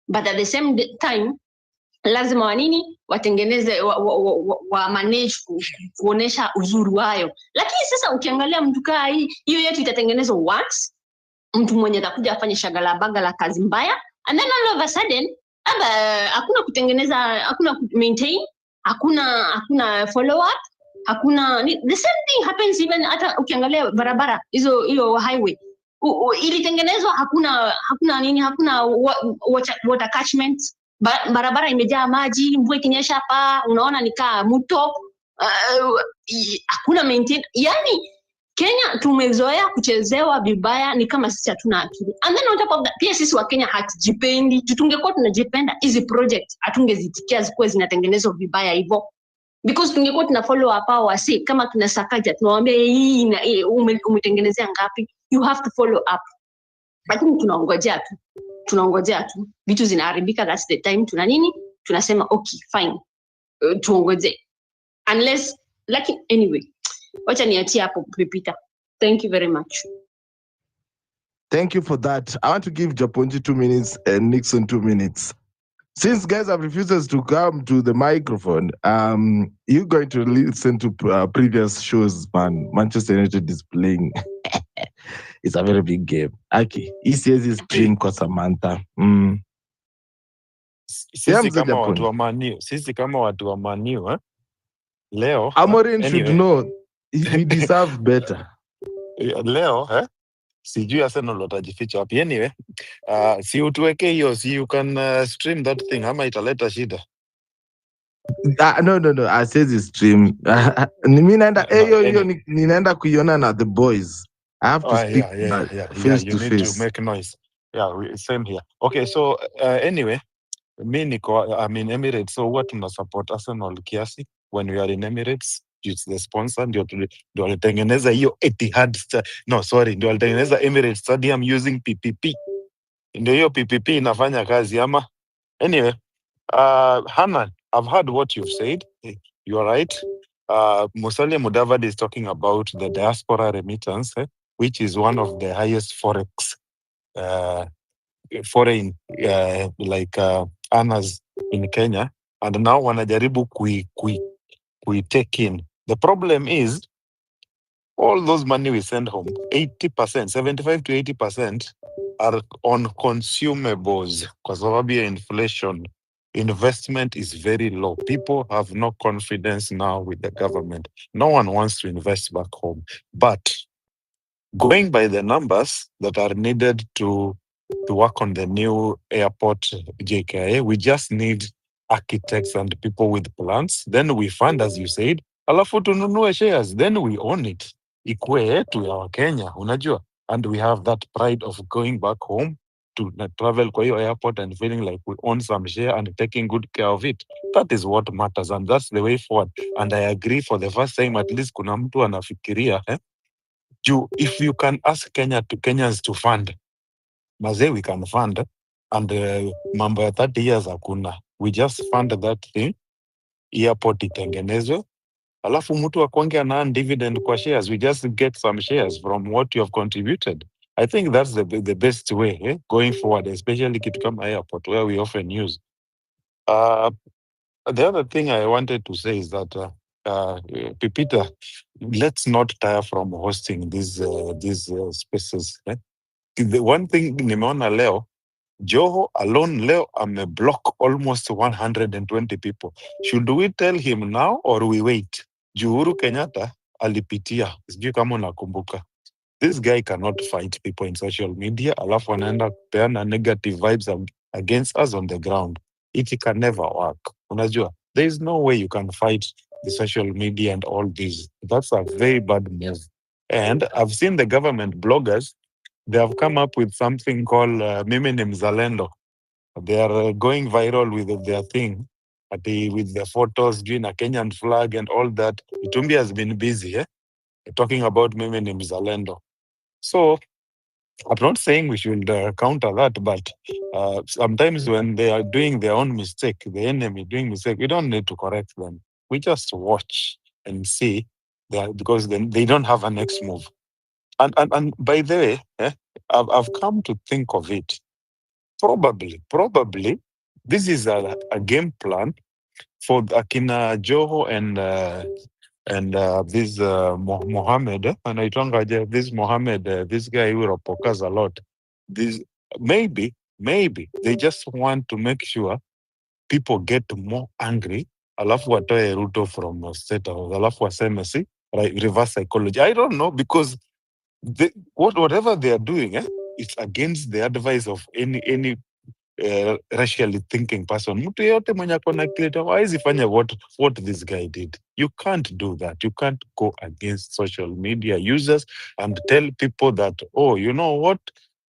but at the same time lazima wanini watengeneze wa manage kuonesha uzuri wayo. Lakini sasa ukiangalia mtu kaa hiyo yetu itatengenezwa once, mtu mwenye atakuja afanye shagala bagala kazi mbaya, and then all of a sudden hakuna kutengeneza, hakuna maintain, hakuna follow up, hakuna the same thing happens even hata ukiangalia barabara hiyo highway ilitengenezwa, hakuna nini, hakuna water catchment, barabara imejaa maji, mvua ikinyesha hapa unaona nikaa mto, hakuna maintain. Yani Kenya tumezoea kuchezewa vibaya, ni kama sisi hatuna akili. And then on top of that, pia sisi wa Kenya hatujipendi. Tungekuwa tunajipenda, hizi project hatungezitikia zikuwe zinatengenezwa vibaya hivyo, because tungekuwa tuna follow up hao wasi kama tuna Sakaja, tunawaambia hii umetengenezea ngapi, you have to follow up. Lakini tunaongojea tu vitu zinaharibika, that's the time tunasema okay fine, tuongoje, unless like anyway. Wacha niachie hapo Peter. Thank you very much. Thank you for that. I want to give Japonji 2 minutes and Nixon 2 minutes. Since guys have refused to come to the microphone, you're going to listen to previous shows, man. Manchester United is playing. It's a very big game. Aki, he says his dream kwa Samantha. Sisi kama watu wa Manu, leo Amorim should know we deserve better. Leo sijui Arsenal watajificha wapi. Anyway, si utuweke hiyo, si you can stream that thing ama italeta shida. No, I say the stream. Mimi naenda ninaenda kuiona na the boys. I have to speak face to face. You need to make noise. Yeah, same here. Okay, so anyway, I'm Emirates, so what tuna support Arsenal kiasi when we are in Emirates. It's the sponsor, ndio walitengeneza hiyo Etihad, ndio walitengeneza Emirates Stadium using PPP. Ndio hiyo PPP inafanya kazi ama. Anyway, Hanan, I've heard what you've said. You are right. Musalia Mudavadi is talking about the diaspora remittance, which is one of the highest forex foreign earners in Kenya, and now wanajaribu kui take in. The problem is all those money we send home, 80%, 75 to 80% are on consumables because of inflation. Investment is very low. People have no confidence now with the government. No one wants to invest back home. But going by the numbers that are needed to work on the new airport JKA, we just need architects and people with plans. Then we fund, as you said, alafu tununue shares, then we own it. Ikue yetu ya Kenya, unajua. And we have that pride of going back home to travel kwa hiyo airport and feeling like we own some share and taking good care of it. That is what matters, and that's the way forward. And I agree, for the first time at least kuna mtu anafikiria, if you can ask Kenyans to fund, maze we can fund, and mambo ya 30 years hakuna. We just fund that thing, airport itengenezwe, alafu mtu akwange ana dividend kwa shares. We just get some shares from what you have contributed. I think that's the best way going forward, especially kitu kama airport where we often use. The other thing I wanted to say is that Pipita, let's not tire from hosting these spaces. The one thing nimeona leo, Joho alone leo block almost 120 people. Should we tell him now or we wait? Uhuru Kenyatta alipitia, sijui kama unakumbuka. This guy cannot fight people in social media, alafu anaenda kupeana negative vibes against us on the ground. It can never work. Unajua, there is no way you can fight the social media and all this. That's a very bad move. And I've seen the government bloggers, they have come up with something called Mimi ni Mzalendo. They are going viral with their thing, with their photos, doing a Kenyan flag and all that. Itumbi has been busy talking about Mimi ni Mzalendo. So I'm not saying we should counter that, but sometimes when they are doing their own mistake, the enemy doing mistake, we don't need to correct them. We just watch and see, because then they don't have a next move. And by the way, I've come to think of it. Probably, this is a game plan for akina Joho and this Mohammed, anaitwangaje, this Mohammed, this guy who ropokas a lot. This maybe they just want to make sure people get more angry, alafu watoe Ruto from State House, alafu waseme si reverse psychology. I don't know, because whatever they are doing, it's against the advice of any racially thinking person. Mtu yeyote mwenye ako na akili hawezi fanya what this guy did. You can't do that. You can't go against social media users and tell people that, oh, you know what,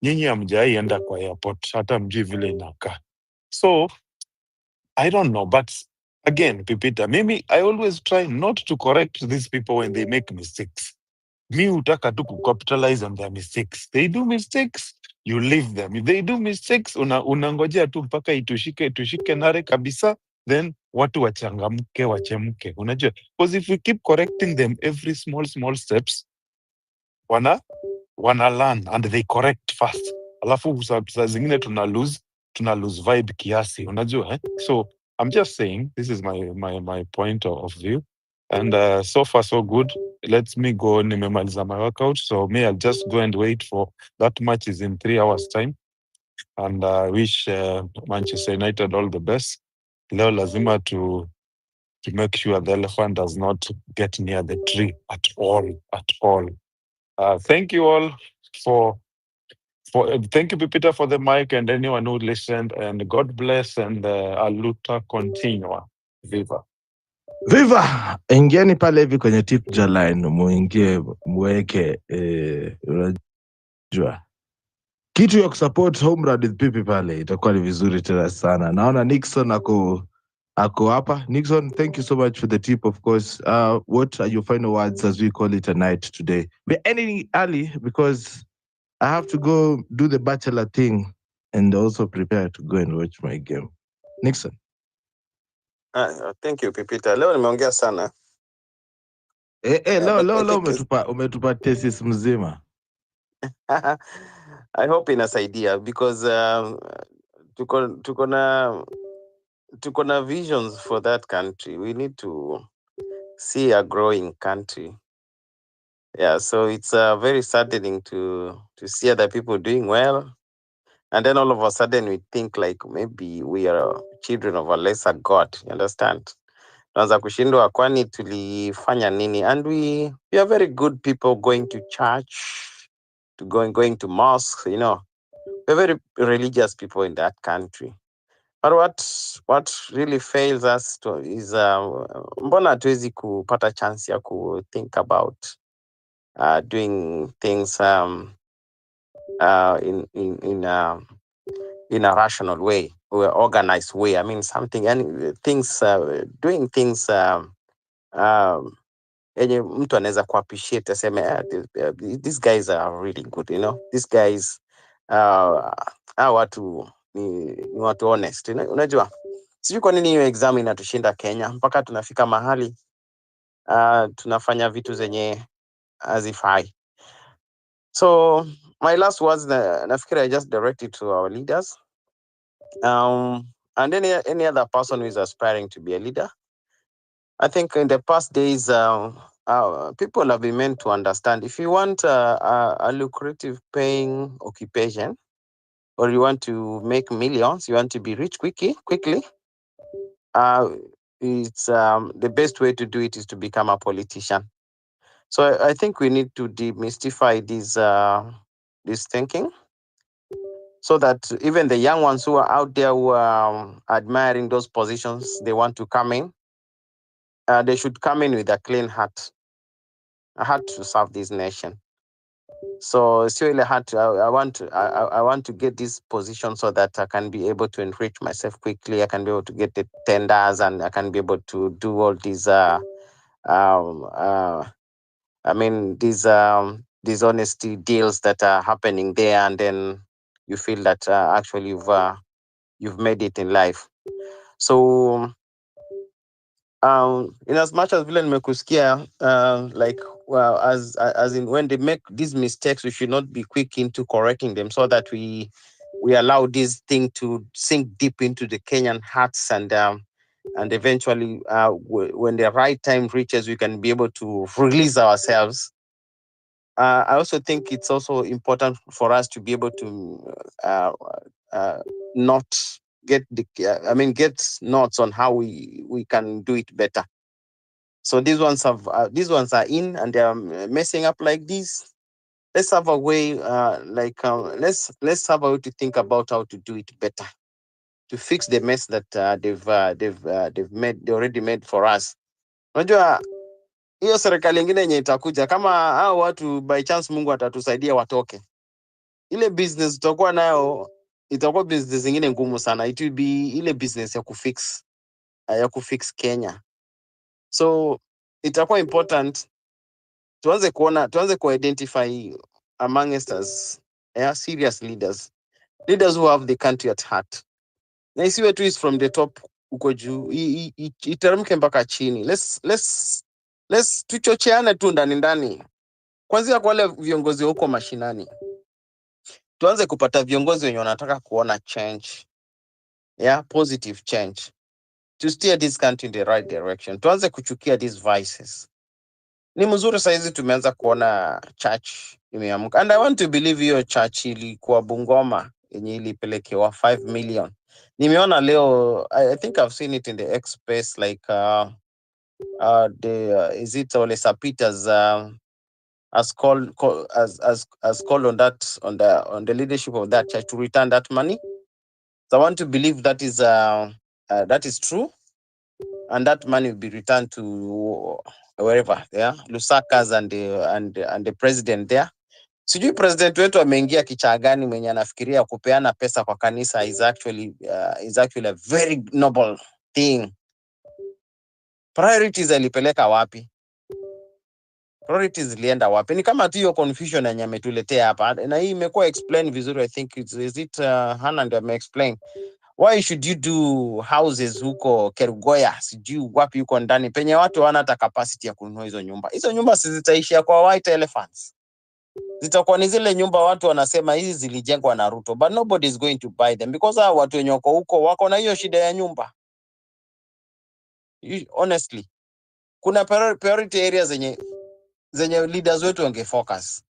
nyinyi hamjai enda kwa airport, hata mjui vile inakaa. So I don't know, but again, Pipita, mimi I always try not to correct these people when they make mistakes. Mi hutaka tu capitalize on their mistakes. They do mistakes, you leave them. If they do mistakes, unangojea tu mpaka tushike nare kabisa, then watu wachangamke, wachemke. Unajua, because if we keep correcting them every small steps, wana learn and they correct fast. Alafu saa zingine tuna lose vibe kiasi, unajua eh? So I'm just saying, this is my point of view, and so far so good. Let me go, nimemaliza my workout, so I'll just go and wait for that match is in 3 hours time, and wish Manchester United all the best. Leo lazima to make sure the elephant does not get near the tree at all. Thank you all thank you, Pipita, for the mic, and anyone who listened, and God bless, and aluta continua. Viva. Viva, ingieni pale hivi kwenye tip line, muingie mweke unajua kitu ya kusupport Home Run with Pipi pale, itakuwa ni vizuri tena sana. Naona Nixon ako hapa. Nixon, thank you so much for the tip, of course. What are your final words as we call it a night today? We're ending early because I have to go do the bachelor thing and also prepare to go and watch my game. Nixon. Thank you, Pipita. Leo nimeongea sana. Leo umetupa thesis mzima. I hope inasaidia because tuko na visions for that country. We need to see a growing country. Yeah, so it's very saddening to see other people doing well, and then all of a sudden we think like maybe we are children of a lesser God. You understand? Tunaanza kushindwa kwani tulifanya nini? And we are very good people going to church, to going to mosque, you know. We're very religious people in that country. But what really fails us is mbona hatuwezi kupata chance ya ku think about doing things in a rational way, or organized way. I mean something, and things doing things yenye mtu anaweza ku appreciate aseme these guys are really good, you know, these guys watu ni watu honest, unajua. Sijui kwa nini hiyo exam inatushinda Kenya mpaka tunafika mahali tunafanya vitu zenye hazifai. So my last words, nafikiri I just direct it to our leaders, and any other person who is aspiring to be a leader. I think in the past days, people have been meant to understand, if you want a lucrative paying occupation, or you want to make millions, you want to be rich quickly, it's the best way to do it is to become a politician. So I think we need to demystify this thinking, so that even the young ones who are out there who are admiring those positions, they want to come in, they should come in with a clean heart, a heart to serve this nation. So really hard to, I want to get this position so that I can be able to enrich myself quickly. I can be able to get the tenders, and I can be able to do all these these honesty deals that are happening there, and then you feel that actually you've made it in life. So in as much as vile nimekusikia, like, well, as in when they make these mistakes, we should not be quick into correcting them, so that we we allow this thing to sink deep into the Kenyan hearts, and eventually, when the right time reaches, we can be able to release ourselves. I also think it's also important for us to be able to not get get notes on how we can do it better. So these ones are in, and they're messing up like this. Let's have a way, let's have a way to think about how to do it better, to fix the mess that they already made for us. Unajua hiyo serikali ingine yenye itakuja, kama hao watu by chance Mungu atatusaidia watoke, ile business tutakuwa nayo itakuwa business ingine ngumu sana. It will be ile business ya kufix Kenya. So itakuwa important tuanze kuidentify amongst us serious leaders who have the country at heart, na isiwe tu is from the top uko juu, iteremke mpaka chini. Let's tuchocheane tu ndani, kwanzia kwa wale viongozi huko mashinani. Tuanze kupata viongozi wenye wanataka kuona change, positive change, to steer this country in the right direction. Tuanze kuchukia these vices. Ni mzuri saizi tumeanza kuona church imeamka, and I want to believe hiyo church ilikuwa Bungoma yenye ilipelekewa 5 million. Nimeona leo, I think I've seen it in the X space, like is it Ole Sapita's has called on that, on the leadership of that church to return that money. So I want to believe that is true, and that money will be returned to wherever, Lusaka's and the president there. Sijui president wetu ameingia kichaa gani mwenye anafikiria kupeana pesa kwa kanisa is actually a very noble thing. Priorities alipeleka wapi? Priorities lienda wapi? Ni kama tu hiyo confusion yenye ametuletea hapa, na hii imekuwa explain vizuri. I think is it Hannah ndio ame-explain why should you do houses huko Kerugoya, sijui wapi huko ndani penye watu hawana hata capacity ya kununua hizo nyumba. Hizo nyumba si zitaishia kwa white elephants, zitakuwa ni zile nyumba watu wanasema hizi zilijengwa na Ruto, but nobody is going to buy them because watu wenye wako huko wako na hiyo shida ya nyumba. Honestly, kuna priority areas zenye leaders wetu wangefocus,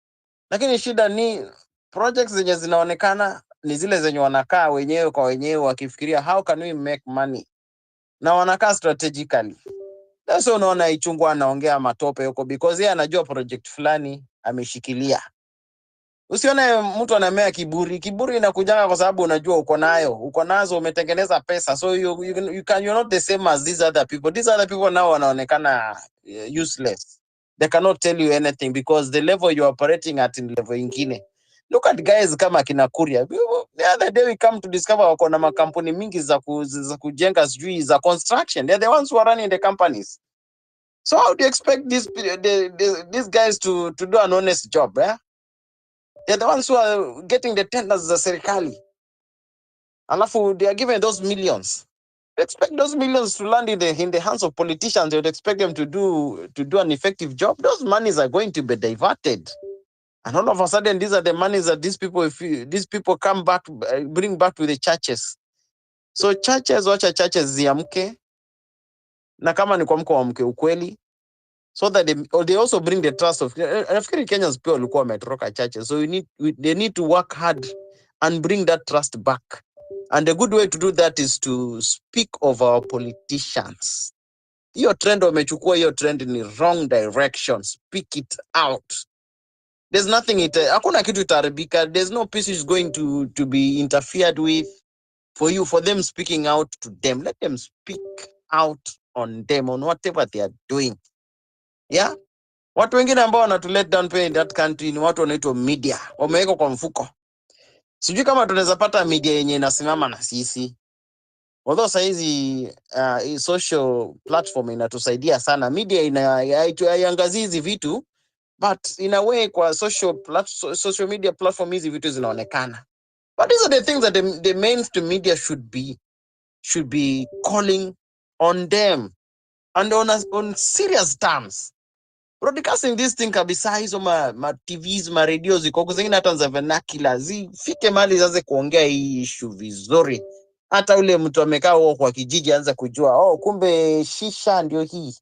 lakini shida ni projects zenye zinaonekana ni zile zenye wanakaa wenyewe kwa wenyewe wakifikiria how can we make money, na wanakaa strategically. Sasa unaona Ichungwa anaongea matope huko because yeye anajua project fulani ameshikilia. Usione mtu anamea kiburi inakujanga kwa sababu unajua uko nazo, umetengeneza pesa, so you're not the same as these other people now wanaonekana useless. They cannot tell you anything because the level you're operating at in level ingine. Look at guys kama kina Kuria. The other day we come to discover wako na makampuni mingi za kujenga sijui za construction. They're the ones who are running the companies. So how do you expect these guys to do an honest job? They're the ones who are getting the tenders za serikali. Alafu they are given those millions. They expect those millions to land in the hands of politicians. They would expect them to do an effective job. Those monies are going to be diverted. And all of a sudden, these are the monies that these people come back, bring back to the churches. So churches, wacha churches ziamke. Na kama ni kuamka waamke ukweli. So that they also bring the trust of African Kenyans people walikuwa wametoroka churches. So they need to work hard and bring that trust back. And a good way to do that is to speak of our politicians. Hiyo trend wamechukua, hiyo trend in the wrong direction. Speak it out. There's nothing hakuna kitu itaribika. There's no peace is going to be interfered with for them speaking out to them. Let them speak out on them, on whatever they are doing. Yeah? Watu wengine ambao wanatu let down pay in that country ni watu wanaitwa media. Wameweka kwa mfuko. Sijui kama tunaweza pata media yenye inasimama na sisi. Although saizi social platform inatusaidia sana. Media haiangazii hizi vitu, but in a way kwa social media platform hizi vitu zinaonekana. But these are the things that the mainstream media should be calling on them and on serious terms. broadcasting this thing kabisa, hizo ma TVs ma radio ziko huko, zingine hata za vernacular zifike mali zaanze kuongea hii issue vizuri, hata ule mtu amekaa huko kwa kijiji anza kujua, kumbe shisha ndio hii,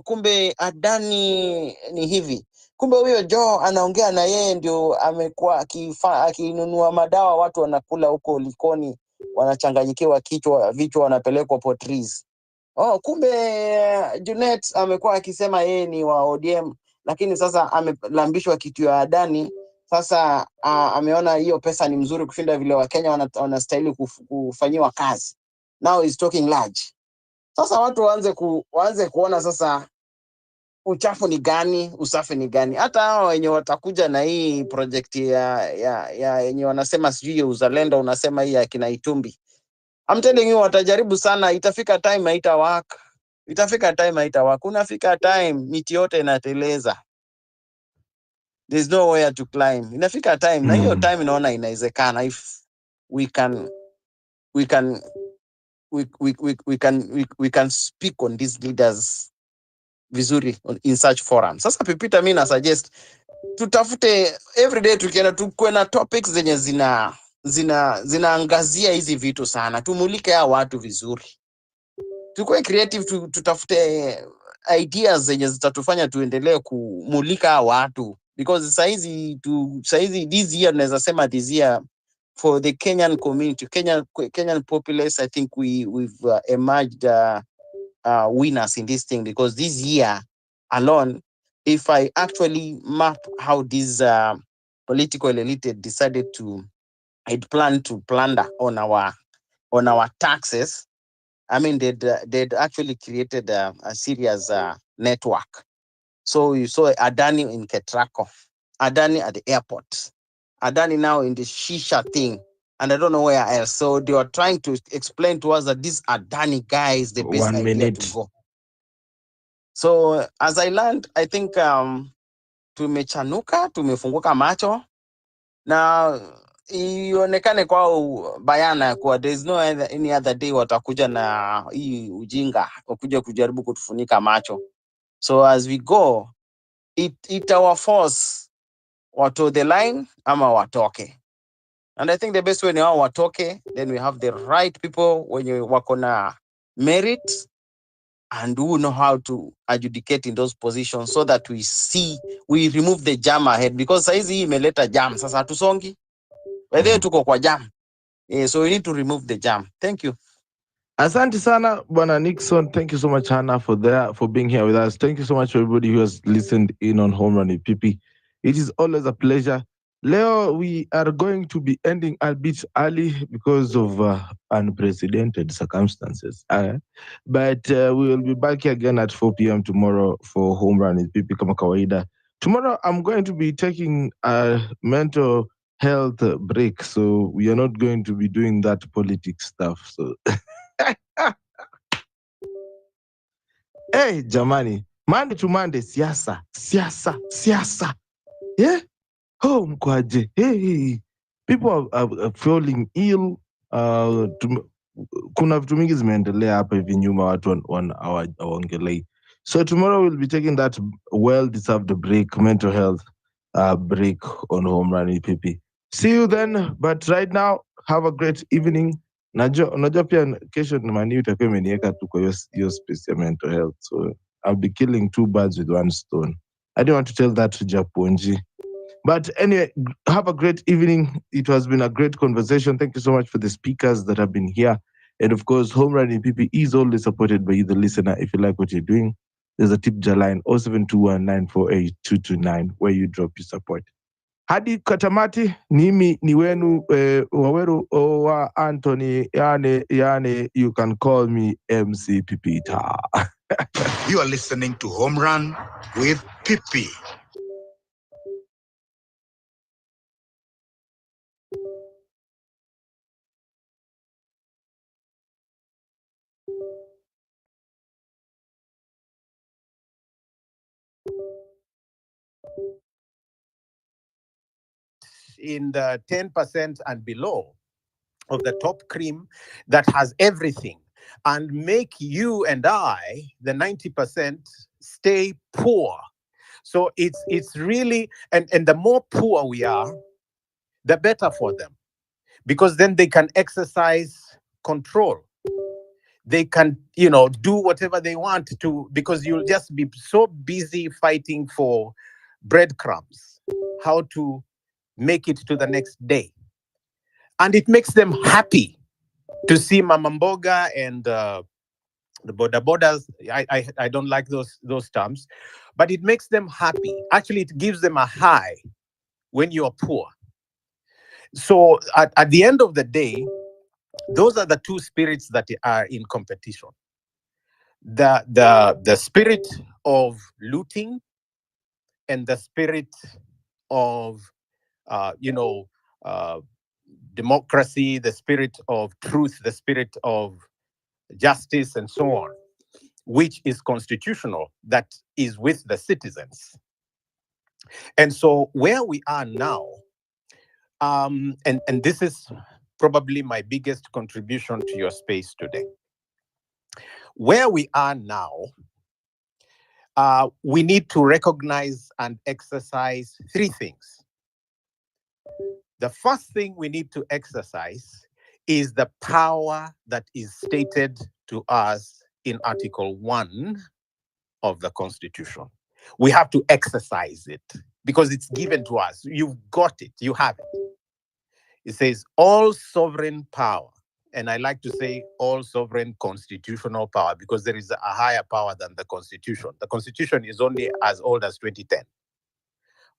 kumbe Adani ni hivi, kumbe huyo Joe anaongea na yeye ndio amekuwa akinunua madawa, watu wanakula huko Likoni, wanachanganyikiwa vichwa wanapelekwa Portrees. Kumbe Junet amekuwa akisema yeye ni wa ODM, lakini sasa amelambishwa kitu ya Adani. Sasa ameona hiyo pesa ni mzuri kushinda vile Wakenya wanastahili kufanyiwa kazi. Now he's talking large. Sasa watu waanze kuona sasa uchafu ni gani, usafi ni gani. Hata hao wenye watakuja na hii project ya yenye wanasema sijui uzalendo, unasema hii ya kina Itumbi. I'm telling you, watajaribu sana, itafika time haitawaka. Unafika time miti yote inateleza. There's nowhere to climb. Inafika time na hiyo time naona inawezekana if we can speak on these leaders vizuri in such forums. Sasa Pipita, mimi na suggest tutafute everyday, tukienda tukue na topics zenye zinaangazia hizi vitu sana, tumulike hao watu vizuri, tukue creative, tutafute ideas zenye zitatufanya tuendelee kumulika hao watu, because saizi this year naweza sema this year for the Kenyan community, Kenyan populace, I think we've emerged winners in this thing, because this year alone, if I actually map how this political elite decided I'd plan to plunder on our taxes, I mean, they'd actually created a serious network. So you saw Adani in Ketrako, Adani at the airport, Adani now in the shisha thing, and I don't know where else. So they were trying to explain to us that this Adani guy is the best idea to go. So as I learned, I think tumefunguka macho na ionekane kwao bayana kuwa there's no any other day watakuja na hii ujinga, wakuja kujaribu kutufunika macho. So as we go, it our force wato the line ama watoke. And I think the best way ni wao watoke, then we have the right people wenye wako na merit and who know how to adjudicate in those positions, so that we remove the jam ahead, because saizi hii imeleta jam, sasa hatusongi. Wewe tuko kwa jam. So we need to remove the jam. Thank you. Asante sana Bwana Nixon. Thank you so much, Hannah, for being here with us. Thank you so much for everybody who has listened in on Home Run with PP. It is always a pleasure. Leo, we are going to be ending a bit early because of unprecedented circumstances. But we will be back again at 4 p.m. tomorrow for Home Run with PP kama kawaida. Tomorrow, I'm going to be taking a mental health break, so we are not going to be doing that politics stuff. So, hey, jamani, Monday to Monday, siasa. Yeah. Oh, mkwaje. Hey, people are falling ill. Kuna vitu mingi zimeendelea hapa hivi nyuma, watu hawaongelei. So tomorrow we'll be taking that well-deserved break, mental health break on Home Run EPP. See you then, but right now, have a great evening. Unajua pia kesho mani utakuwa imeniweka tu kwa hiyo space ya mental health. So I'll be killing two birds with one stone. I didn't want to tell that to Japonji. But anyway, have a great evening. It has been a great conversation. Thank you so much for the speakers that have been here. And of course, Home Run EPP is always supported by you, the listener. If you like what you're doing, there's a tip jar line 0721948229 where you drop your support. Hadi katamati, nimi ni wenu waweru wa Anthony, yani you can call me MC Pipita. You are listening to Home Run with Pipi. In the 10% and below of the top cream that has everything, and make you and I, the 90%, stay poor So it's really, and the more poor we are, the better for them, because then they can exercise control. They can, do whatever they want to, because you'll just be so busy fighting for breadcrumbs, how to make it to the next day. And it makes them happy to see Mama Mboga and the border borders. I don't like those terms, but it makes them happy. Actually, it gives them a high when you're poor. So at the end of the day, those are the two spirits that are in competition. The spirit of looting and the spirit of democracy, the spirit of truth, the spirit of justice, and so on, which is constitutional, that is with the citizens. And so where we are now, and this is probably my biggest contribution to your space today. Where we are now, we need to recognize and exercise three things. The first thing we need to exercise is the power that is stated to us in Article 1 of the Constitution. We have to exercise it because it's given to us. You've got it. You have it. It says all sovereign power. And I like to say all sovereign constitutional power, because there is a higher power than the Constitution. The Constitution is only as old as 2010.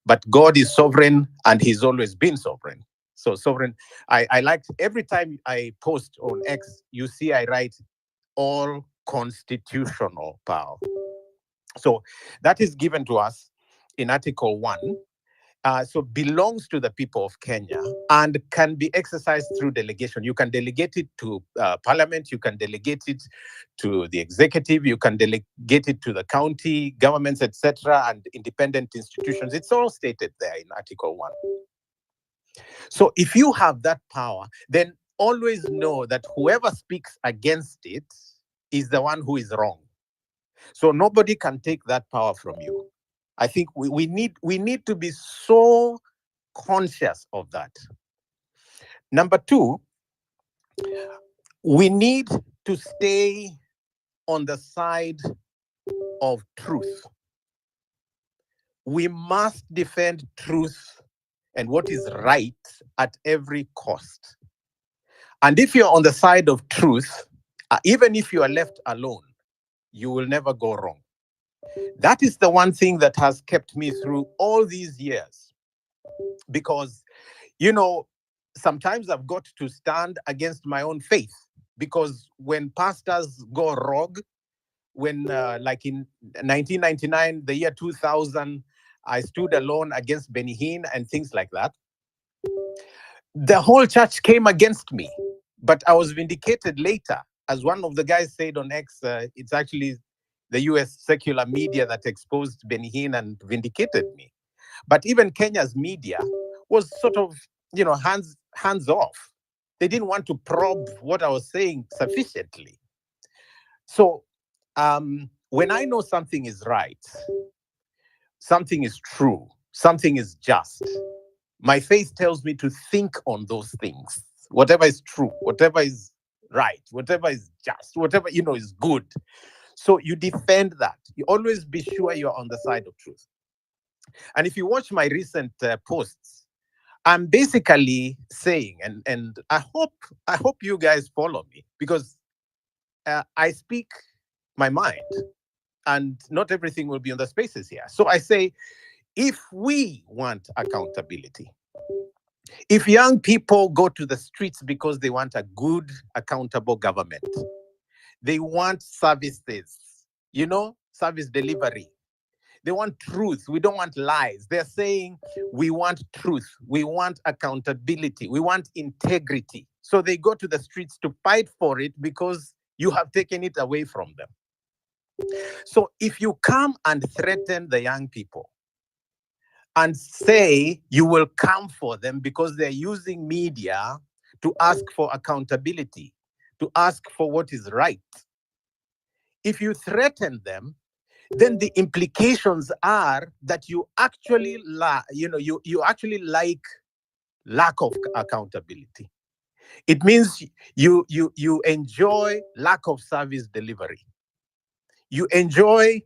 But God is sovereign, and he's always been sovereign. So sovereign, I like, every time I post on X, you see I write all constitutional power. So that is given to us in Article 1. So belongs to the people of Kenya and can be exercised through delegation. You can delegate it to parliament, you can delegate it to the executive, you can delegate it to the county governments, etc., and independent institutions. It's all stated there in Article 1. So if you have that power, then always know that whoever speaks against it is the one who is wrong. So nobody can take that power from you. I think we need to be so conscious of that. Number two, we need to stay on the side of truth. We must defend truth and what is right at every cost. And if you're on the side of truth, even if you are left alone, you will never go wrong. That is the one thing that has kept me through all these years. Because, sometimes I've got to stand against my own faith. Because when pastors go rogue, when like in 1999, the year 2000, I stood alone against Benny Hinn and things like that, the whole church came against me. But I was vindicated later. As one of the guys said on X, it's actually the US secular media that exposed Benny Hinn and vindicated me. But even Kenya's media was sort of, hands off. They didn't want to probe what I was saying sufficiently. So when I know something is right, something is true, something is just, my faith tells me to think on those things. Whatever is true, whatever is right, whatever is just, whatever, is good. So you defend that. You always be sure you're on the side of truth. And if you watch my recent posts, I'm basically saying, and I hope you guys follow me, because I speak my mind, and not everything will be on the spaces here. So I say, if we want accountability, if young people go to the streets because they want a good, accountable government, they want services, service delivery. They want truth. We don't want lies. They're saying we want truth. We want accountability. We want integrity. So they go to the streets to fight for it because you have taken it away from them. So if you come and threaten the young people and say you will come for them because they're using media to ask for accountability, to ask for what is right, if you threaten them, then the implications are that you actually you actually like lack of accountability. It means you enjoy lack of service delivery. You enjoy,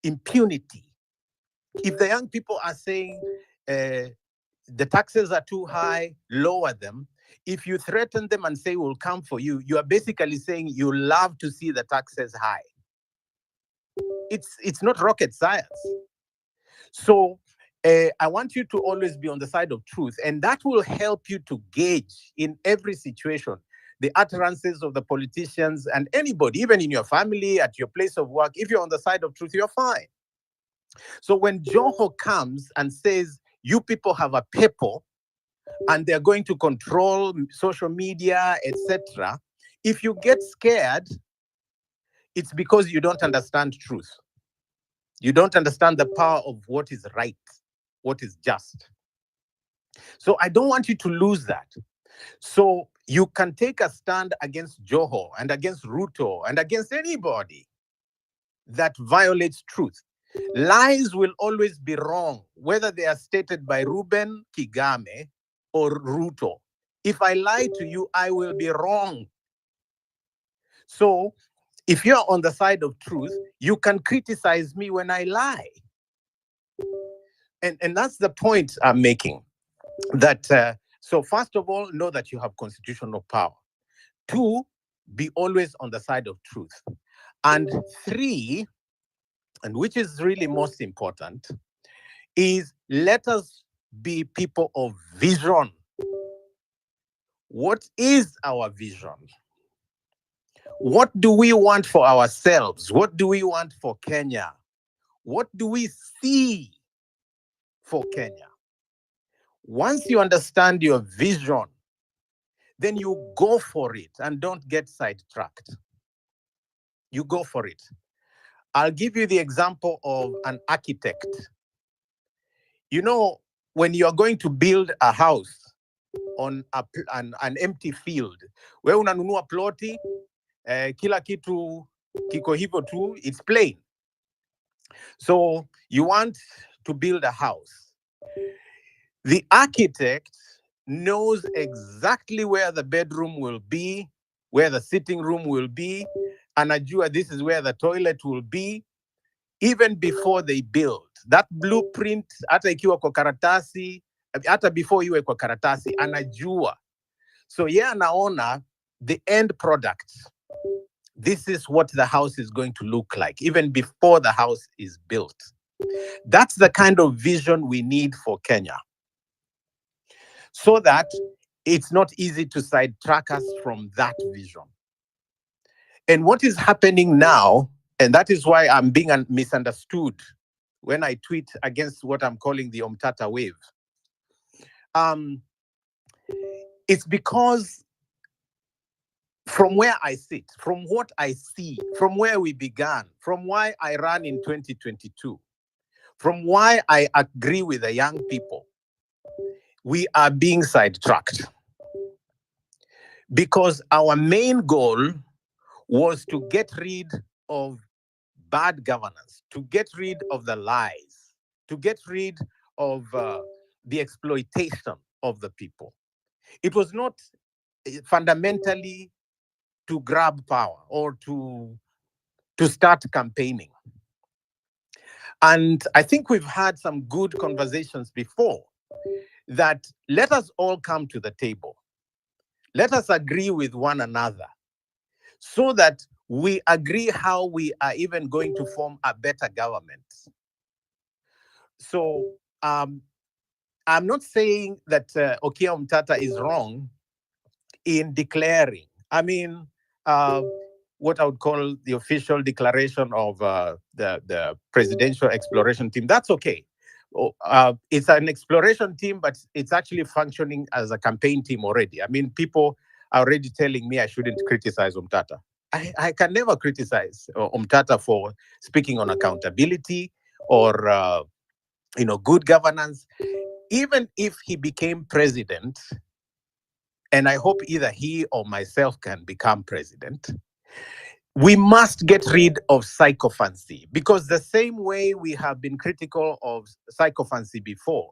impunity. If the young people are saying the taxes are too high, lower them. If you threaten them and say we'll come for you, you are basically saying you love to see the taxes high. It's not rocket science. So I want you to always be on the side of truth, and that will help you to gauge in every situation the utterances of the politicians and anybody, even in your family, at your place of work. If you're on the side of truth, you're fine. So when Joho comes and says, you people have a people and they're going to control social media, etc., if you get scared, it's because you don't understand truth. You don't understand the power of what is right, what is just. So I don't want you to lose that. So you can take a stand against Joho and against Ruto and against anybody that violates truth. Lies will always be wrong, whether they are stated by Ruben Kigame or Ruto. If I lie to you, I will be wrong. So if you're on the side of truth, you can criticize me when I lie. And that's the point I'm making. That so first of all, know that you have constitutional power. 2, be always on the side of truth. And 3, and which is really most important, is let us be people of vision. What is our vision? What do we want for ourselves? What do we want for Kenya? What do we see for Kenya? Once you understand your vision, then you go for it and don't get sidetracked. You go for it. I'll give you the example of an architect. You know, when you're going to build a house on an empty field, we unanunua ploti, kila kitu kiko hivyo tu, it's plain. So you want to build a house. The architect knows exactly where the bedroom will be, where the sitting room will be, anajua this is where the toilet will be, even before they build. That blueprint, hata ikiwa kwa karatasi, hata before iwe kwa karatasi, anajua. So yeah, anaona the end product. This is what the house is going to look like, even before the house is built. That's the kind of vision we need for Kenya, so that it's not easy to sidetrack us from that vision. And what is happening now, and that is why I'm being misunderstood when I tweet against what I'm calling the Omtata wave. It's because from where I sit, from what I see, from where we began, from why I ran in 2022, from why I agree with the young people, we are being sidetracked. Because our main goal was to get rid of bad governance, to get rid of the lies, to get rid of the exploitation of the people. It was not fundamentally to grab power or to start campaigning. And I think we've had some good conversations before that let us all come to the table. Let us agree with one another so that we agree how we are even going to form a better government. So I'm not saying that Okia Omtata is wrong in declaring. I mean, what I would call the official declaration of the presidential exploration team. That's okay. It's an exploration team, but it's actually functioning as a campaign team already. I mean, people are already telling me I shouldn't criticize Omtata. I can never criticize Omtata for speaking on accountability or good governance. Even if he became president, and I hope either he or myself can become president, we must get rid of psychophancy, because the same way we have been critical of psychophancy before,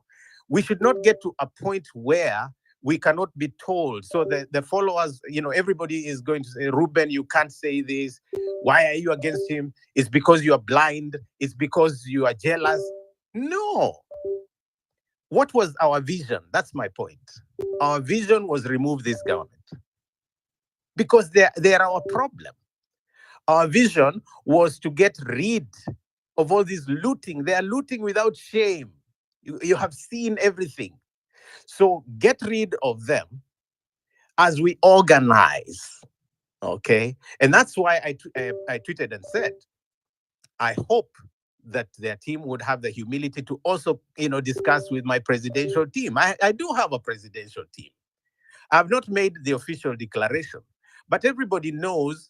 we should not get to a point where we cannot be told. So the followers, everybody is going to say, Ruben, you can't say this. Why are you against him? It's because you are blind. It's because you are jealous. No. What was our vision? That's my point. Our vision was remove this government because they are our problem. Our vision was to get rid of all this looting. They are looting without shame. You have seen everything. So get rid of them as we organize. Okay. And that's why I tweeted and said, I hope that their team would have the humility to also, discuss with my presidential team. I do have a presidential team. I've not made the official declaration, but everybody knows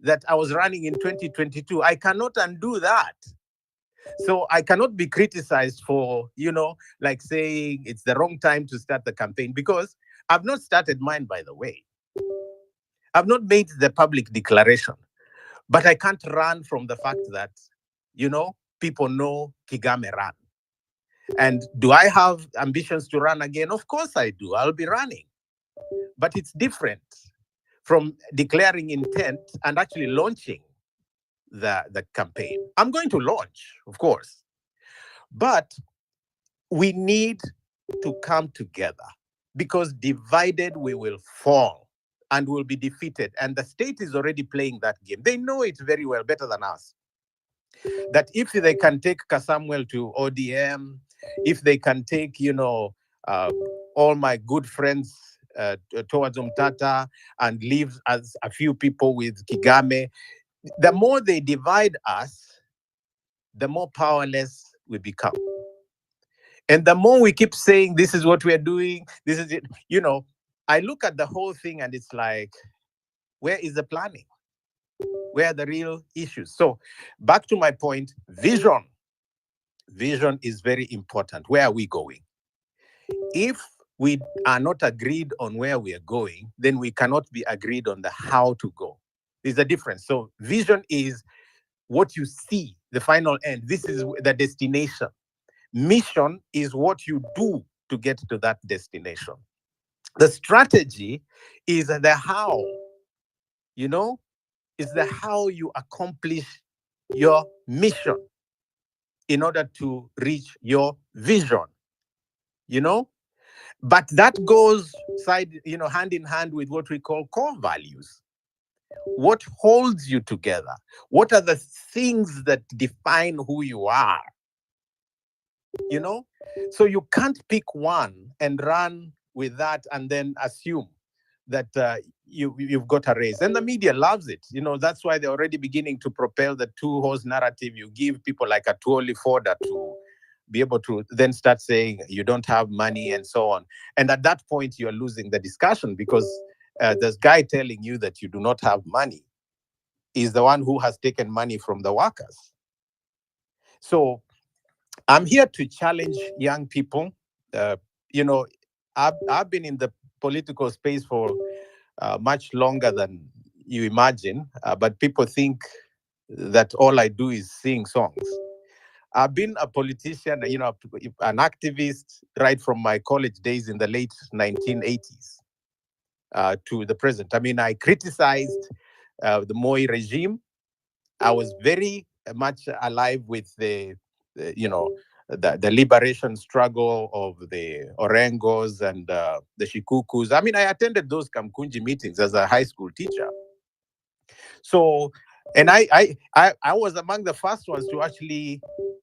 that I was running in 2022. I cannot undo that. So I cannot be criticized for, like saying it's the wrong time to start the campaign, because I've not started mine, by the way. I've not made the public declaration, but I can't run from the fact that, people know Kigame ran. And do I have ambitions to run again? Of course I do. I'll be running. But it's different from declaring intent and actually launching the campaign. I'm going to launch, of course. But we need to come together, because divided we will fall and will be defeated. And the state is already playing that game. They know it very well, better than us. That if they can take Kasamuel to ODM, if they can take, all my good friends towards Umtata and leave as a few people with Kigame, the more they divide us, the more powerless we become. And the more we keep saying, this is what we are doing, this is it, I look at the whole thing and it's like, where is the planning? Where are the real issues? So back to my point, vision. Vision is very important. Where are we going? If we are not agreed on where we are going, then we cannot be agreed on the how to go. There's a difference. So vision is what you see, the final end. This is the destination. Mission is what you do to get to that destination. The strategy is the how, is the how you accomplish your mission in order to reach your vision, But that goes hand in hand with what we call core values. What holds you together? What are the things that define who you are? So you can't pick one and run with that and then assume that you've got a race. And the media loves it. That's why they're already beginning to propel the two-horse narrative. You give people like a Tuoli Fodder to be able to then start saying you don't have money and so on. And at that point, you're losing the discussion, because this guy telling you that you do not have money is the one who has taken money from the workers. So I'm here to challenge young people. I've been in the political space for much longer than you imagine, but people think that all I do is sing songs. I've been a politician, an activist right from my college days in the late 1980s to the present. I mean, I criticized the Moi regime. I was very much alive with the liberation struggle of the Orengos and the Shikukus. I mean, I attended those Kamkunji meetings as a high school teacher. So, and I was among the first ones to actually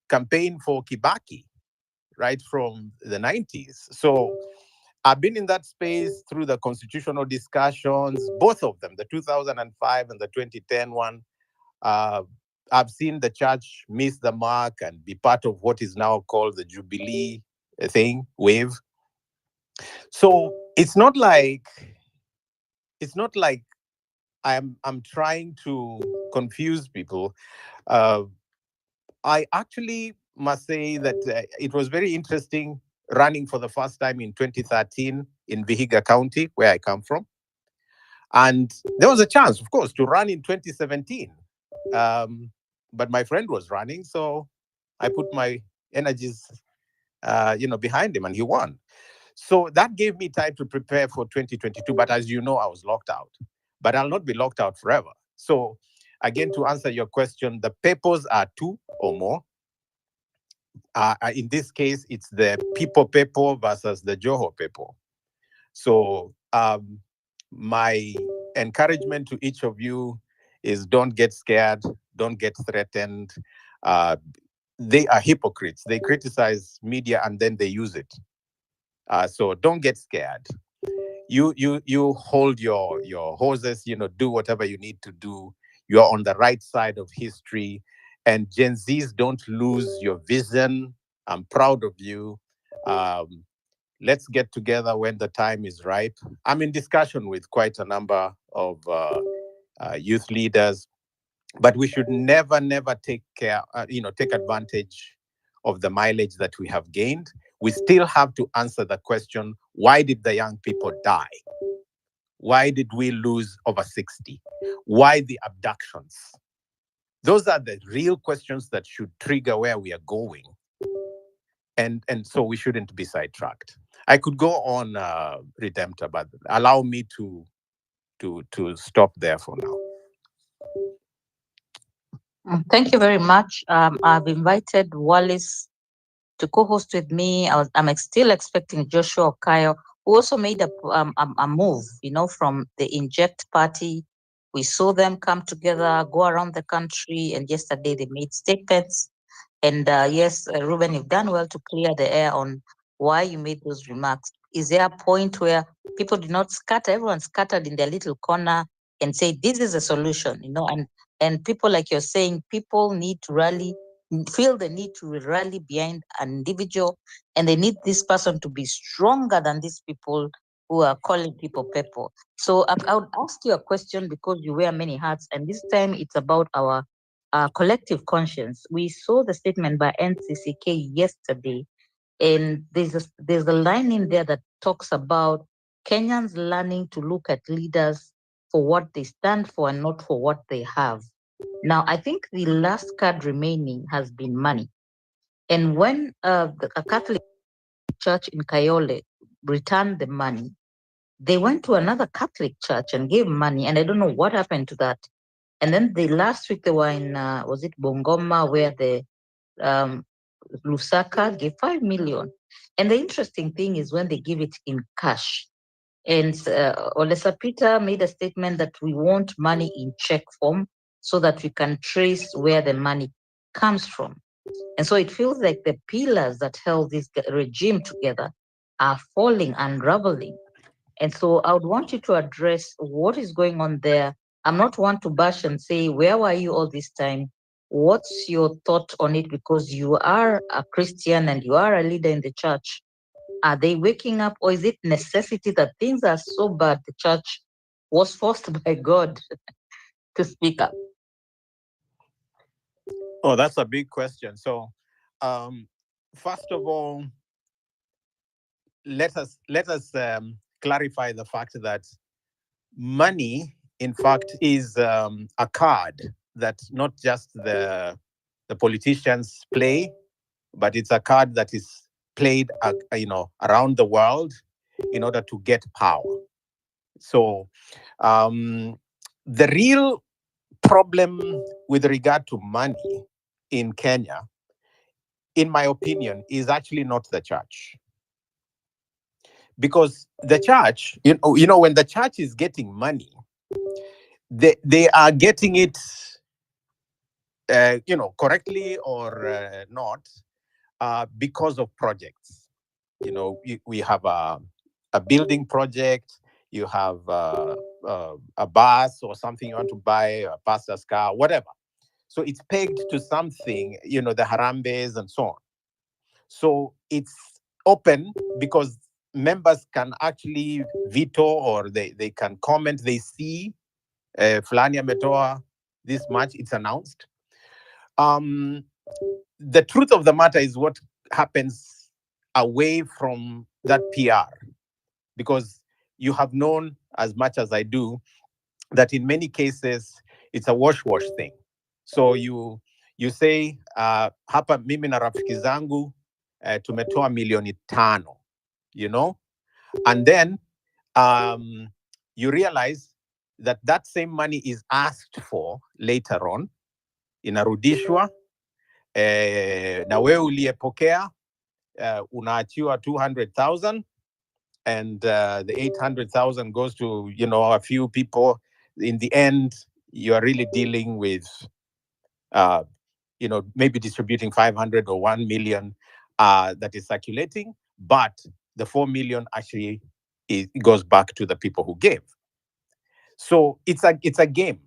campaign for Kibaki, right from the 90s. So I've been in that space through the constitutional discussions, both of them, the 2005 and the 2010 one. I've seen the church miss the mark and be part of what is now called the Jubilee wave. So it's not like I'm trying to confuse people. I actually must say that it was very interesting running for the first time in 2013 in Vihiga County, where I come from. And there was a chance, of course, to run in 2017. But my friend was running, so I put my energies, behind him, and he won. So that gave me time to prepare for 2022. But as you know, I was locked out. But I'll not be locked out forever. So again, to answer your question, the papers are 2 or more. In this case, it's the People paper versus the Joho paper. So my encouragement to each of you is don't get scared, don't get threatened. They are hypocrites. They criticize media and then they use it. So don't get scared. You hold your horses, do whatever you need to do. You're on the right side of history. And Gen Zs, don't lose your vision. I'm proud of you. Let's get together when the time is ripe. I'm in discussion with quite a number of youth leaders, but we should never take take advantage of the mileage that we have gained. We still have to answer the question: why did the young people die? Why did we lose over 60? Why the abductions? Those are the real questions that should trigger where we are going. And so we shouldn't be sidetracked. I could go on, Redemptor, but allow me to stop there for now. Thank you very much. I've invited Wallace to co-host with me. I'm still expecting Joshua Okayo, who also made a move, from the Inject Party. We saw them come together, go around the country, and yesterday they made statements. And yes, Ruben, you've done well to clear the air on why you made those remarks. Is there a point where people do not scatter? Everyone scattered in their little corner and say, this is a solution, and people, like you're saying, people need to rally, feel the need to rally behind an individual, and they need this person to be stronger than these people who are calling people. So I would ask you a question, because you wear many hats, and this time it's about our collective conscience. We saw the statement by NCCK yesterday, and there's a line in there that talks about Kenyans learning to look at leaders for what they stand for and not for what they have. Now, I think the last card remaining has been money. And when a Catholic church in Kayole returned the money, they went to another Catholic church and gave money, and I don't know what happened to that. And then last week they were in, was it Bongoma, where the Lusaka gave 5 million. And the interesting thing is when they give it in cash. And Olesa Peter made a statement that we want money in check form so that we can trace where the money comes from. And so it feels like the pillars that held this regime together are falling, unraveling. And so I would want you to address what is going on there. I'm not one to bash and say, where were you all this time? What's your thought on it? Because you are a Christian and you are a leader in the church. Are they waking up, or is it necessity that things are so bad the church was forced by God to speak up? Oh, that's a big question. So, first of all, let us clarify the fact that money, in fact, is a card that not just the politicians play, but it's a card that is played, around the world in order to get power. So, the real problem with regard to money in Kenya, in my opinion, is actually not the church. Because the church, when the church is getting money, they are getting it, correctly or not, because of projects. We have a building project, you have a bus or something you want to buy, a pastor's car, whatever. So it's pegged to something, the Harambes and so on. So it's open because members can actually veto, or they can comment. They see Fulani ametoa this much, it's announced. The truth of the matter is what happens away from that PR, because you have known as much as I do that in many cases it's a wash thing. So you say hapa mimi na rafiki zangu tumetoa milioni 5, you know, and then you realize that that same money is asked for later on, inarudishwa na wewe uliyepokea unaachiwa 200,000, and the 800,000 goes to, you know, a few people. In the end, you are really dealing with, you know, maybe distributing 500 or 1 million that is circulating, but the 4 million actually it goes back to the people who gave. So it's a game.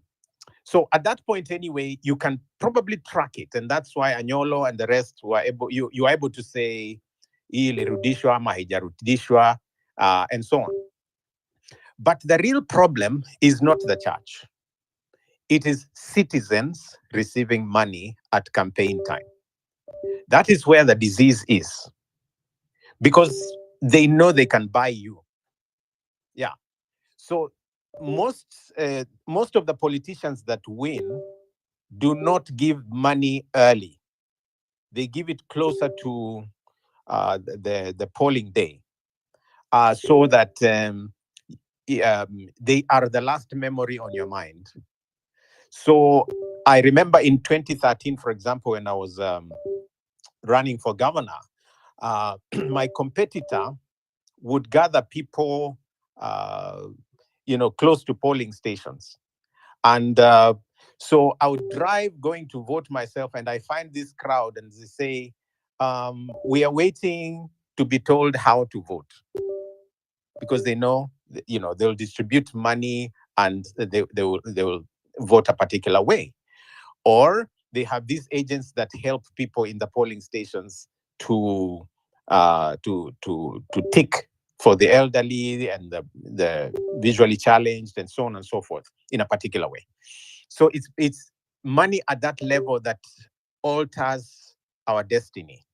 So at that point, anyway, you can probably track it, and that's why Anyolo and the rest were able. You are able to say, hii ilirudishwa ama haijarudishwa, and so on. But the real problem is not the church. It is citizens receiving money at campaign time. That is where the disease is, because they know they can buy you. Yeah. So most of the politicians that win do not give money early. They give it closer to the polling day, so that they are the last memory on your mind. So I remember in 2013, for example, when I was running for governor, my competitor would gather people, you know, close to polling stations. And so I would drive going to vote myself, and I find this crowd, and they say, we are waiting to be told how to vote, because they know, you know, they'll distribute money and they will vote a particular way. Or they have these agents that help people in the polling stations to tick for the elderly and the visually challenged and so on and so forth in a particular way. So it's money at that level that alters our destiny,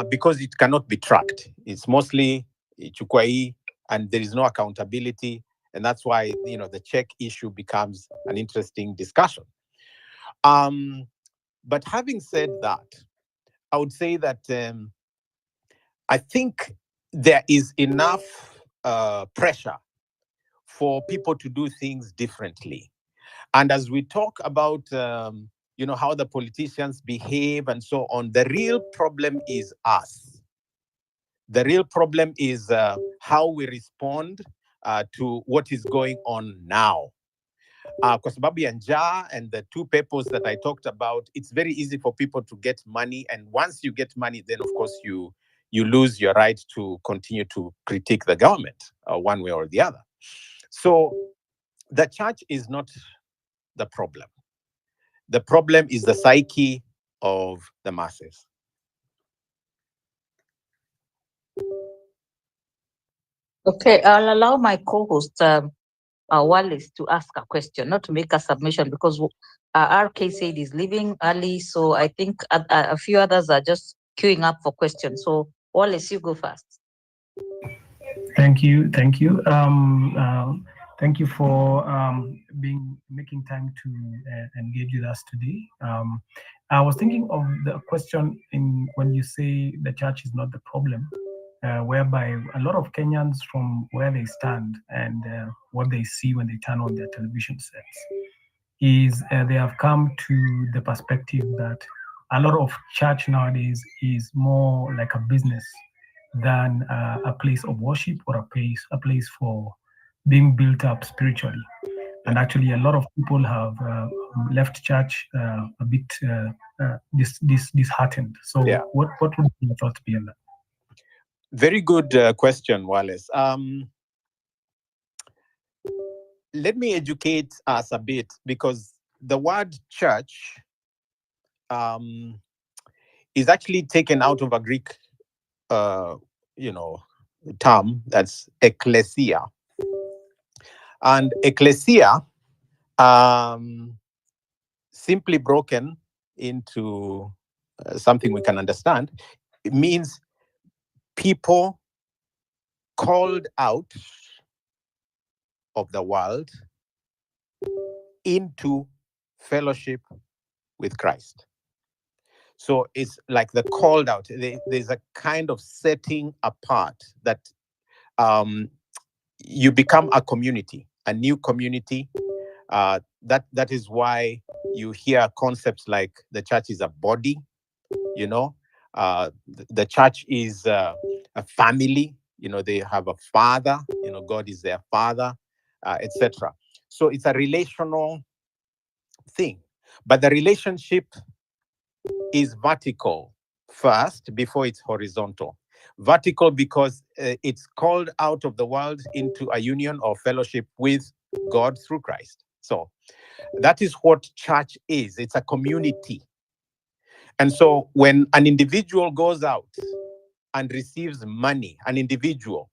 because it cannot be tracked. It's mostly chukwai, and there is no accountability, and that's why, you know, the check issue becomes an interesting discussion. But having said that, I would say that I think there is enough pressure for people to do things differently. And as we talk about, you know, how the politicians behave and so on, the real problem is us. The real problem is how we respond to what is going on now. Kwa sababu ya njaa and the two purposes that I talked about, it's very easy for people to get money. And once you get money, then of course you lose your right to continue to critique the government one way or the other. So the church is not the problem. The problem is the psyche of the masses. Okay, I'll allow my co-host Wallace to ask a question, not to make a submission, because RK said he's leaving early, so I think a few others are just queuing up for questions. So Wallace, you go first. Thank you. Thank you for making time to engage with us today. I was thinking of the question when you say the church is not the problem, whereby a lot of Kenyans, from where they stand and what they see when they turn on their television sets, is they have come to the perspective that a lot of church nowadays is more like a business than a place of worship or a place for being built up spiritually. And actually, a lot of people have left church a bit disheartened. So, yeah. What would your thoughts be on that? Very good question, Wallace. Let me educate us a bit, because the word church is actually taken out of a Greek, term that's ecclesia. And ecclesia, simply broken into something we can understand, it means people called out of the world into fellowship with Christ. So it's like the called out. There's a kind of setting apart that you become a community, a new community. That is why you hear concepts like the church is a body. The church is a family. They have a father. God is their father, etc. So it's a relational thing, but the relationship is vertical first before it's horizontal. Vertical because it's called out of the world into a union or fellowship with God through Christ. So that is what church is. It's a community. And so when an individual goes out and receives money, an individual,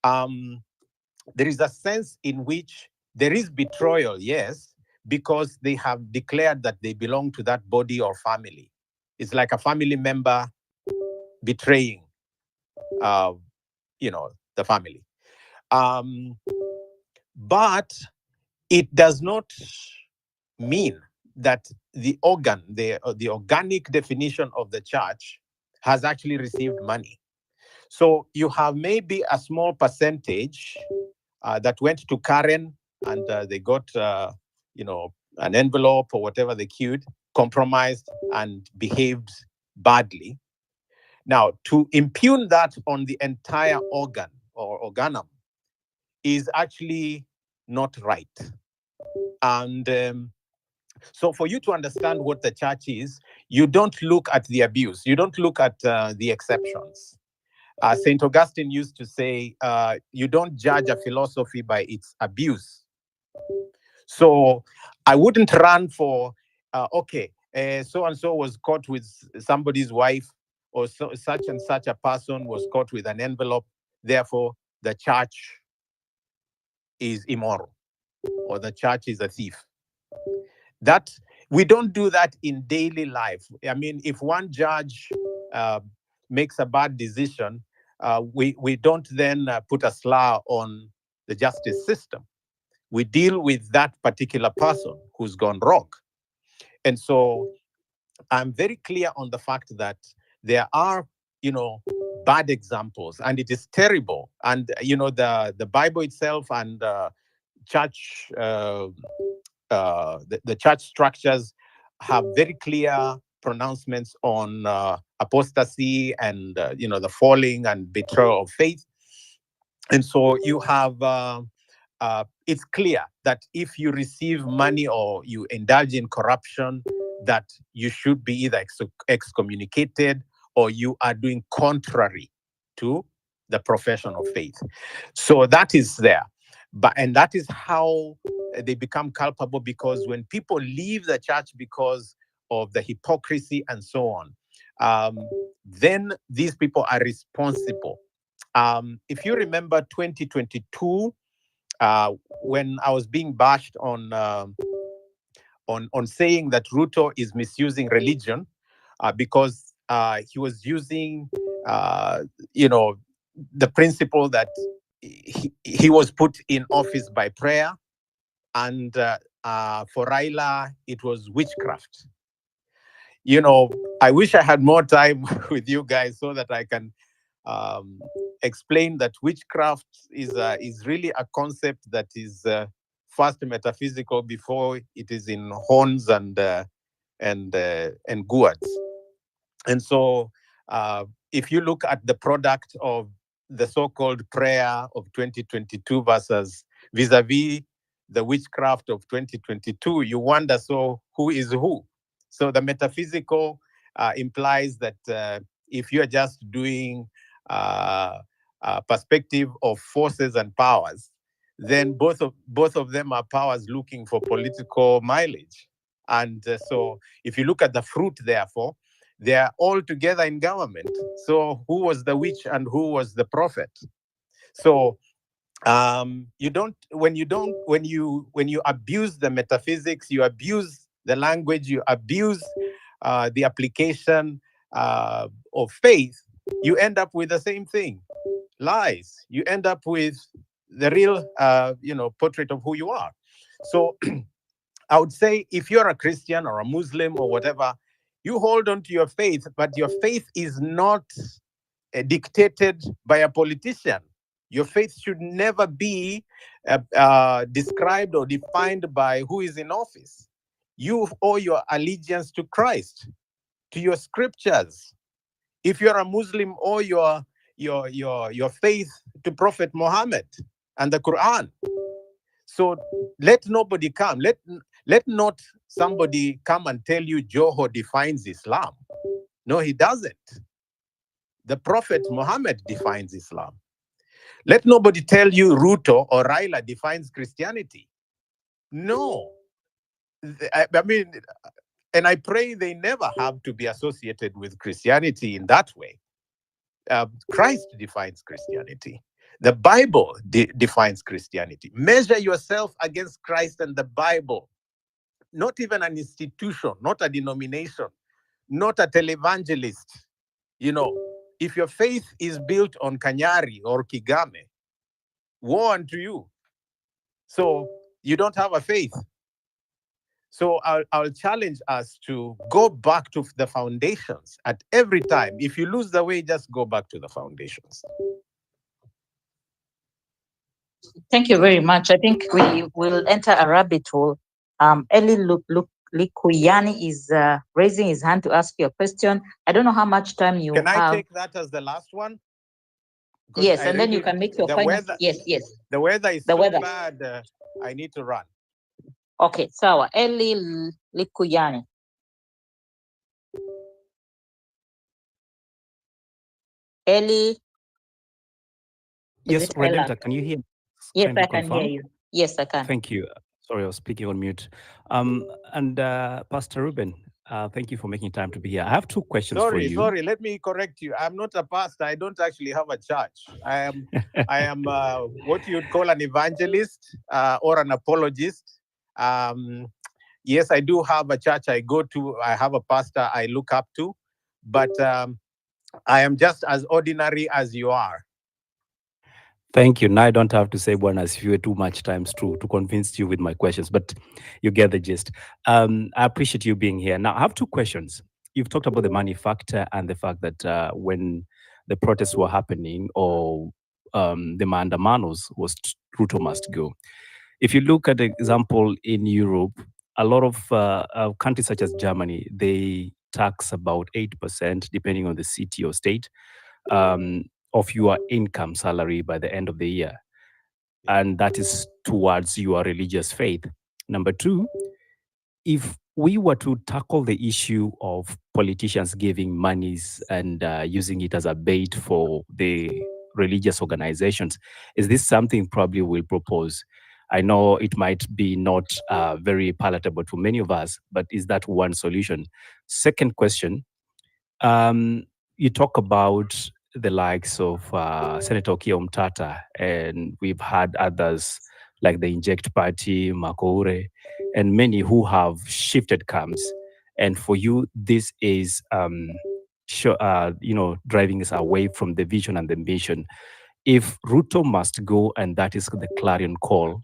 there is a sense in which there is betrayal, yes, because they have declared that they belong to that body or family. It's like a family member betraying, the family. But it does not mean that the organic definition of the church has actually received money. So you have maybe a small percentage that went to Karen and they got, an envelope or whatever they queued, compromised and behaved badly. Now, to impugn that on the entire organ or organum is actually not right. And so for you to understand what the church is, you don't look at the abuse. You don't look at the exceptions. St. Augustine used to say, you don't judge a philosophy by its abuse. So I wouldn't run for, so-and-so was caught with somebody's wife, or such and such a person was caught with an envelope. Therefore, the church is immoral, or the church is a thief. That we don't do that in daily life. I mean, if one judge makes a bad decision, we don't then put a slur on the justice system. We deal with that particular person who's gone wrong. And so I'm very clear on the fact that there are, bad examples, and it is terrible. And, the Bible itself and church, the church structures have very clear pronouncements on apostasy and, the falling and betrayal of faith. And so you have, it's clear that if you receive money or you indulge in corruption, that you should be either excommunicated or you are doing contrary to the profession of faith. So that is there. And that is how they become culpable, because when people leave the church because of the hypocrisy and so on, then these people are responsible. If you remember 2022, when I was being bashed on saying that Ruto is misusing religion because he was using, the principle that he was put in office by prayer, and for Raila, it was witchcraft. I wish I had more time with you guys so that I can explain that witchcraft is really a concept that is first metaphysical before it is in horns and gourds. And so if you look at the product of the so-called prayer of 2022 versus vis-a-vis the witchcraft of 2022, you wonder, so who is who? So the metaphysical implies that if you're just doing perspective of forces and powers, then both of them are powers looking for political mileage. And so if you look at the fruit, therefore, they are all together in government. So who was the witch and who was the prophet? So when you abuse the metaphysics, you abuse the language, you abuse the application of faith, you end up with the same thing. Lies. You end up with portrait of who you are. So I would say if you're a Christian or a Muslim or whatever, you hold on to your faith, but your faith is not dictated by a politician. Your faith should never be described or defined by who is in office. You owe your allegiance to Christ, to your scriptures. If you're a Muslim, owe your faith to Prophet Muhammad and the Quran. So let nobody come. Let not somebody come and tell you Joho defines Islam. No, he doesn't. The Prophet Muhammad defines Islam. Let nobody tell you Ruto or Raila defines Christianity. No. I mean, and I pray they never have to be associated with Christianity in that way. Christ defines Christianity. The Bible defines Christianity. Measure yourself against Christ and the Bible. Not even an institution, not a denomination, not a televangelist. If your faith is built on Kanyari or Kigame, woe unto you. So you don't have a faith. So I'll challenge us to go back to the foundations at every time. If you lose the way, just go back to the foundations. Thank you very much. I think we will enter a rabbit hole. Eli Likuyani is raising his hand to ask you a question. I don't know how much time you have. Can I take that as the last one? Yes, and then you can make your final. Yes. The weather is so bad. I need to run. Okay, sawa. Eli Likuyani. Eli. Yes, Redemptor, can you hear me? Yes, I can hear you. Yes, I can. Thank you. Sorry, I was speaking on mute. And Pastor Ruben, thank you for making time to be here. I have two questions for you. Sorry, let me correct you. I'm not a pastor. I don't actually have a church. I am what you'd call an evangelist or an apologist. Yes, I do have a church I go to. I have a pastor I look up to, but I am just as ordinary as you are. Thank you. Now I don't have to say one as few too much times to convince you with my questions, but you get the gist. I appreciate you being here. Now I have two questions. You've talked about the money factor and the fact that when the protests were happening or the mandamanos was Ruto must go. If you look at the example in Europe, a lot of countries such as Germany, they tax about 8%, depending on the city or state, of your income salary by the end of the year. And that is towards your religious faith. Number two, if we were to tackle the issue of politicians giving monies and using it as a bait for the religious organizations, is this something probably we'll propose? I know it might be not very palatable to many of us, but is that one solution? Second question, you talk about the likes of Senator Okiya Omtata, and we've had others like the Inject Party, Makoure, and many who have shifted camps. And for you, this is driving us away from the vision and the mission. If Ruto must go, and that is the clarion call,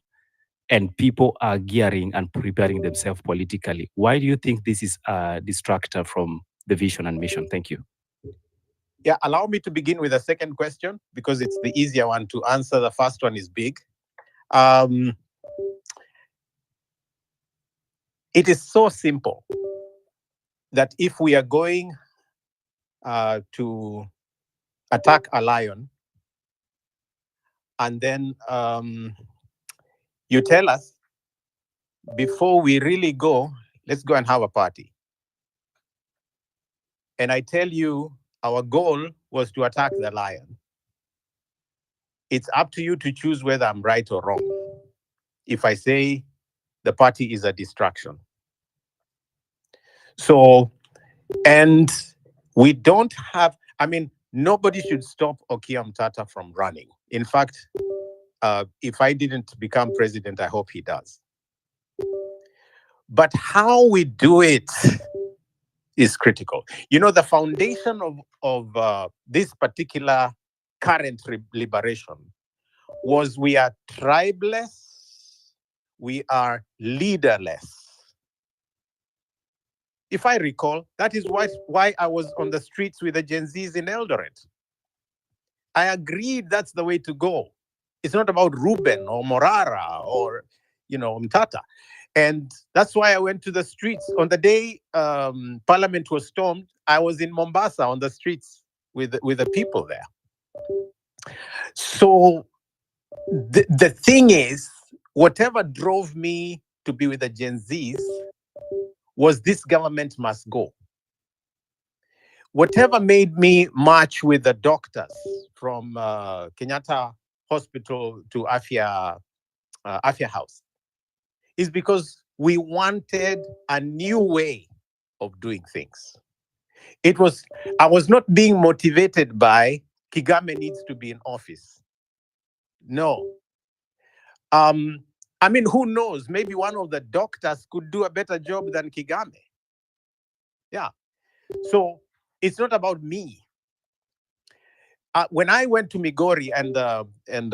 and people are gearing and preparing themselves politically, why do you think this is a distractor from the vision and mission? Thank you. Yeah, allow me to begin with the second question because it's the easier one to answer. The first one is big. It is so simple that if we are going to attack a lion, and then you tell us, before we really go, let's go and have a party. And I tell you, our goal was to attack the lion. It's up to you to choose whether I'm right or wrong. If I say the party is a distraction. So, and we don't have, nobody should stop Okiya Omtata from running. In fact, if I didn't become president, I hope he does. But how we do it is critical. The foundation of this particular current liberation was we are tribeless, we are leaderless. If I recall, that is why I was on the streets with the Gen Zs in Eldoret. I agreed that's the way to go. It's not about Ruben or Morara or, Mtata. And that's why I went to the streets. On the day Parliament was stormed, I was in Mombasa on the streets with the people there. So the thing is, whatever drove me to be with the Gen Zs was this government must go. Whatever made me march with the doctors from Kenyatta Hospital to Afya House is because we wanted a new way of doing things. I was not being motivated by Kigame needs to be in office. No. I mean, who knows? Maybe one of the doctors could do a better job than Kigame. Yeah. So it's not about me. When I went to Migori and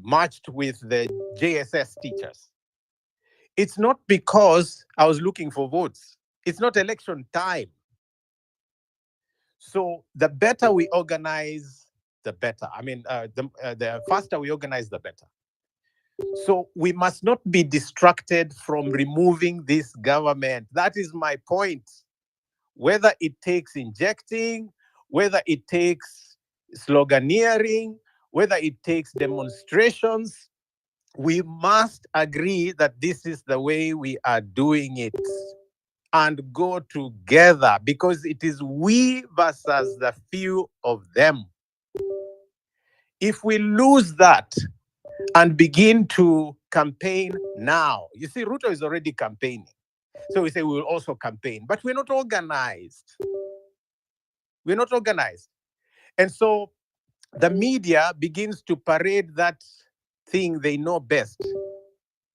marched with the JSS teachers, it's not because I was looking for votes. It's not election time. So the better we organize, the better. I mean, the faster we organize, the better. So we must not be distracted from removing this government. That is my point. Whether it takes injecting, whether it takes sloganeering, whether it takes demonstrations, we must agree that this is the way we are doing it and go together, because it is we versus the few of them. If we lose that and begin to campaign now, you see, Ruto is already campaigning. So we say we will also campaign, but we're not organized. We're not organized. And so the media begins to parade that thing they know best,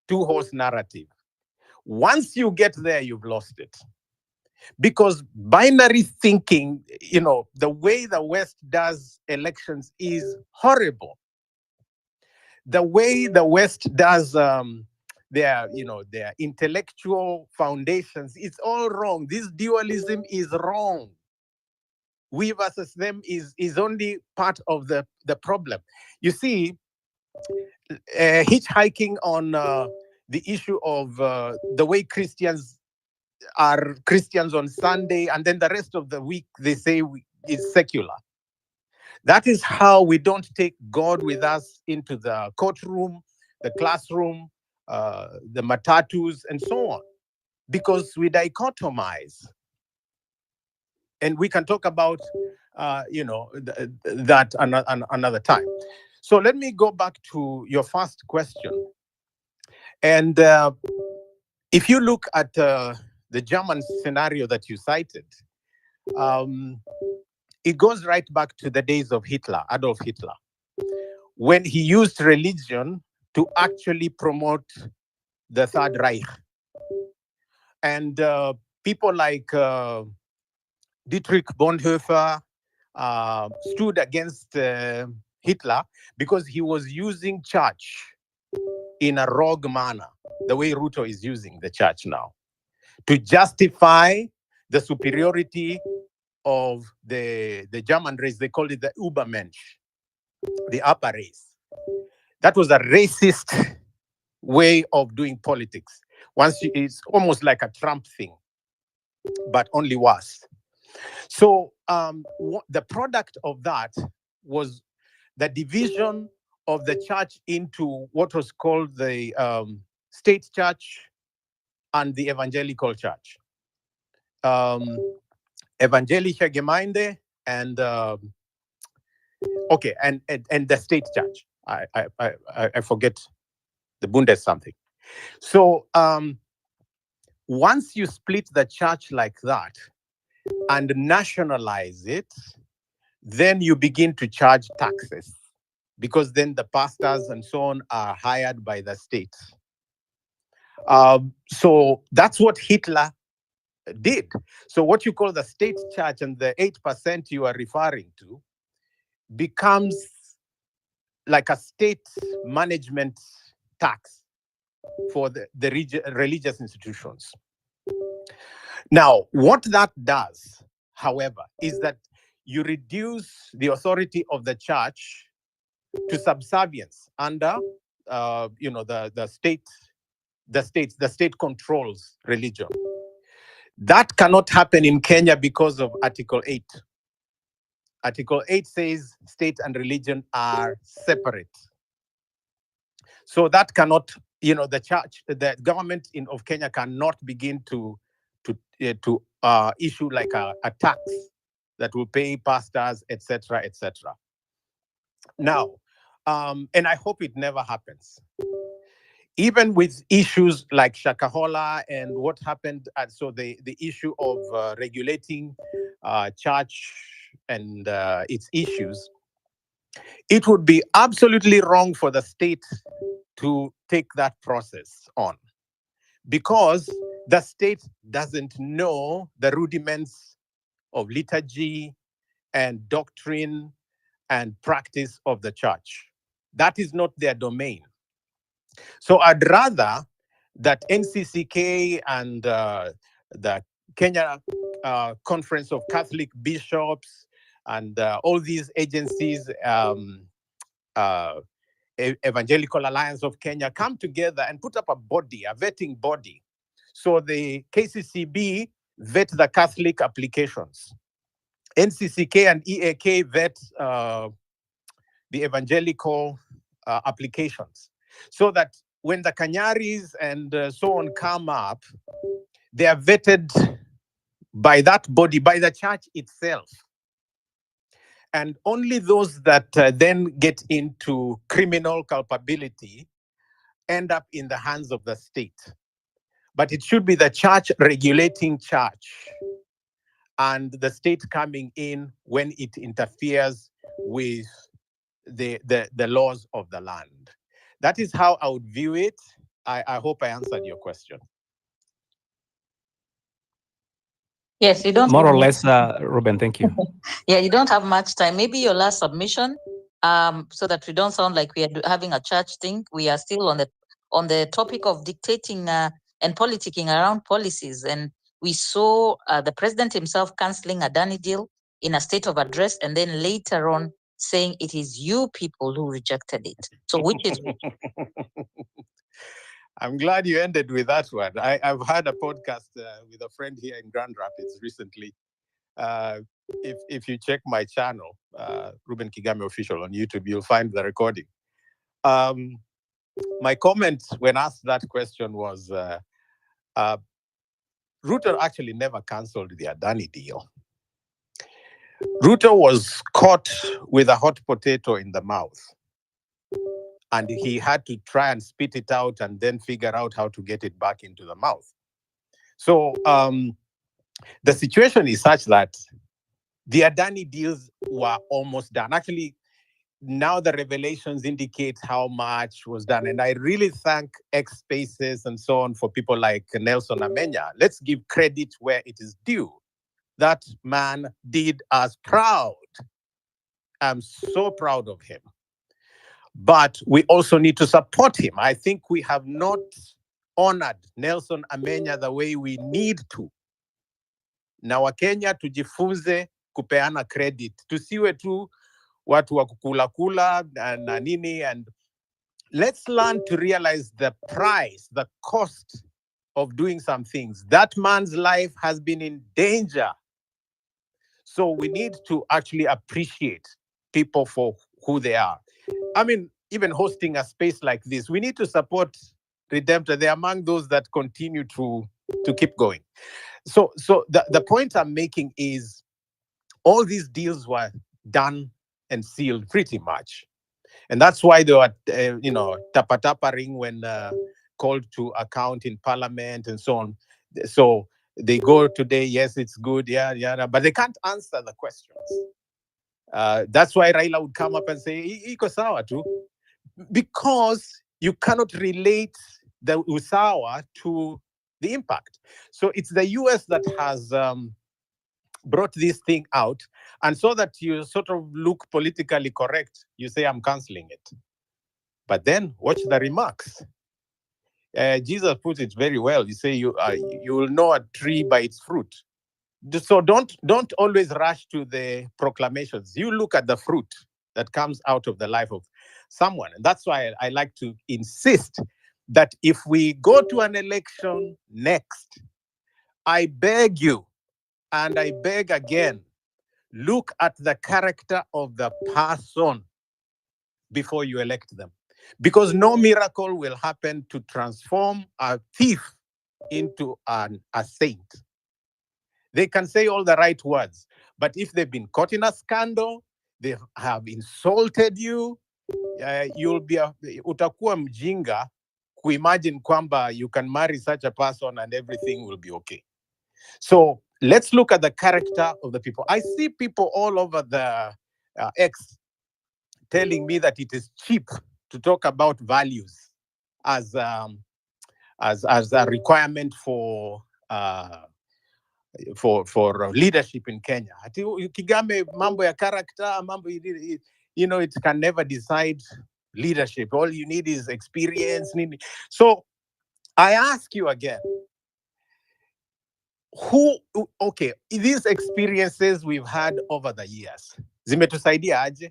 two-horse narrative. Once you get there, you've lost it. Because binary thinking, the way the West does elections is horrible. The way the West does their intellectual foundations, it's all wrong. This dualism is wrong. We versus them is only part of the problem. You see, hitchhiking on the issue of the way Christians are Christians on Sunday, and then the rest of the week they say is secular. That is how we don't take God with us into the courtroom, the classroom, the matatus, and so on, because we dichotomize. And we can talk about, that another time. So let me go back to your first question. And if you look at the German scenario that you cited, it goes right back to the days of Hitler, Adolf Hitler, when he used religion to actually promote the Third Reich. And people like Dietrich Bonhoeffer stood against Hitler because he was using church in a rogue manner, the way Ruto is using the church now, to justify the superiority of the German race. They called it the Übermensch, the upper race. That was a racist way of doing politics. It's almost like a Trump thing, but only worse. So the product of that was the division of the church into what was called the state church and the evangelical church. Evangelische Gemeinde and and the state church. I forget the Bundes something. So once you split the church like that and nationalize it, then you begin to charge taxes, because then the pastors and so on are hired by the state. So that's what Hitler did. So what you call the state church and the 8% you are referring to becomes like a state management tax for the religious institutions. Now, what that does, however, is that you reduce the authority of the church to subservience under, the state. The state controls religion. That cannot happen in Kenya because of Article 8. Article 8 says state and religion are separate. So that cannot, the church, the government of Kenya cannot begin to issue like a tax that will pay pastors, etc., etc. Now, and I hope it never happens. Even with issues like Shakahola and what happened, so the issue of regulating church and its issues, it would be absolutely wrong for the state to take that process on, because the state doesn't know the rudiments of liturgy and doctrine and practice of the church. That is not their domain. So I'd rather that NCCK and the Kenya Conference of Catholic Bishops and all these agencies, Evangelical Alliance of Kenya, come together and put up a body, a vetting body. So the KCCB vet the Catholic applications. NCCK and EAK vet the evangelical applications, so that when the Kanyaris and so on come up, they are vetted by that body, by the church itself. And only those that then get into criminal culpability end up in the hands of the state. But it should be the church regulating church and the state coming in when it interferes with the laws of the land. That is how I would view it. I hope I answered your question. Yes, you don't. More or less, Ruben, thank you. Yeah, you don't have much time. Maybe your last submission, so that we don't sound like we are having a church thing. We are still on the topic of dictating and politicking around policies. And we saw the president himself canceling a Adani deal in a state of address, and then later on saying it is you people who rejected it. So which is which? I'm glad you ended with that one. I've had a podcast with a friend here in Grand Rapids recently. If you check my channel, Ruben Kigame Official on YouTube, you'll find the recording. My comment when asked that question was, Ruto actually never cancelled the Adani deal. Ruto was caught with a hot potato in the mouth, and he had to try and spit it out and then figure out how to get it back into the mouth. So the situation is such that the Adani deals were almost done. Actually, now the revelations indicate how much was done. And I really thank X Spaces and so on for people like Nelson Amenya. Let's give credit where it is due. That man did us proud. I'm so proud of him. But we also need to support him. I think we have not honored Nelson Amenya the way we need to. Na Wakenya tujifunze kupeana credit. Tusiwe tu watu wa kukula na nini, and let's learn to realize the price, the cost of doing some things. That man's life has been in danger. So we need to actually appreciate people for who they are. I mean, even hosting a space like this, we need to support Redemptor. They're among those that continue to keep going. So the point I'm making is all these deals were done and sealed pretty much. And that's why they were, tapa-taparing when called to account in parliament and so on. So they go today, yes, it's good, yeah, but they can't answer the questions. That's why Raila would come up and say, iko sawa tu, because you cannot relate the usawa to the impact. So it's the US that has brought this thing out, and so that you sort of look politically correct, you say, I'm canceling it. But then watch the remarks. Jesus put it very well. You say you will know a tree by its fruit. So don't always rush to the proclamations. You look at the fruit that comes out of the life of someone. And that's why I like to insist that if we go to an election next, I beg you, and I beg again, look at the character of the person before you elect them. Because no miracle will happen to transform a thief into a saint. They can say all the right words, but if they've been caught in a scandal, they have insulted you, you'll be utakuwa mjinga kuimagine kwamba you can marry such a person and everything will be okay. So let's look at the character of the people. I see people all over the X telling me that it is cheap to talk about values as a requirement for leadership in Kenya. Ati Kigame mambo ya character, mambo, it can never decide leadership. All you need is experience. So I ask you again, these experiences we've had over the years, zimetusaidia aje?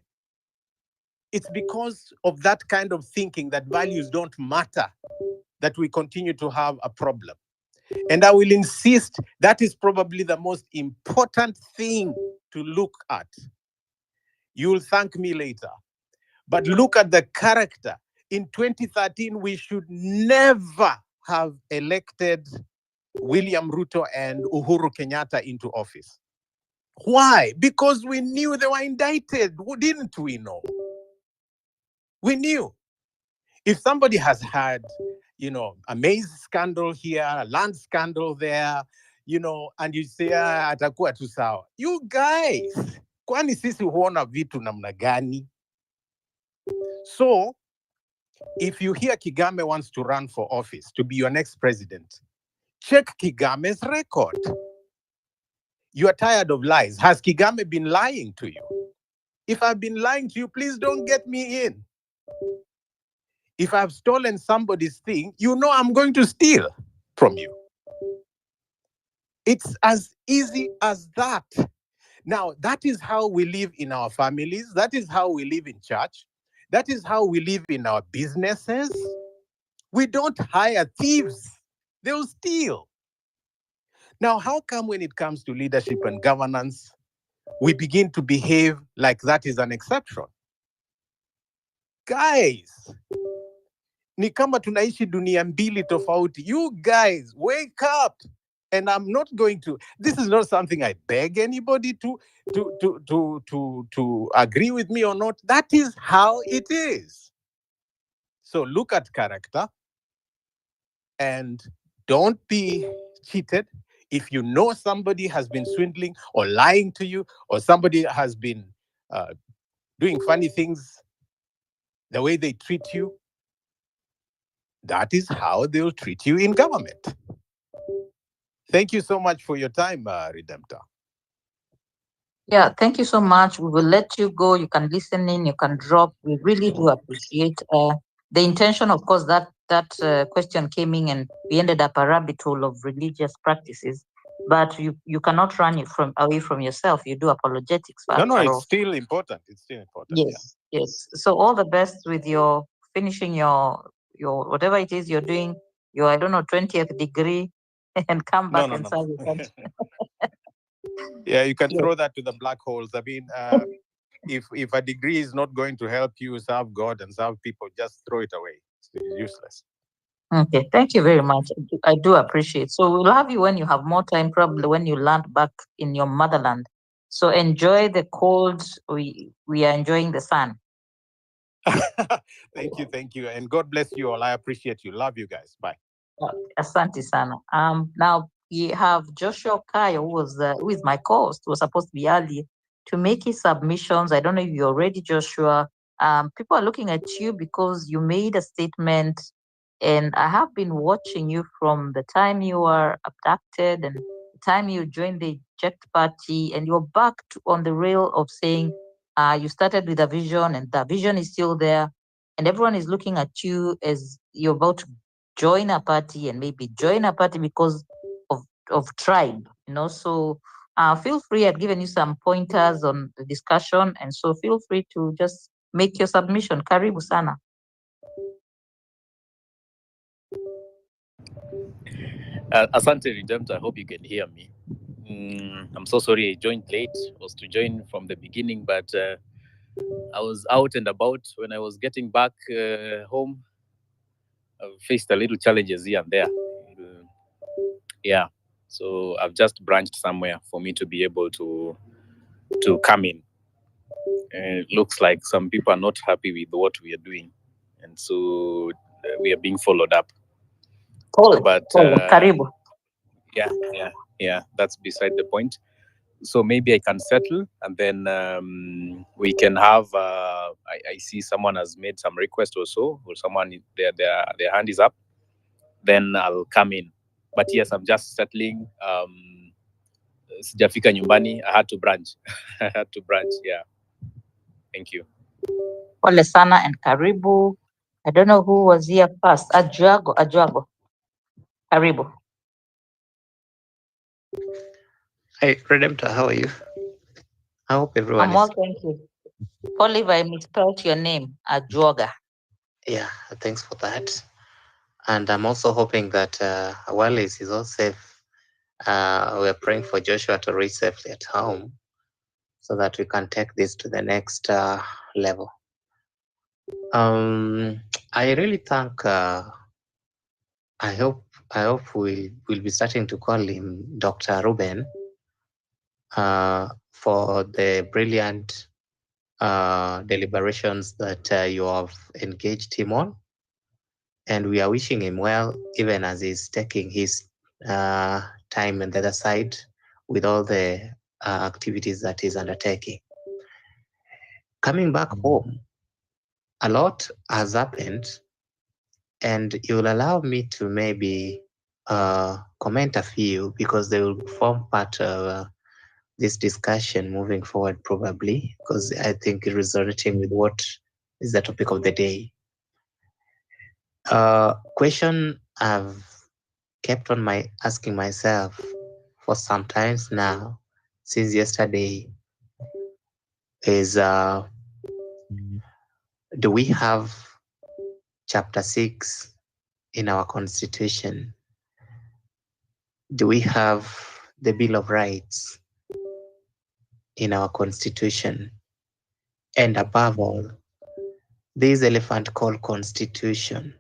It's because of that kind of thinking that values don't matter that we continue to have a problem. And I will insist that is probably the most important thing to look at. You'll thank me later. But look at the character. In 2013, we should never have elected William Ruto and Uhuru Kenyatta into office. Why? Because we knew they were indicted. Didn't we know? We knew. If somebody has had, a maize scandal here, a land scandal there, and you say, atakuwa tu sawa. You guys, kwani sisi huona vitu namna gani? So, if you hear Kigame wants to run for office to be your next president, check Kigame's record. You are tired of lies. Has Kigame been lying to you? If I've been lying to you, please don't get me in. If I've stolen somebody's thing, I'm going to steal from you. It's as easy as that. Now, that is how we live in our families. That is how we live in church. That is how we live in our businesses. We don't hire thieves. They'll steal. Now, how come when it comes to leadership and governance, we begin to behave like that is an exception? Guys, ni kama tunaishi dunia mbili tofauti. You guys, wake up. And I'm not going to, this is not something I beg anybody to agree with me or not. That is how it is. So look at character and don't be cheated. If you know somebody has been swindling or lying to you, or somebody has been doing funny things, the way they treat you, that is how they'll treat you in government. Thank you so much for your time, Redemptor. Yeah, thank you so much. We will let you go. You can listen in, you can drop. We really do appreciate the intention. Of course, that question came in and we ended up a rabbit hole of religious practices. But you cannot run it away from yourself. You do apologetics. No, it's still important. It's still important. Yes, yeah. Yes. So all the best with your finishing your whatever it is you're doing, your 20th degree, and come back and serve your country. Yeah, you can throw that to the black holes. I mean, if a degree is not going to help you serve God and serve people, just throw it away. It's useless. Okay, thank you very much. I do appreciate. So we'll have you when you have more time, probably when you land back in your motherland. So enjoy the cold. We are enjoying the sun. Thank you, and God bless you all. I appreciate you. Love you guys. Bye. Asante sana. Now we have Joshua Kayo, who is my co-host, who was supposed to be early to make his submissions. I don't know if you're ready, Joshua. People are looking at you because you made a statement, and I have been watching you from the time you were abducted and time you joined the eject party and you're back on the rail of saying you started with a vision and the vision is still there and everyone is looking at you as you're about to join a party and maybe join a party because of tribe, so feel free. I've given you some pointers on the discussion, and so feel free to just make your submission. Karibu sana. Asante Redemptor, I hope you can hear me. I'm so sorry I joined late. I was to join from the beginning, but I was out and about. When I was getting back home, I faced a little challenges here and there. Yeah, so I've just branched somewhere for me to be able to come in. It looks like some people are not happy with what we are doing, and so we are being followed up. But Karibu. Yeah, that's beside the point. So maybe I can settle, and then we can have. I see someone has made some request or so, or someone their hand is up. Then I'll come in. But yes, I'm just settling. Sijafika nyumbani. I had to branch. Yeah. Thank you. Pole sana and karibu. I don't know who was here first. Ajuago. Karibu. Hi, Redemptor, how are you? I hope everyone I'm well, thank you. Pole if I misspelled your name, Ajuaga. Yeah, thanks for that. And I'm also hoping that Wallace is all safe. We're praying for Joshua to reach safely at home so that we can take this to the next level. I really thank, I hope we'll be starting to call him Dr. Ruben for the brilliant deliberations that you have engaged him on. And we are wishing him well, even as he's taking his time on the other side with all the activities that he's undertaking. Coming back home, a lot has happened, and you'll allow me to maybe comment a few because they will form part of this discussion moving forward, probably, because I think it resonating with what is the topic of the day. Question I've kept on asking myself for some times now, since yesterday, is do we have chapter 6 in our constitution? Do we have the Bill of Rights in our constitution? And above all, this elephant called constitution,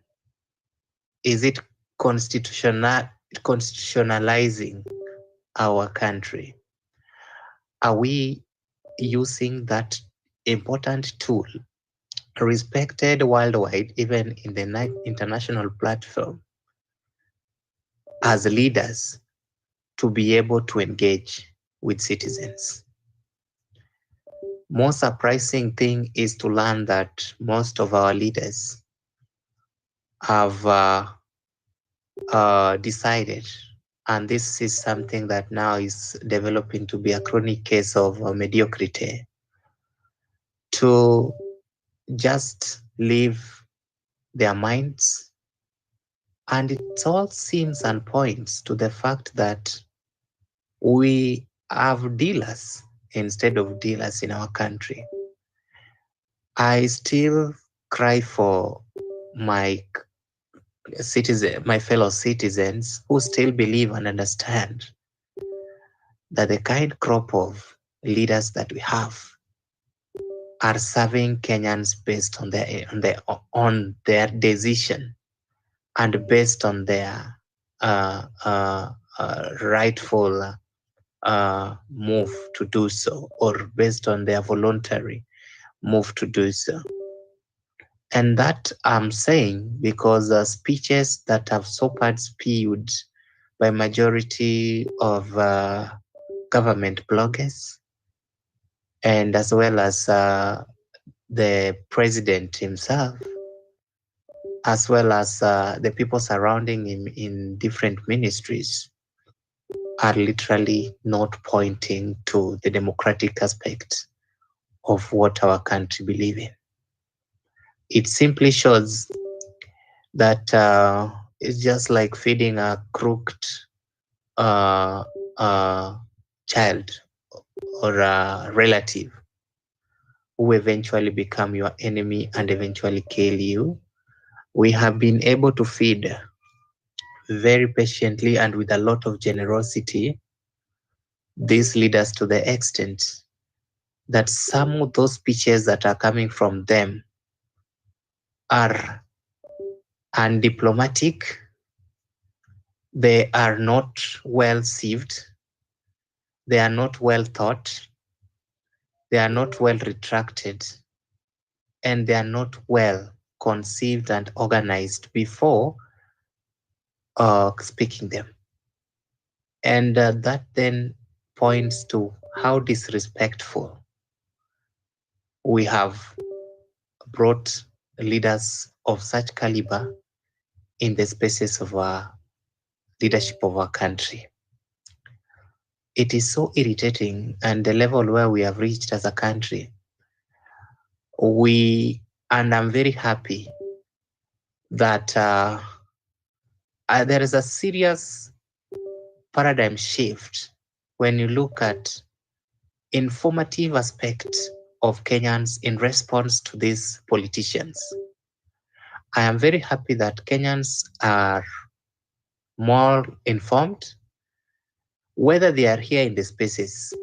is it constitutionalizing our country? Are we using that important tool, respected worldwide, even in the international platform, as leaders to be able to engage with citizens? Most surprising thing is to learn that most of our leaders have decided, and this is something that now is developing to be a chronic case of mediocrity, to just leave their minds. And it all seems and points to the fact that we have dealers instead of dealers in our country. I still cry for my fellow citizens who still believe and understand that the kind crop of leaders that we have are serving Kenyans based on their decision and based on their rightful move to do so, or based on their voluntary move to do so. And that I'm saying because speeches that have so far spewed by majority of government bloggers, and as well as the president himself, as well as the people surrounding him in different ministries, are literally not pointing to the democratic aspect of what our country believes in. It simply shows that it's just like feeding a crooked uh, child or a relative who eventually become your enemy and eventually kill you. We have been able to feed very patiently and with a lot of generosity these leaders to the extent that some of those speeches that are coming from them are undiplomatic, they are not well sieved, they are not well thought, they are not well retracted, and they are not well conceived and organized before speaking them. And that then points to how disrespectful we have brought leaders of such caliber in the spaces of our leadership of our country. It is so irritating, and the level where we have reached as a country, and I'm very happy that there is a serious paradigm shift when you look at informative aspects of Kenyans in response to these politicians. I am very happy that Kenyans are more informed, whether they are here in the spaces,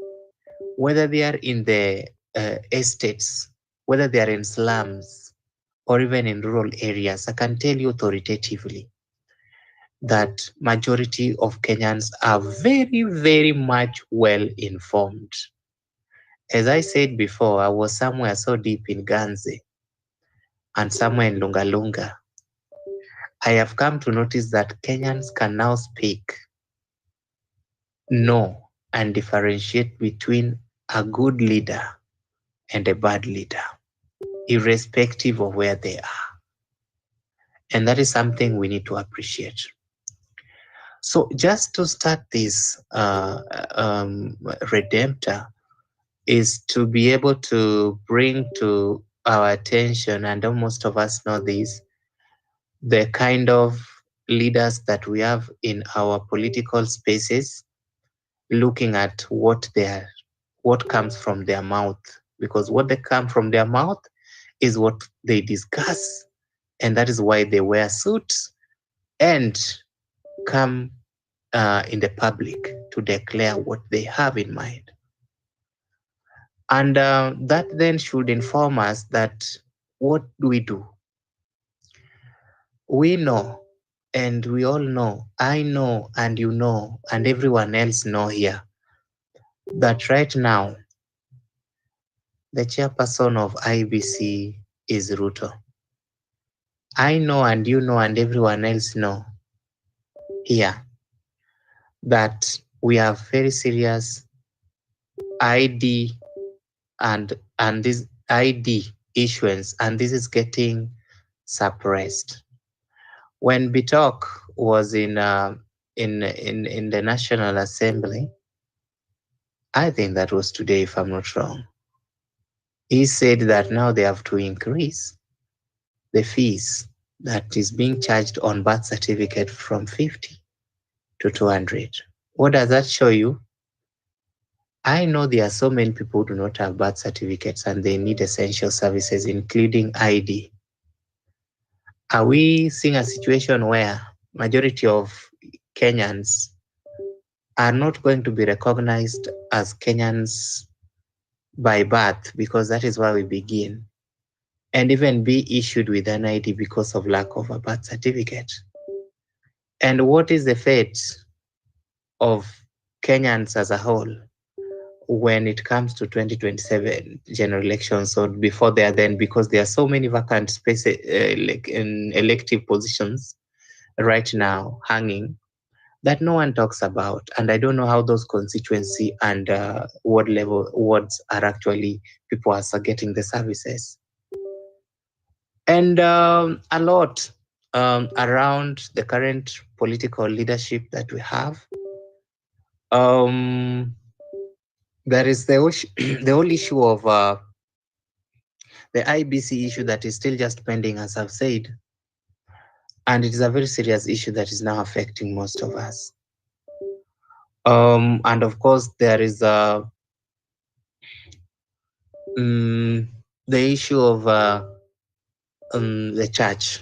whether they are in the estates, whether they are in slums, or even in rural areas. I can tell you authoritatively that majority of Kenyans are very, very much well informed. As I said before, I was somewhere so deep in Ganze and somewhere in Lungalunga. I have come to notice that Kenyans can now speak, know, and differentiate between a good leader and a bad leader, irrespective of where they are. And that is something we need to appreciate. So just to start this Redemptor is to be able to bring to our attention, and most of us know this, the kind of leaders that we have in our political spaces, looking at what comes from their mouth, because what they come from their mouth is what they discuss, and that is why they wear suits and come in the public to declare what they have in mind. And that then should inform us that what do we do? We know, and we all know, I know, and you know, and everyone else know here, that right now, the chairperson of IBC is Ruto. I know, and you know, and everyone else know here that we have very serious ID and this ID issuance, and this is getting suppressed. When Bitok was in the National Assembly, I think that was today, if I'm not wrong, he said that now they have to increase the fees that is being charged on birth certificate from 50 to 200. What does that show you? I know there are so many people who do not have birth certificates and they need essential services, including ID. Are we seeing a situation where majority of Kenyans are not going to be recognized as Kenyans by birth, because that is where we begin, and even be issued with an ID because of lack of a birth certificate? And what is the fate of Kenyans as a whole when it comes to 2027 general elections, or before they are then, because there are so many vacant spaces like in elective positions right now hanging that no one talks about? And I don't know how those constituency and ward level wards are actually, people are getting the services. And a lot around the current political leadership that we have, There is the the whole issue of the IBC issue that is still just pending, as I've said, and it is a very serious issue that is now affecting most of us. And of course, there is the issue of the church.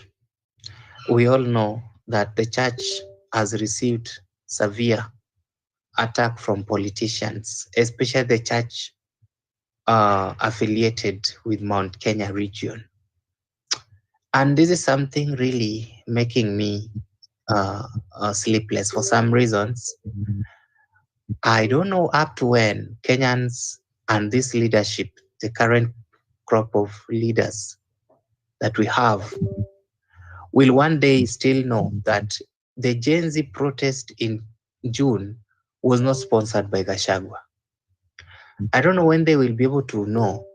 We all know that the church has received severe attack from politicians, especially the church affiliated with Mount Kenya region. And this is something really making me sleepless for some reasons. I don't know up to when Kenyans and this leadership, the current crop of leaders that we have, will one day still know that the Gen Z protest in June was not sponsored by Gachagua. I don't know when they will be able to know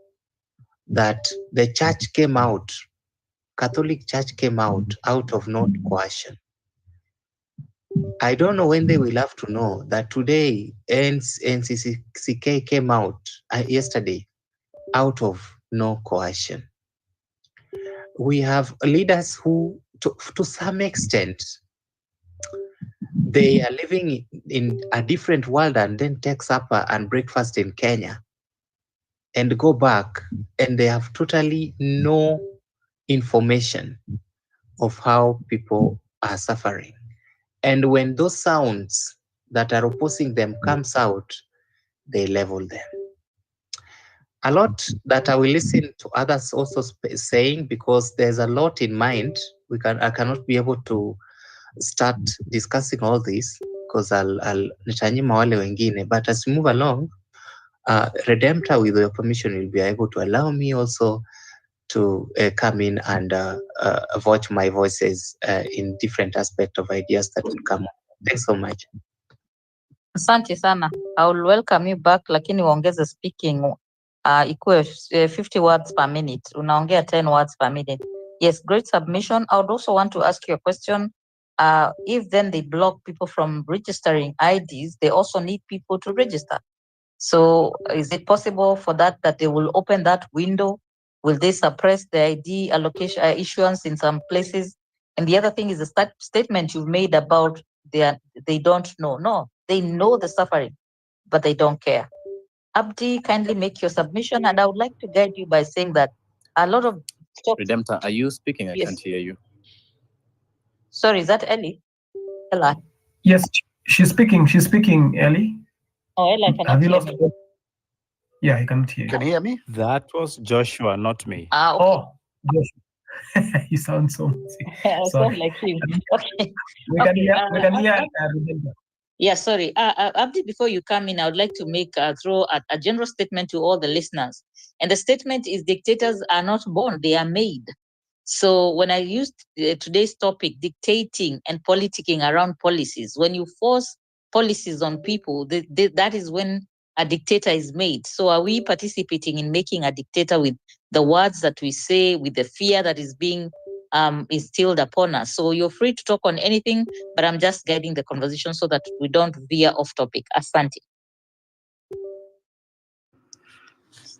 that the church came out, Catholic Church came out of no coercion. I don't know when they will have to know that today NCCK came out yesterday out of no coercion. We have leaders who, to some extent, they are living in a different world and then take supper and breakfast in Kenya and go back, and they have totally no information of how people are suffering. And when those sounds that are opposing them comes out, they level them. A lot that I will listen to others also saying, because there's a lot in mind. I cannot be able to start discussing all this because I'll nitanyima wale wengine. But as we move along, Redemptor, with your permission, will be able to allow me also to come in and voice my voices in different aspects of ideas that will come up. Thanks so much. Asante sana. I will welcome you back, lakini uongeze speaking ikuwe 50 words per minute. Unaongea 10 words per minute. Yes, great submission. I would also want to ask you a question. If then they block people from registering IDs, they also need people to register. So is it possible for that they will open that window? Will they suppress the ID allocation issuance in some places? And the other thing is the statement you've made about they don't know. No, they know the suffering, but they don't care. Abdi, kindly make your submission, and I would like to guide you by saying that a lot of Redemptor, are you speaking? I Yes. can't hear you. Sorry, is that Ellie? Ella? Yes, she's speaking. She's speaking, Ellie. Oh, Ella cannot Have you hear lost? me. Yeah, I cannot hear you. Can you hear me? That was Joshua, not me. Okay. Oh, yes. You sound so. I sound Sorry. like him. Okay. We can hear. We can hear. Yeah, sorry. Abdi, before you come in, I would like to make throw a general statement to all the listeners. And the statement is: dictators are not born; they are made. So when I used today's topic, dictating and politicking around policies, when you force policies on people, that is when a dictator is made. So are we participating in making a dictator with the words that we say, with the fear that is being instilled upon us? So you're free to talk on anything, but I'm just guiding the conversation so that we don't veer off topic. Asante.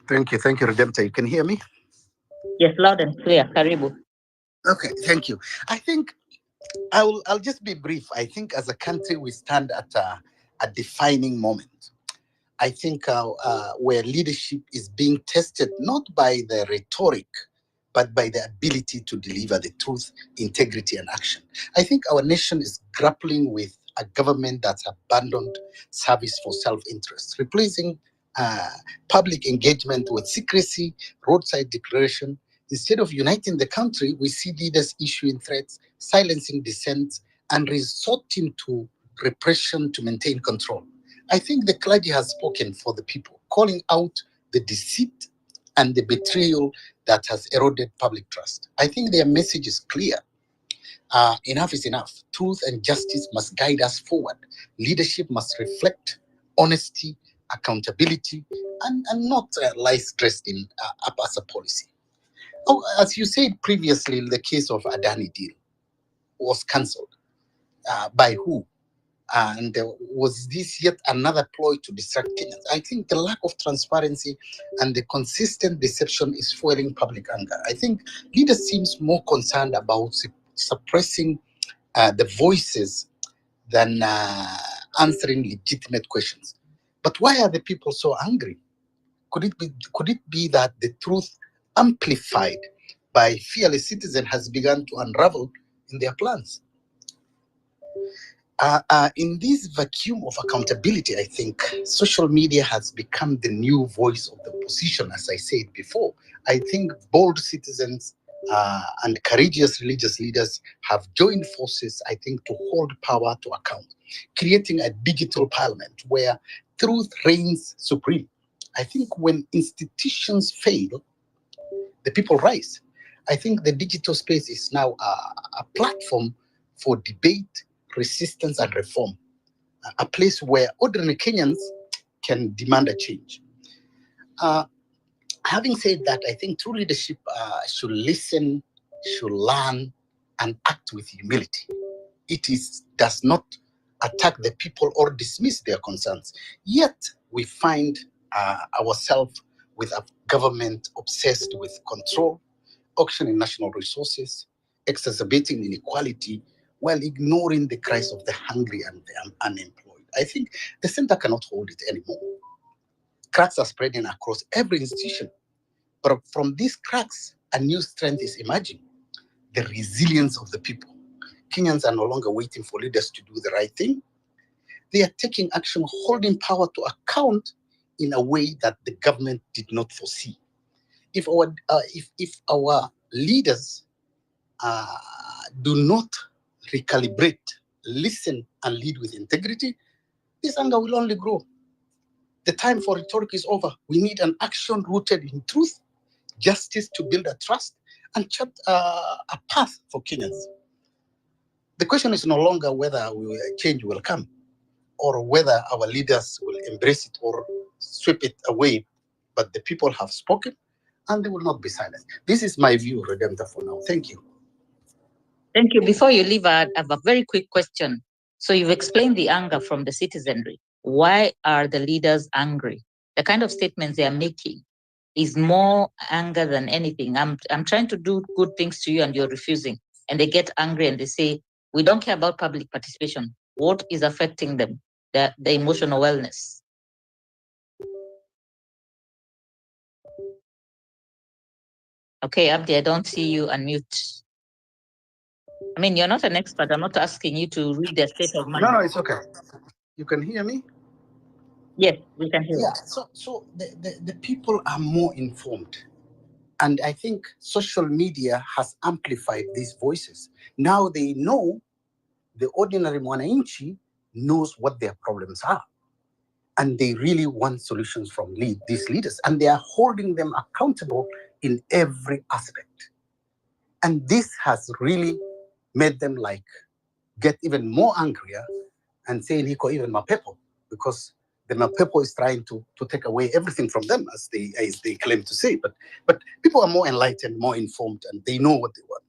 Thank you, Redemptor. You can hear me? Yes, loud and clear. Karibu. Okay, thank you. I think I'll just be brief. I think as a country we stand at a defining moment. I think where leadership is being tested not by the rhetoric, but by the ability to deliver the truth, integrity, and action. I think our nation is grappling with a government that's abandoned service for self-interest, replacing public engagement with secrecy, roadside declaration. Instead of uniting the country, we see leaders issuing threats, silencing dissent, and resorting to repression to maintain control. I think the clergy has spoken for the people, calling out the deceit and the betrayal that has eroded public trust. I think their message is clear. Enough is enough. Truth and justice must guide us forward. Leadership must reflect honesty, accountability, and not lies dressed in up as a policy. Oh, as you said previously, the case of Adani deal was cancelled. By who? And was this yet another ploy to distract Kenyans? I think the lack of transparency and the consistent deception is fueling public anger. I think leaders seems more concerned about suppressing the voices than answering legitimate questions. But why are the people so angry? Could it be that the truth amplified by fearless citizen has begun to unravel in their plans? In this vacuum of accountability, I think social media has become the new voice of the opposition, as I said before. I think bold citizens and courageous religious leaders have joined forces, I think, to hold power to account, creating a digital parliament where truth reigns supreme. I think when institutions fail, the people rise. I think the digital space is now a platform for debate, resistance, and reform, a place where ordinary Kenyans can demand a change. Having said that, I think true leadership should listen, should learn, and act with humility. Does not attack the people or dismiss their concerns. Yet we find ourselves with a government obsessed with control, auctioning national resources, exacerbating inequality, while ignoring the cries of the hungry and the unemployed. I think the center cannot hold it anymore. Cracks are spreading across every institution. But from these cracks, a new strength is emerging: the resilience of the people. Kenyans are no longer waiting for leaders to do the right thing. They are taking action, holding power to account in a way that the government did not foresee. If our leaders do not recalibrate, listen, and lead with integrity, this anger will only grow. The time for rhetoric is over. We need an action rooted in truth, justice to build a trust, and chart a path for Kenyans. The question is no longer whether change will come, or whether our leaders will embrace it or sweep it away, but the people have spoken and they will not be silent. This is my view, Redemptor, for now. Thank you. Thank you. Before you leave, I have a very quick question. So you've explained the anger from the citizenry. Why are the leaders angry? The kind of statements they are making is more anger than anything. I'm trying to do good things to you and you're refusing. And they get angry and they say, we don't care about public participation. What is affecting them? The emotional wellness. Okay, Abdi, I don't see you unmute. I mean, you're not an expert. I'm not asking you to read their state of mind. No, it's okay. You can hear me? Yes, we can hear. Yeah, so the people are more informed. And I think social media has amplified these voices. Now they know, the ordinary Mwananchi knows what their problems are. And they really want solutions from these leaders. And they are holding them accountable in every aspect. And this has really made them get even more angrier and saying Hiko even Mapepo, because the Mapepo is trying to take away everything from them, as they claim to say. But people are more enlightened, more informed, and they know what they want.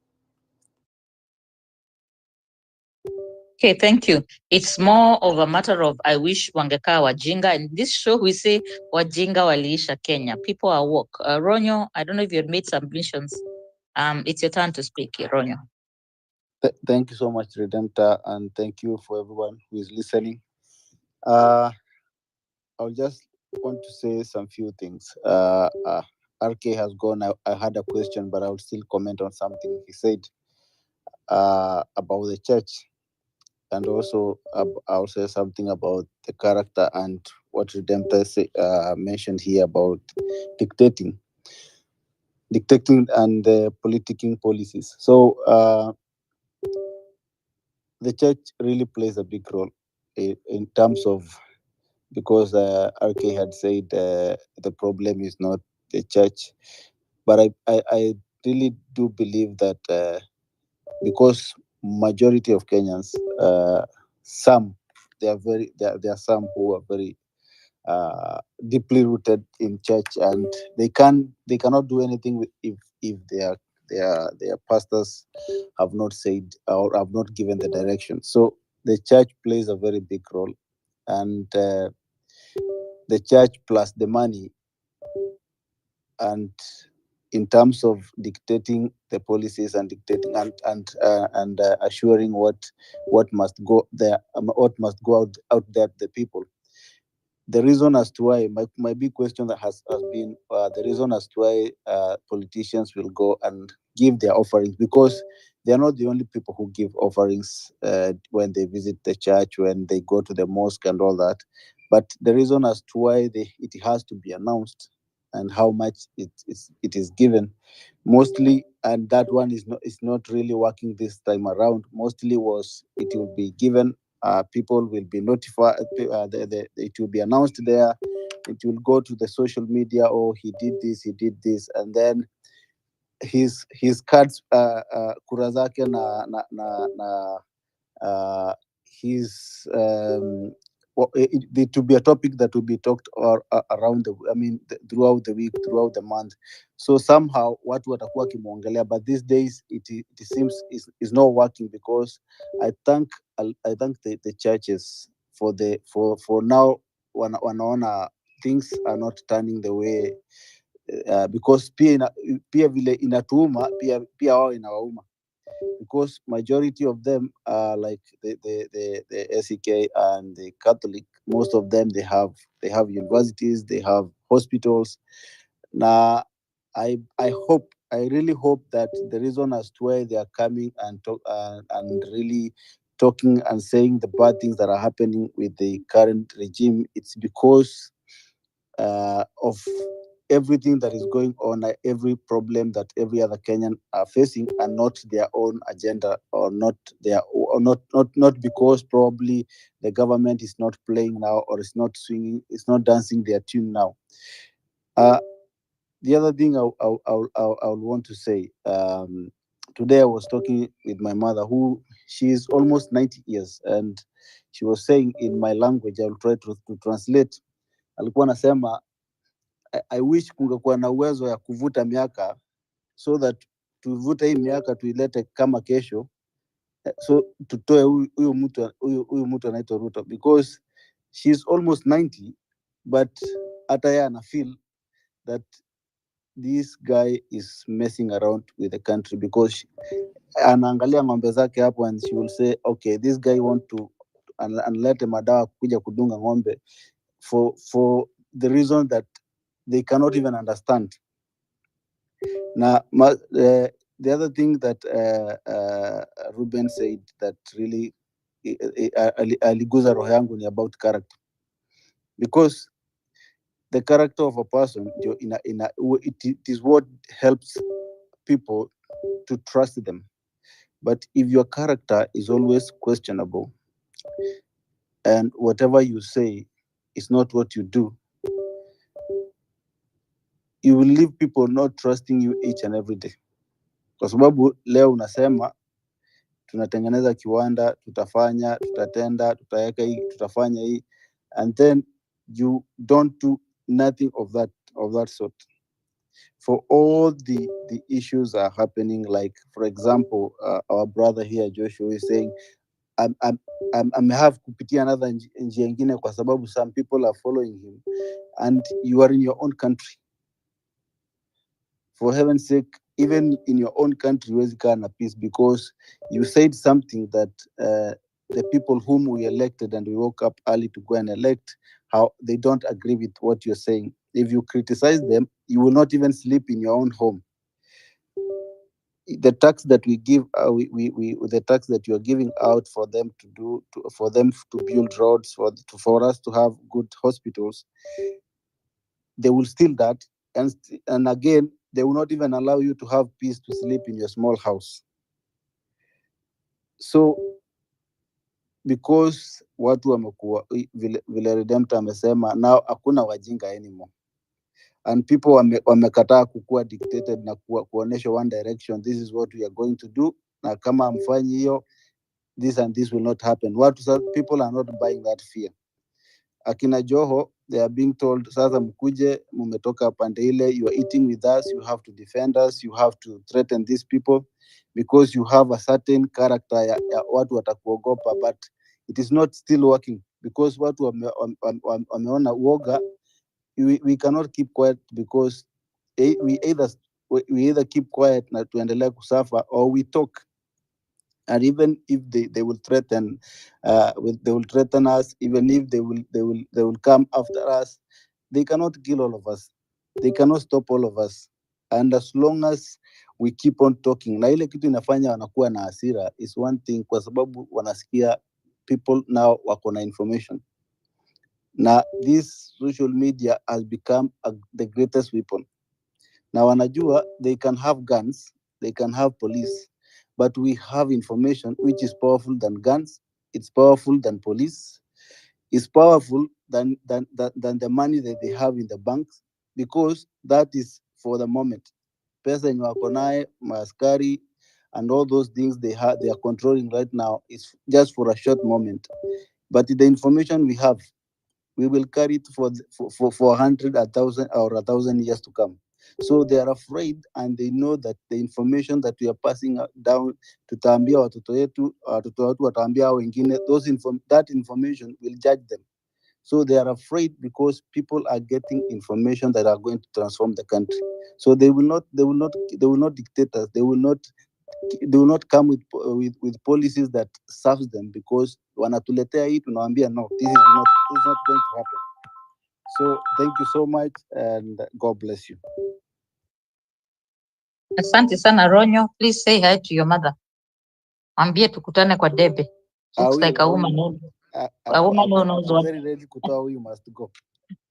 Okay, thank you. It's more of a matter of I wish wangeka wajinga. In this show, we say wajinga waliisha Kenya. People are woke. Ronyo, I don't know if you had made submissions. It's your turn to speak, Ronyo. Thank you so much, Redemptor, and thank you for everyone who is listening. I'll just want to say some few things. RK has gone. I had a question, but I'll still comment on something he said about the church, and also I'll say something about the character and what Redemptor mentioned here about dictating and politicking policies. So the church really plays a big role in terms of, because RK had said the problem is not the church, but I really do believe that because majority of Kenyans, there are some who are very deeply rooted in church, and they cannot do anything if their pastors have not said or have not given the direction. So the church plays a very big role, and the church plus the money, and in terms of dictating the policies and dictating and assuring what must go there, what must go out there to the people. The reason as to why my big question that has been the reason as to why politicians will go and give their offerings, because they are not the only people who give offerings when they visit the church, when they go to the mosque and all that. But the reason as to why it has to be announced and how much it is given, mostly, and that one is not really working this time around. Mostly was it will be given, people will be notified, it will be announced there, it will go to the social media, oh, he did this, and then his cards, kura zake na his it to be a topic that will be talked around throughout the week, throughout the month. So somehow watu watakuwa kimwongelea, but these days it seems is not working, because I thank the churches for now wanaona things are not turning the way, because pia vile inatuuma pia wao inawauma, because majority of them are like the SEK and the Catholic. Most of them they have universities, they have hospitals. Now, I really hope that the reason as to why they are coming and talk and really talking and saying the bad things that are happening with the current regime, it's because of everything that is going on, every problem that every other Kenyan are facing, and not their own agenda, or not because probably the government is not playing now, or is not swinging, it's not dancing their tune now. The other thing I would want to say, today I was talking with my mother, who she is almost 90 years, and she was saying in my language, I will try to translate. Alikuwa anasema, I wish kungekuwa na uwezo ya kuvuta miaka, so that tuvuta hii miaka tuilete kama kesho, so tutoe huyu mtu anaitwa Ruto, because she's almost 90, but hata yeye ana feel that this guy is messing around with the country, because anaangalia ng'ombe zake hapo, and she will say, okay, this guy want to anlete madawa kuja kudunga ng'ombe for the reason that they cannot even understand. Now, the other thing that Ruben said that really aliguza roho yangu ni about character, because the character of a person, it is what helps people to trust them. But if your character is always questionable, and whatever you say is not what you do, you will leave people not trusting you each and every day. Kwa sababu leo unasema tunatengeneza kiwanda, tutafanya, tutatenda, tutaweka hii, tutafanya hii, and then you don't do nothing of that sort. For all the issues are happening, like for example, our brother here Joshua is saying, I have kupitia another njia ingine kwa sababu some people are following him, and you are in your own country. For heaven's sake, even in your own country, huwezi kaa na peace, because you said something that the people whom we elected and we woke up early to go and elect, how they don't agree with what you're saying. If you criticize them, you will not even sleep in your own home. The tax that we give, the tax that you are giving out for them for them to build roads, for us to have good hospitals, they will steal that, and again, they will not even allow you to have peace to sleep in your small house. So because watu wamekuwa vile Redemptor amesema, now hakuna wajinga anymore, and people wamekataa kukuwa dictated na kuonesha one direction, this is what we are going to do, na kama amfanyi hiyo, this and this will not happen. People are not buying that fear. Akina Joho, they are being told, sasa mkuje, mumetoka pande ile, you are eating with us, you have to defend us, you have to threaten these people because you have a certain character ya watu watakuogopa. But it is not still working because watu wameona uoga. We cannot keep quiet because we either keep quiet na tuendelea kusuffer, or we talk. And even if they will threaten, they will threaten us. Even if they will come after us, they cannot kill all of us. They cannot stop all of us. And as long as we keep on talking, na ile kitu inafanya wanakuwa na hasira is one thing, kwa sababu wanasikia people now wako na information. Now this social media has become the greatest weapon. Now wanajua they can have guns, they can have police, but we have information which is powerful than guns. It's powerful than police. It's powerful than the money that they have in the banks, because that is for the moment. Pesa yenye wako naye, maaskari and all those things they are controlling right now is just for a short moment. But the information we have, we will carry it for 100, 1,000, or 1,000 years to come. So they are afraid, and they know that the information that we are passing down, tutaambia watoto wetu, watoto wetu wataambia hao wengine, that information will judge them. So they are afraid because people are getting information that are going to transform the country. So they will not dictate us. They will not come with policies that serves them, because wanatuletea hii tunawaambia no, this is not going to happen. So thank you so much, and God bless you. Asante sana Ronyo. Please say hi to your mother. Ambie tukutane kwa debe. Looks like a woman who knows what. Very ready kutoa, you must go.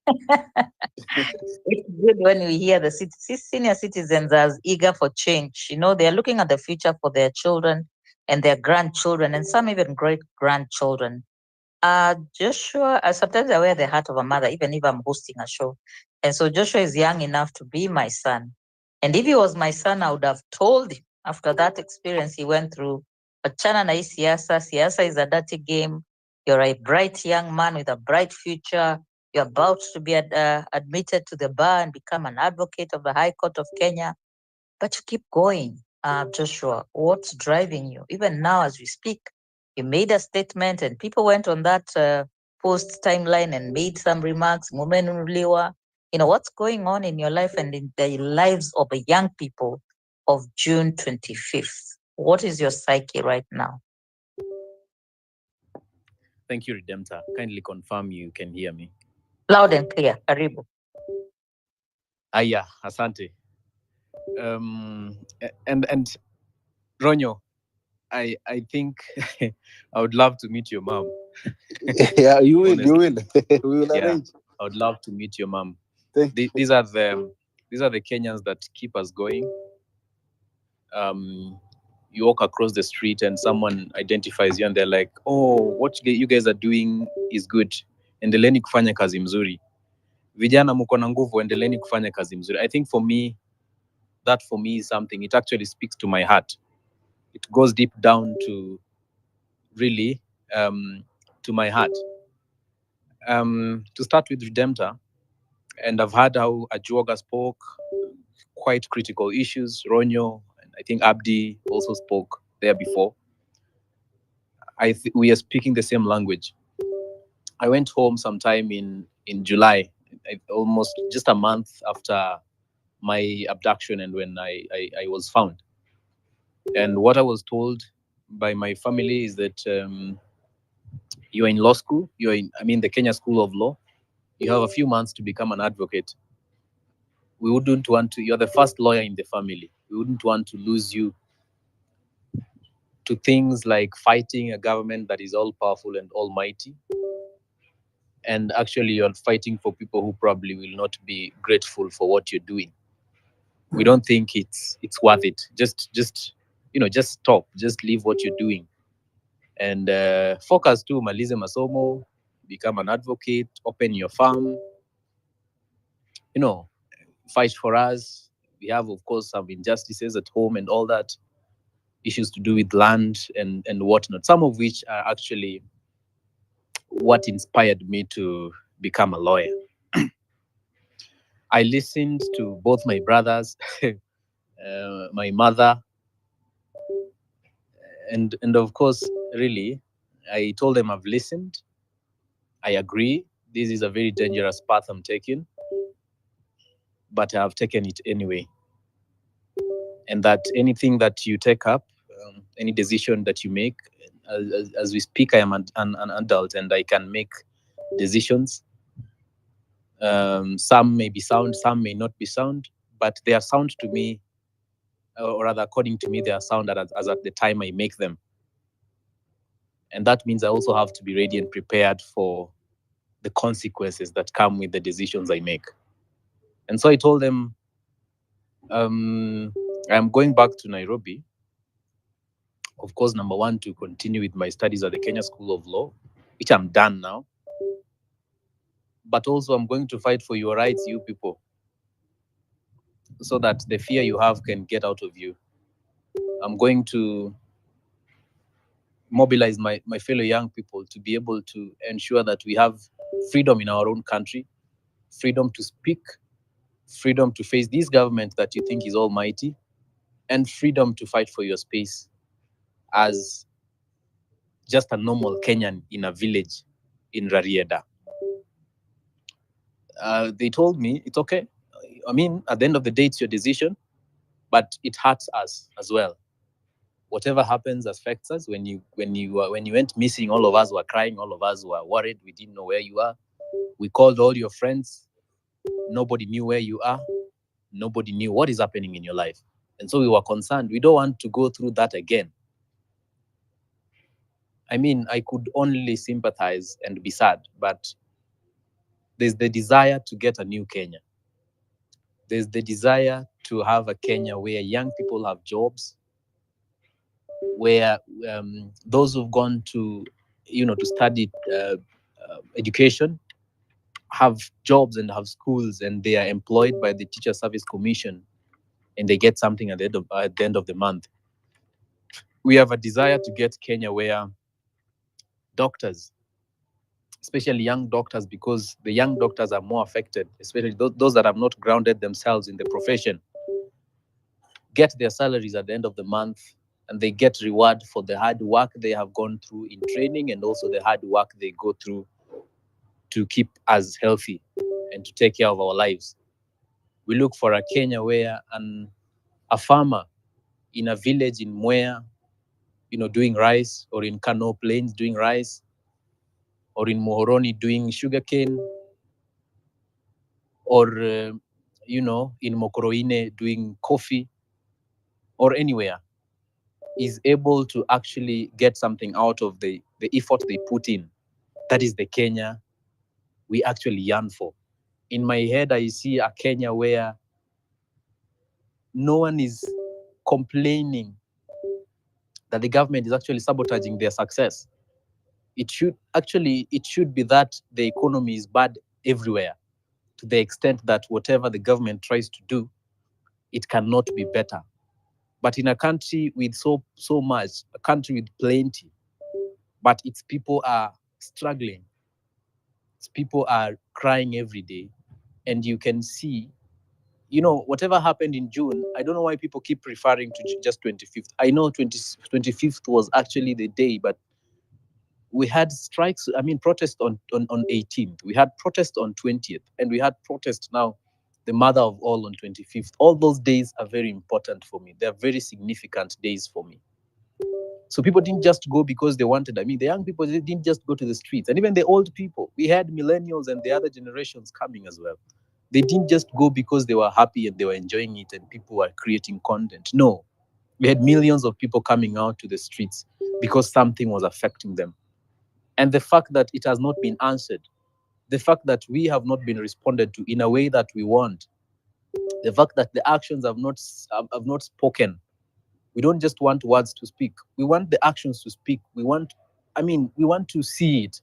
It's good when we hear the senior citizens as eager for change. They're looking at the future for their children and their grandchildren, and some even great-grandchildren. Joshua, sometimes I wear the hat of a mother, even if I'm hosting a show. And so Joshua is young enough to be my son. And if he was my son, I would have told him after that experience he went through, achana na hii siasa. Siasa is a dirty game. You're a bright young man with a bright future. You're about to be admitted to the bar and become an advocate of the High Court of Kenya. But you keep going. Joshua, what's driving you? Even now as we speak, you made a statement and people went on that post timeline and made some remarks. Mumenunuliwa. What's going on in your life and in the lives of the young people of June 25th? What is your psyche right now? Thank you, Redemptor. Kindly confirm you can hear me. Loud and clear. Karibu. Yeah, asante. And Ronyo, I think I would love to meet your mom. Yeah, you will. We will arrange. I would love to meet your mom. Thank you. These are the Kenyans that keep us going. You walk across the street and someone identifies you and they're like, oh, what you guys are doing is good. Endeleni kufanya kazi mzuri. Vijana muko na nguvu, endeleni kufanya kazi mzuri. I think for me is something, it actually speaks to my heart. It goes deep down to really to my heart. To start with Redemptor, and I've heard how Ajuoga spoke, quite critical issues. Ronyo, and I think Abdi also spoke there before. We are speaking the same language. I went home sometime in July, almost just a month after my abduction and when I was found. And what I was told by my family is that you are in law school, the Kenya School of Law. You have a few months to become an advocate. We wouldn't want to, you're the first lawyer in the family. We wouldn't want to lose you to things like fighting a government that is all powerful and almighty. And actually you're fighting for people who probably will not be grateful for what you're doing. We don't think it's worth it. Just stop, just leave what you're doing. And focus to malize masomo, become an advocate, open your farm, fight for us. We have, of course, some injustices at home and all that, issues to do with land and whatnot, some of which are actually what inspired me to become a lawyer. I listened to both my brothers, my mother, and of course, really, I told them I've listened. I agree. This is a very dangerous path I'm taking, but I've taken it anyway. And that anything that you take up, any decision that you make, as we speak, I am an adult and I can make decisions. Some may be sound, some may not be sound, but they are sound to me, or rather, according to me, they are sound as at the time I make them. And that means I also have to be ready and prepared for the consequences that come with the decisions I make. And so I told them, I'm going back to Nairobi. Of course, number one, to continue with my studies at the Kenya School of Law, which I'm done now. But also I'm going to fight for your rights, you people, so that the fear you have can get out of you. I'm going to mobilize my fellow young people to be able to ensure that we have freedom in our own country, freedom to speak, freedom to face this government that you think is almighty, and freedom to fight for your space as just a normal Kenyan in a village in Rarieda. They told me it's okay. I mean, at the end of the day, it's your decision, but it hurts us as well. Whatever happens affects us. When you went missing, all of us were crying, all of us were worried. We didn't know where you are. We called all your friends. Nobody knew where you are. Nobody knew what is happening in your life. And so we were concerned. We don't want to go through that again. I mean, I could only sympathize and be sad, but there's the desire to get a new Kenya. There's the desire to have a Kenya where young people have jobs, where those who've gone to, to study education have jobs and have schools, and they are employed by the Teacher Service Commission, and they get something at the end of the month. We have a desire to get Kenya where doctors, especially young doctors, because the young doctors are more affected, especially those that have not grounded themselves in the profession, get their salaries at the end of the month, and they get reward for the hard work they have gone through in training, and also the hard work they go through to keep us healthy and to take care of our lives. We look for a Kenya where a farmer in a village in Mwea, doing rice, or in Kano Plains doing rice, or in Mohoroni doing sugarcane, or in Mokoroine doing coffee, or anywhere, is able to actually get something out of the effort they put in. That is the Kenya we actually yearn for. In my head, I see a Kenya where no one is complaining that the government is actually sabotaging their success. It should be that the economy is bad everywhere, to the extent that whatever the government tries to do, it cannot be better. But in a country with so much, a country with plenty, but its people are struggling, its people are crying every day, and you can see, whatever happened in June, I don't know why people keep referring to just 25th. I know 25th was actually the day, but we had strikes, protests on 18th. We had protest on 20th, and we had protest now, the mother of all, on 25th. All those days are very important for me. They're very significant days for me. So people didn't just go because they wanted. The young people, they didn't just go to the streets. And even the old people, we had millennials and the other generations coming as well. They didn't just go because they were happy and they were enjoying it and people were creating content. No, we had millions of people coming out to the streets because something was affecting them. And the fact that it has not been answered, the fact that we have not been responded to in a way that we want, the fact that the actions have not spoken. We don't just want words to speak. We want the actions to speak. We want to see it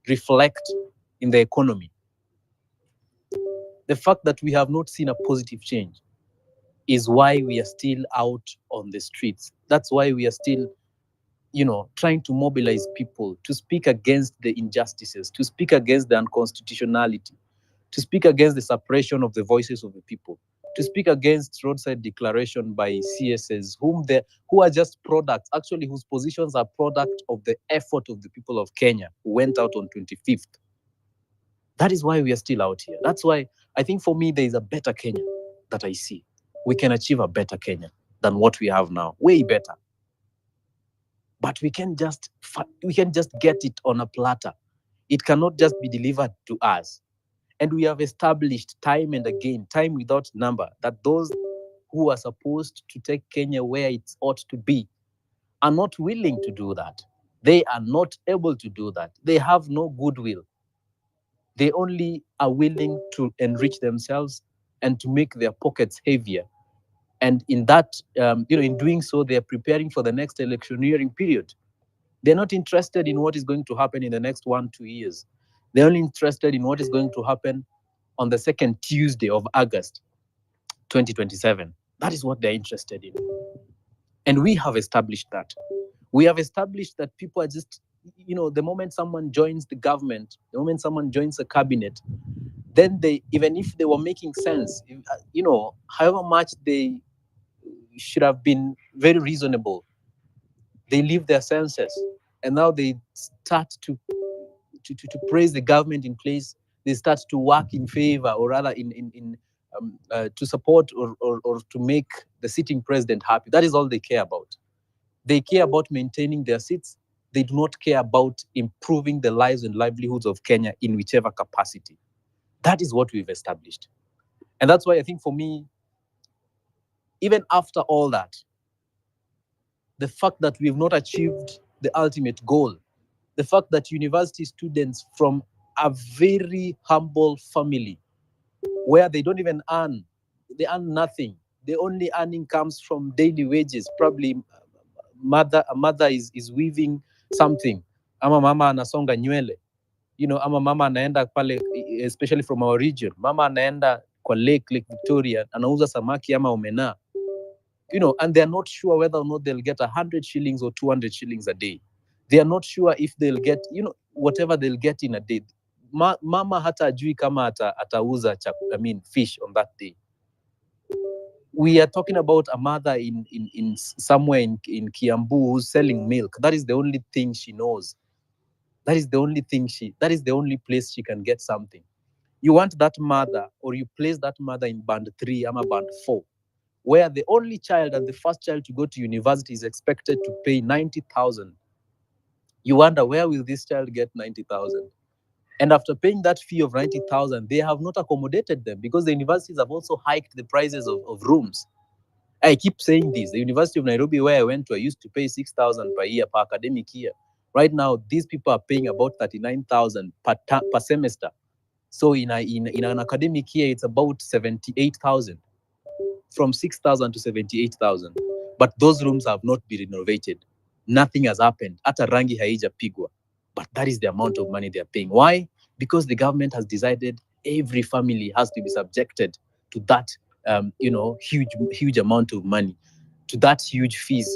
reflect in the economy. The fact that we have not seen a positive change is why we are still out on the streets. That's why we are still, trying to mobilize people to speak against the injustices, to speak against the unconstitutionality, to speak against the suppression of the voices of the people. to speak against roadside declaration by CSs, who are just products, actually whose positions are product of the effort of the people of Kenya who went out on 25th. That is why we are still out here. That's why I think for me, there is a better Kenya that I see. We can achieve a better Kenya than what we have now, way better. But we can just get it on a platter. It cannot just be delivered to us. And we have established time and again, time without number, that those who are supposed to take Kenya where it ought to be are not willing to do that. They are not able to do that. They have no goodwill. They only are willing to enrich themselves and to make their pockets heavier. And in that, in doing so, they are preparing for the next electioneering period. They're not interested in what is going to happen in the next 1-2 years. They're only interested in what is going to happen on the second Tuesday of August 2027. That is what they're interested in. And we have established that. We have established that people are just, the moment someone joins the government, the moment someone joins a cabinet, then they, even if they were making sense, however much they should have been very reasonable, they leave their senses. And now they start to praise the government in place. They start to work in favor, or rather to support or to make the sitting president happy. That is all they care about. They care about maintaining their seats. They do not care about improving the lives and livelihoods of Kenya in whichever capacity. That is what we've established. And that's why I think for me, even after all that, the fact that we've not achieved the ultimate goal, the fact that university students from a very humble family, where they don't even earn, they earn nothing. The only earning comes from daily wages. Probably a mother is weaving something. Ama mama anasonga nywele. Ama mama anaenda pale, especially from our region. Mama anaenda kwa Lake Victoria, anauza samaki ama omena. And they're not sure whether or not they'll get 100 shillings or 200 shillings a day. They are not sure if they'll get, whatever they'll get in a day. Mama hata ajui kama atauza fish on that day. We are talking about a mother in somewhere in Kiambu who's selling milk. That is the only thing she knows. That is the only place she can get something. You want that mother, or you place that mother in band 3 or band 4, where the only child and the first child to go to university is expected to pay 90,000. You wonder, where will this child get 90,000? And after paying that fee of 90,000, they have not accommodated them, because the universities have also hiked the prices of rooms. I keep saying this. The University of Nairobi, where I went to, I used to pay 6,000 per year, per academic year. Right now, these people are paying about 39,000 per semester. So in an academic year, it's about 78,000. From 6,000 to 78,000. But those rooms have not been renovated. Nothing has happened. Hata rangi haijapigwa. But that is the amount of money they're paying. Why? Because the government has decided every family has to be subjected to that huge amount of money, to that huge fees,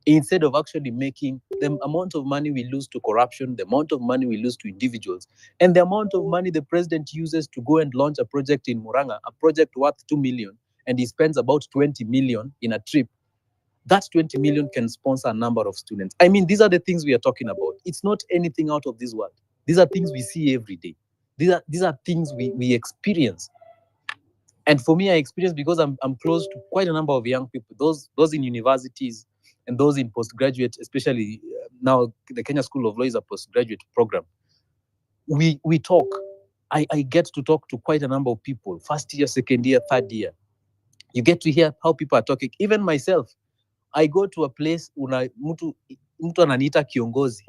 instead of actually making the amount of money we lose to corruption, the amount of money we lose to individuals, and the amount of money the president uses to go and launch a project in Muranga, a project worth 2 million, and he spends about 20 million in a trip. That 20 million can sponsor a number of students. I mean, these are the things we are talking about. It's not anything out of this world. These are things we see every day. These are things we experience. And for me, I experience because I'm close to quite a number of young people, those in universities and those in postgraduate, especially now the Kenya School of Law is a postgraduate program. We talk. I get to talk to quite a number of people, first year, second year, third year. You get to hear how people are talking. Even myself, I go to a place, mtu ananiita kiongozi.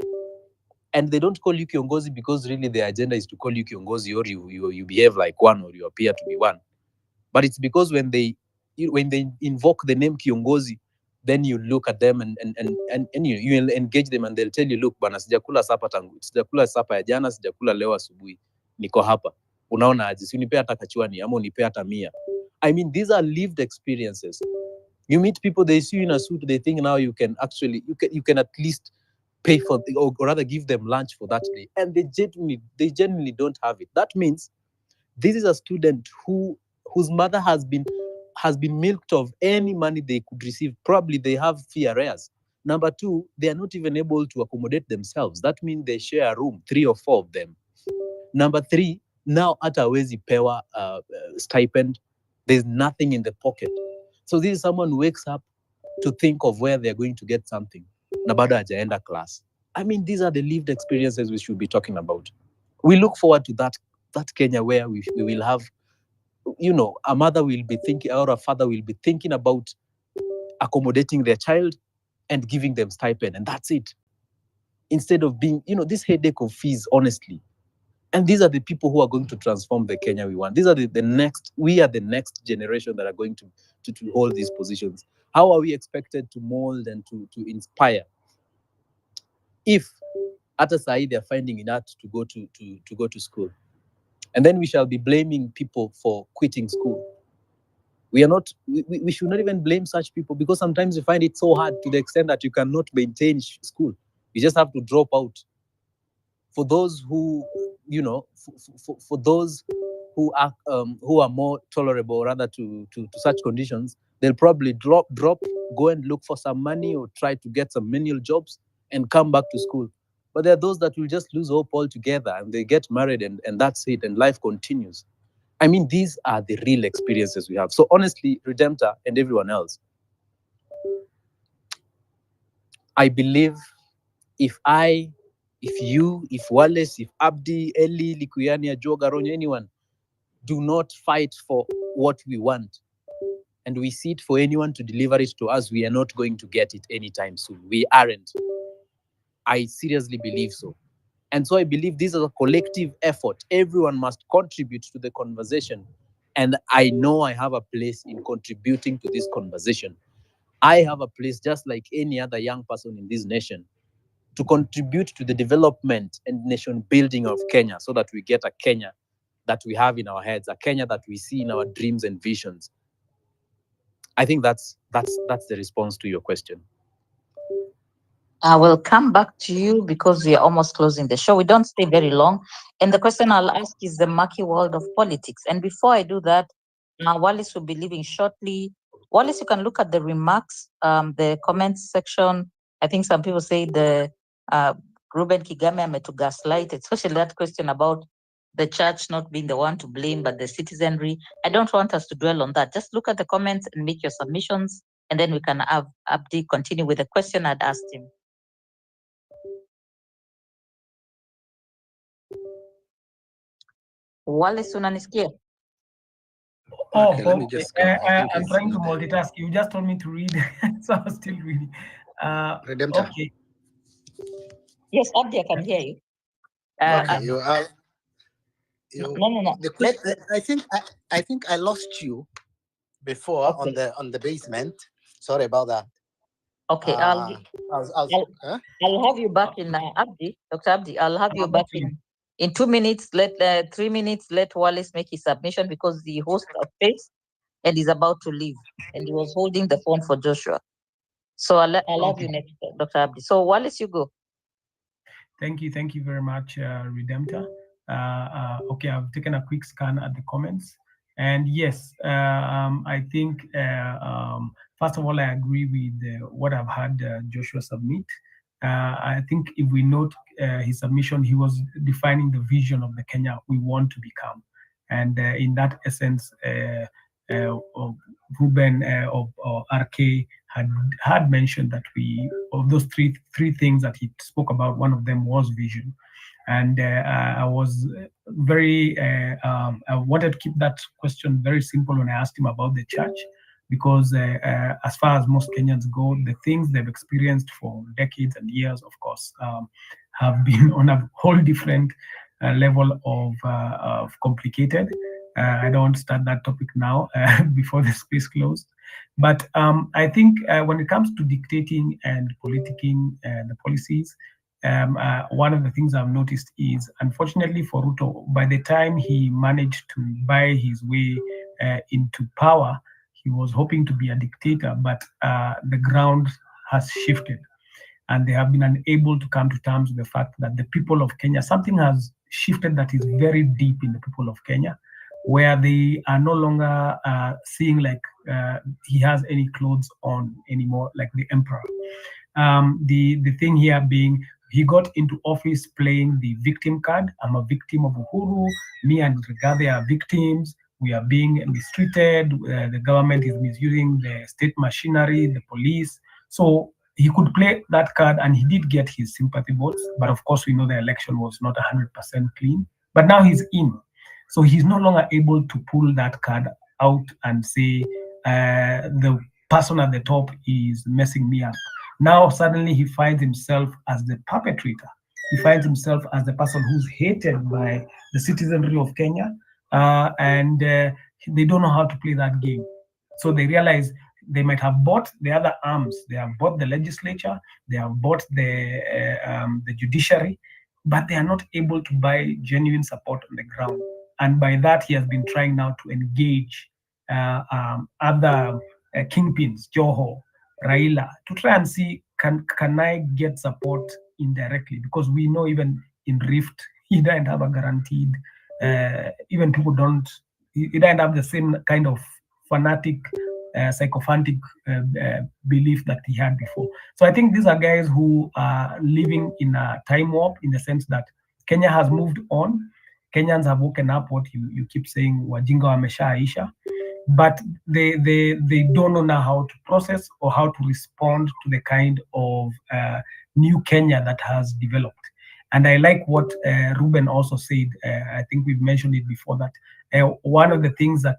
And they don't call you kiongozi because really the agenda is to call you kiongozi, or you behave like one, or you appear to be one. But it's because when they invoke the name kiongozi, then you look at them and you engage them, and they'll tell you, look bana, sijakula sapa ya jana, sijakula leo asubuhi, niko hapa. Unaona aje? Si unipe hata kachwani ama unipe hata 100. I mean, these are lived experiences. You meet people, they see you in a suit, they think now you can actually, you can at least pay for, or rather give them lunch for that day. And they genuinely don't have it. That means this is a student whose mother has been has been milked of any money they could receive. Probably they have fee arrears. Number two, they are not even able to accommodate themselves. That means they share a room, 3 or 4 of them. Number three, now hata hawezi pewa stipend. There's nothing in the pocket. So this is someone who wakes up to think of where they're going to get something. Na bado hajaenda class. I mean, these are the lived experiences we should be talking about. We look forward to that Kenya where we will have, you know, a mother will be thinking, or a father will be thinking about accommodating their child and giving them stipend, and that's it. Instead of being, you know, this headache of fees, honestly. And these are the people who are going to transform the Kenya we want. These are the next, we are the next generation that are going to hold these positions. How are we expected to mold and to inspire if at a side they're finding it hard to go to school? And then we shall be blaming people for quitting school. We should not even blame such people, because sometimes you find it so hard to the extent that you cannot maintain school. You just have to drop out. For those who, you know, for those who are more tolerable, rather to such conditions, they'll probably drop, go and look for some money or try to get some menial jobs and come back to school. But there are those that will just lose hope altogether, and they get married and that's it, and life continues. I mean, these are the real experiences we have. So honestly, Redemptor and everyone else, I believe if you, if Wallace, if Abdi, Eli, Likuyania, Joe Garonyo, anyone, do not fight for what we want, and we sit for anyone to deliver it to us, we are not going to get it anytime soon. We aren't. I seriously believe so. And so I believe this is a collective effort. Everyone must contribute to the conversation. And I know I have a place in contributing to this conversation. I have a place, just like any other young person in this nation, to contribute to the development and nation building of Kenya, so that we get a Kenya that we have in our heads, a Kenya that we see in our dreams and visions. I think that's the response to your question. I will come back to you because we are almost closing the show. We don't stay very long. And the question I'll ask is the murky world of politics. And before I do that, Wallace will be leaving shortly. Wallace, you can look at the remarks, the comments section. I think some people say the Ruben Kigame made to gaslight, especially that question about the church not being the one to blame, but the citizenry. I don't want us to dwell on that. Just look at the comments and make your submissions, and then we can have Abdi continue with the question I'd asked him. Wallace, unanisikia? Oh, Okay, let me just go. I'm trying to multitask. You just told me to read, so I was still reading. Redemptor. Okay. Yes, Abdi, I can hear you. Okay, you are. No. The question, I think I lost you before on the basement. Sorry about that. Okay, I'll have you back in Abdi, Dr. Abdi. I'll have you back in 2 minutes. Let 3 minutes. Let Wallace make his submission, because the host of face and is about to leave, and he was holding the phone for Joshua. So I'll have you next, Dr. Abdi. So Wallace, you go. Thank you very much, Redemptor. Okay, I've taken a quick scan at the comments, and yes, I think first of all, I agree with what I've had Joshua submit. I think if we note his submission, he was defining the vision of the Kenya we want to become, and in that essence, Ruben or RK had mentioned that of those three things that he spoke about, one of them was vision. And I was very, I wanted to keep that question very simple when I asked him about the church, because as far as most Kenyans go, the things they've experienced for decades and years, of course, have been on a whole different level of complicated. I don't want to start that topic now before the space closed. But I think when it comes to dictating and politicking the policies, one of the things I've noticed is, unfortunately for Ruto, by the time he managed to buy his way into power, he was hoping to be a dictator, but the ground has shifted. And they have been unable to come to terms with the fact that the people of Kenya, something has shifted that is very deep in the people of Kenya. where they are no longer seeing like he has any clothes on anymore, like the emperor. The thing here being, he got into office playing the victim card. I'm a victim of Uhuru. Me and Rigathi are victims. We are being mistreated. The government is misusing the state machinery, the police. So he could play that card, and he did get his sympathy votes. But of course, we know the election was not 100% clean. But now he's in. So he's no longer able to pull that card out and say, the person at the top is messing me up. Now suddenly he finds himself as the perpetrator. He finds himself as the person who's hated by the citizenry of Kenya, and they don't know how to play that game. So they realize they might have bought the other arms. They have bought the legislature, they have bought the judiciary, but they are not able to buy genuine support on the ground. And by that, he has been trying now to engage other kingpins, Joho, Raila, to try and see, can I get support indirectly? Because we know even in Rift, he didn't have a guaranteed, even people don't, he didn't have the same kind of fanatic, psychophantic belief that he had before. So I think these are guys who are living in a time warp, in the sense that Kenya has moved on. Kenyans have woken up, what you keep saying, wajinga wameshaisha, but they don't know now how to process or how to respond to the kind of new Kenya that has developed. And I like what Ruben also said. I think we've mentioned it before, that one of the things that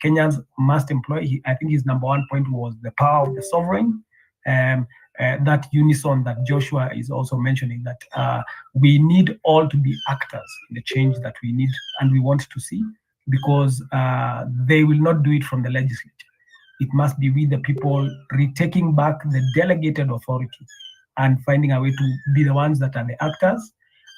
Kenyans must employ, I think his number one point was the power of the sovereign. That unison that Joshua is also mentioning, that we need all to be actors in the change that we need and we want to see, because they will not do it from the legislature. It must be we, the people, retaking back the delegated authority and finding a way to be the ones that are the actors.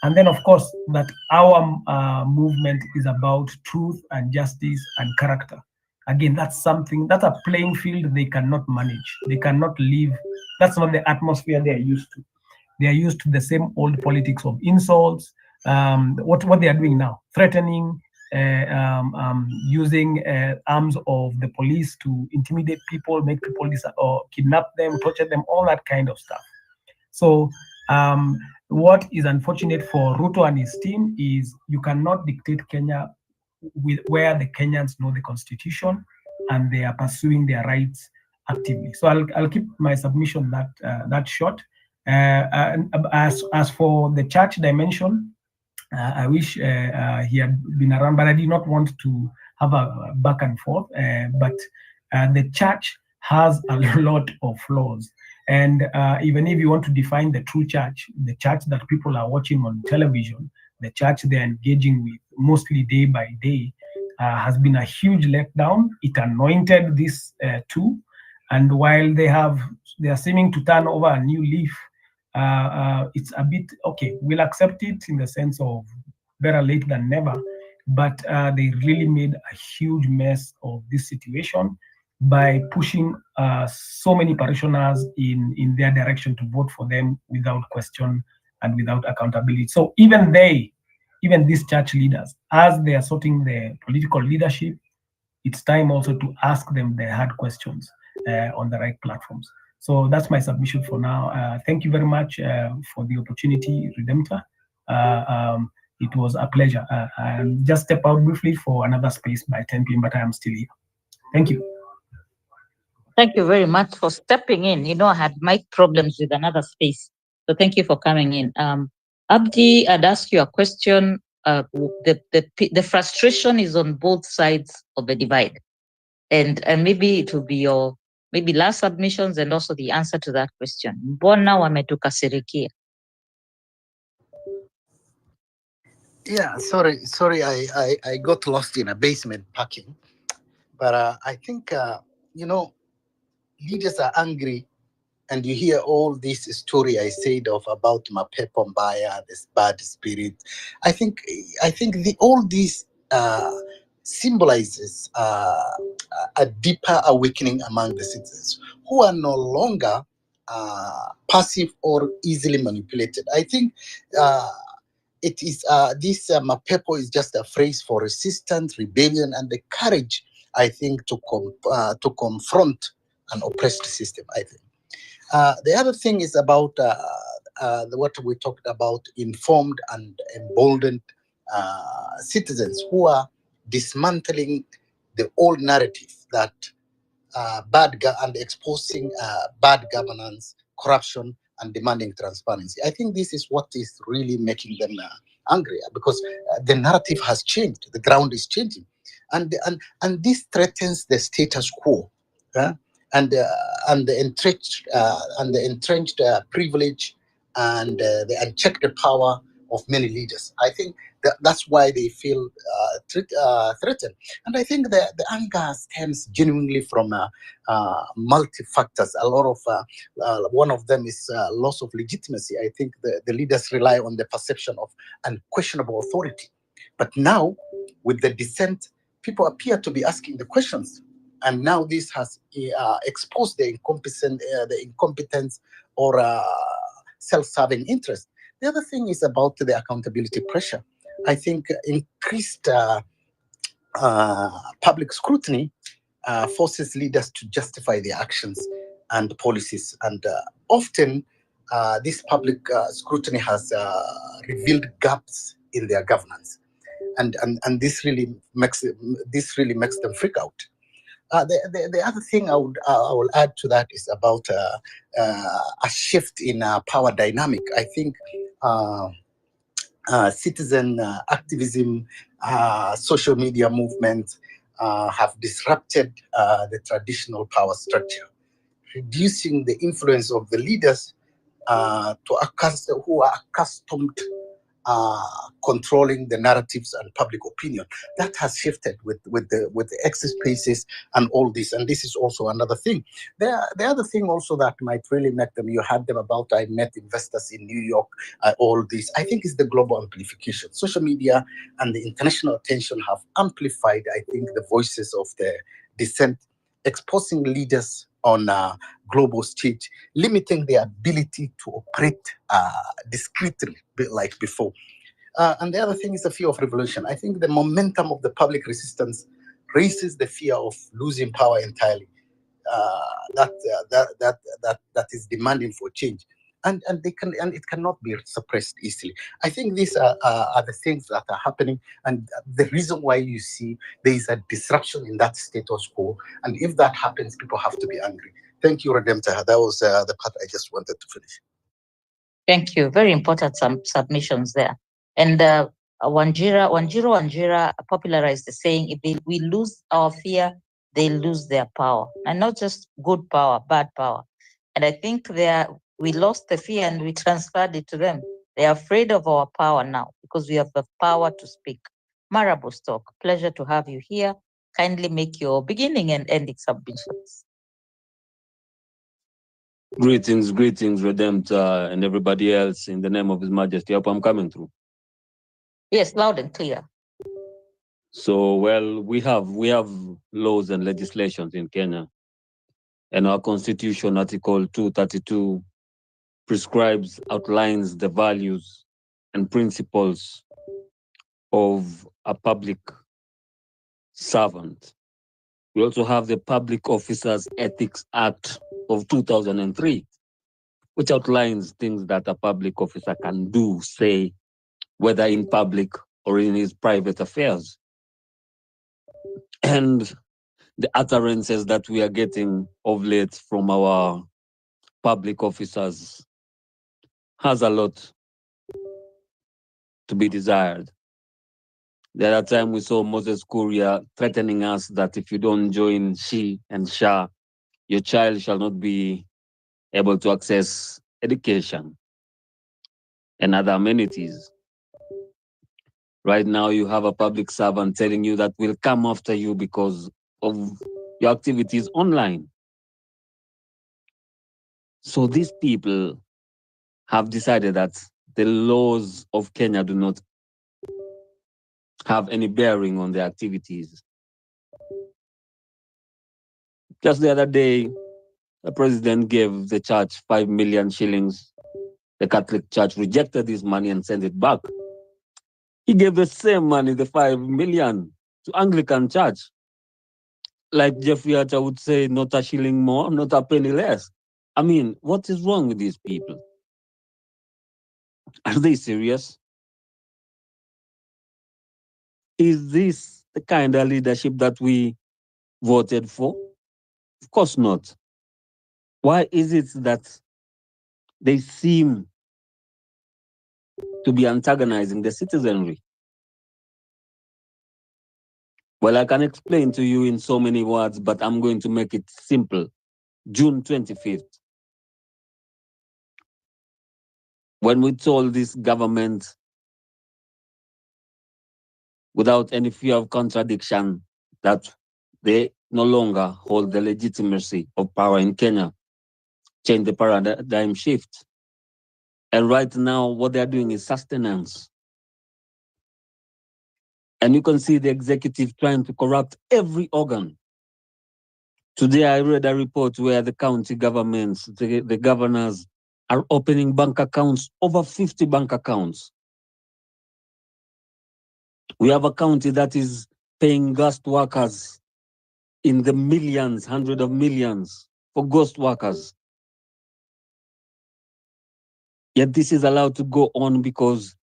And then, of course, that our movement is about truth and justice and character. Again, that's something, that's a playing field they cannot manage. They cannot live. That's not the atmosphere they are used to. They are used to the same old politics of insults. What they are doing now, threatening, using arms of the police to intimidate people, make people or kidnap them, torture them, all that kind of stuff. So what is unfortunate for Ruto and his team is you cannot dictate Kenya where the Kenyans know the constitution and they are pursuing their rights actively. So I'll keep my submission that short. As for the church dimension, I wish he had been around, but I did not want to have a back and forth. But the church has a lot of flaws. And even if you want to define the true church, the church that people are watching on television, the church they're engaging with mostly day by day, has been a huge letdown. It anointed this too. And while they are seeming to turn over a new leaf, it's a bit, okay, we'll accept it in the sense of better late than never, but they really made a huge mess of this situation by pushing so many parishioners in their direction to vote for them without question and without accountability. So even these church leaders, as they are sorting the political leadership, it's time also to ask them the hard questions on the right platforms. So that's my submission for now. Thank you very much for the opportunity, Redemptor. It was a pleasure. I'll just step out briefly for another space by 10 p.m., but I am still here. Thank you. Thank you very much for stepping in. You know, I had mic problems with another space. So thank you for coming in. Abdi, I'd ask you a question. The frustration is on both sides of the divide. And maybe it will be your last submissions and also the answer to that question. Mbona wametukasirikia? Yeah, sorry, I got lost in a basement parking. But I think, leaders are angry, and you hear all this story I said about Mapepo Mbaya, this bad spirit. I think all this symbolizes a deeper awakening among the citizens who are no longer passive or easily manipulated. I think it is this Mapepo is just a phrase for resistance, rebellion, and the courage, I think, to confront an oppressed system. I think the other thing is about what we talked about: informed and emboldened citizens who are dismantling the old narrative that and exposing bad governance, corruption, and demanding transparency. I think this is what is really making them angry, because the narrative has changed, the ground is changing, and this threatens the status quo, and the entrenched privilege and the unchecked power of many leaders. I think that's why they feel threatened. And I think the anger stems genuinely from multi factors. A lot of one of them is loss of legitimacy. I think the leaders rely on the perception of unquestionable authority. But now, with the dissent, people appear to be asking the questions. And now this has exposed the incompetence or self-serving interest. The other thing is about the accountability pressure. I think increased public scrutiny forces leaders to justify their actions and policies, and often this public scrutiny has revealed gaps in their governance, and this really makes them freak out. The other thing I will add to that is about a shift in power dynamic. I think citizen activism, social media movement have disrupted the traditional power structure, reducing the influence of the leaders who are accustomed controlling the narratives and public opinion. That has shifted with the exit spaces and all this. And this is also another thing. The other thing also that might really make them, you had them about, I met investors in New York, all this, I think is the global amplification. Social media and the international attention have amplified, I think, the voices of the dissent, exposing leaders on a global stage, limiting their ability to operate discreetly like before. And the other thing is the fear of revolution. I think the momentum of the public resistance raises the fear of losing power entirely. That is demanding for change, and it cannot be suppressed easily. I think these are the things that are happening, and the reason why you see there is a disruption in that status quo. And if that happens, people have to be angry. Thank you, Redemptor. That was the part I just wanted to finish. Thank you. Very important submissions there. And Wanjira popularized the saying, if we lose our fear, they lose their power. And not just good power, bad power. And I think we lost the fear and we transferred it to them. They are afraid of our power now because we have the power to speak. Marabo Stock, pleasure to have you here. Kindly make your beginning and ending submissions. Greetings, Redemptor, and everybody else in the name of His Majesty. I hope I'm coming through. Yes, loud and clear. So, well, we have laws and legislations in Kenya, and our Constitution, Article 232, outlines the values and principles of a public servant. We also have the Public Officers Ethics Act of 2003, which outlines things that a public officer can do, say, whether in public or in his private affairs. And the utterances that we are getting of late from our public officers has a lot to be desired. The other time we saw Moses Kuria threatening us that if you don't join She and Sha, your child shall not be able to access education and other amenities. Right now, you have a public servant telling you that we'll come after you because of your activities online. So these people have decided that the laws of Kenya do not have any bearing on their activities. Just the other day, the president gave the church 5 million shillings. The Catholic Church rejected this money and sent it back. He gave the same money, the 5 million, to Anglican Church. Like Jeffrey Archer would say, not a shilling more, not a penny less. I mean, what is wrong with these people? Are they serious? Is this the kind of leadership that we voted for? Of course not. Why is it that they seem to be antagonizing the citizenry? Well, I can explain to you in so many words, but I'm going to make it simple. June 25th, when we told this government without any fear of contradiction that they no longer hold the legitimacy of power in Kenya, change the paradigm shift. And right now, what they're doing is sustenance. And you can see the executive trying to corrupt every organ. Today, I read a report where the county governments, the governors, are opening bank accounts, over 50 bank accounts. We have a county that is paying ghost workers in the millions, hundreds of millions for ghost workers. Yet this is allowed to go on because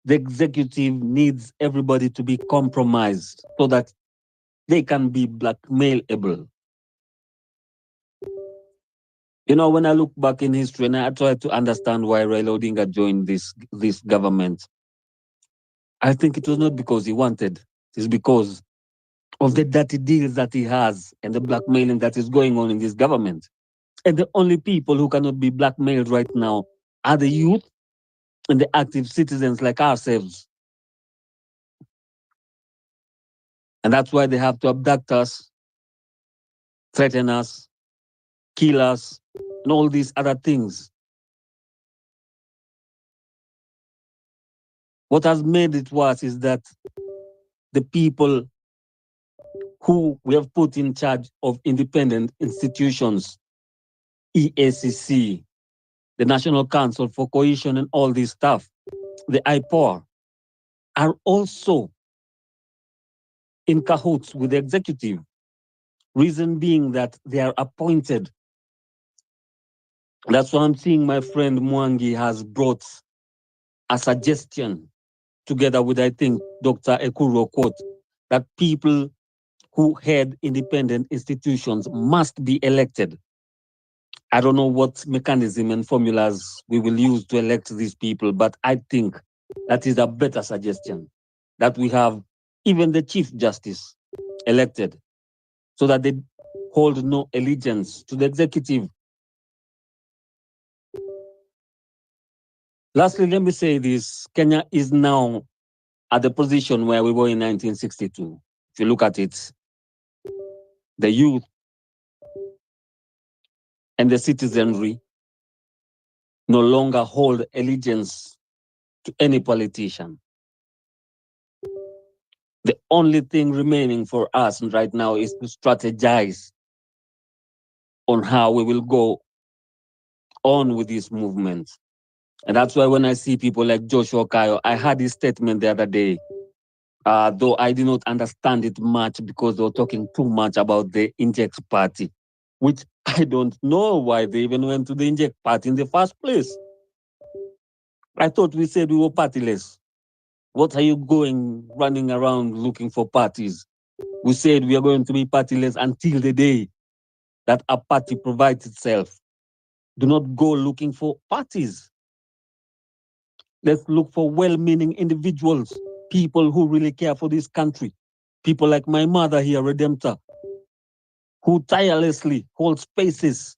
the executive needs everybody to be compromised so that they can be blackmailable. You know, when I look back in history and I try to understand why Raila Odinga joined this government, I think it was not because he wanted, it's because of the dirty deals that he has and the blackmailing that is going on in this government. And the only people who cannot be blackmailed right now are the youth and the active citizens like ourselves. And that's why they have to abduct us, threaten us, kill us, and all these other things. What has made it worse is that the people who we have put in charge of independent institutions, EACC, the National Council for Cohesion and all this stuff, the IPOR, are also in cahoots with the executive. Reason being that they are appointed. That's why I'm seeing my friend Mwangi has brought a suggestion together with, I think, Dr. Ekuro quote, that people who head independent institutions must be elected. I don't know what mechanism and formulas we will use to elect these people, but I think that is a better suggestion, that we have even the Chief Justice elected so that they hold no allegiance to the executive. Lastly, let me say this. Kenya is now at the position where we were in 1962. If you look at it, the youth and the citizenry no longer hold allegiance to any politician. The only thing remaining for us right now is to strategize on how we will go on with this movement. And that's why when I see people like Joshua Kayo, I had his statement the other day, though I did not understand it much because they were talking too much about the Inject party, which I don't know why they even went to the Inject party in the first place. I thought we said we were partyless. What are you running around looking for parties? We said we are going to be partyless until the day that a party provides itself. Do not go looking for parties. Let's look for well-meaning individuals, people who really care for this country. People like my mother here, Redemptor, who tirelessly hold spaces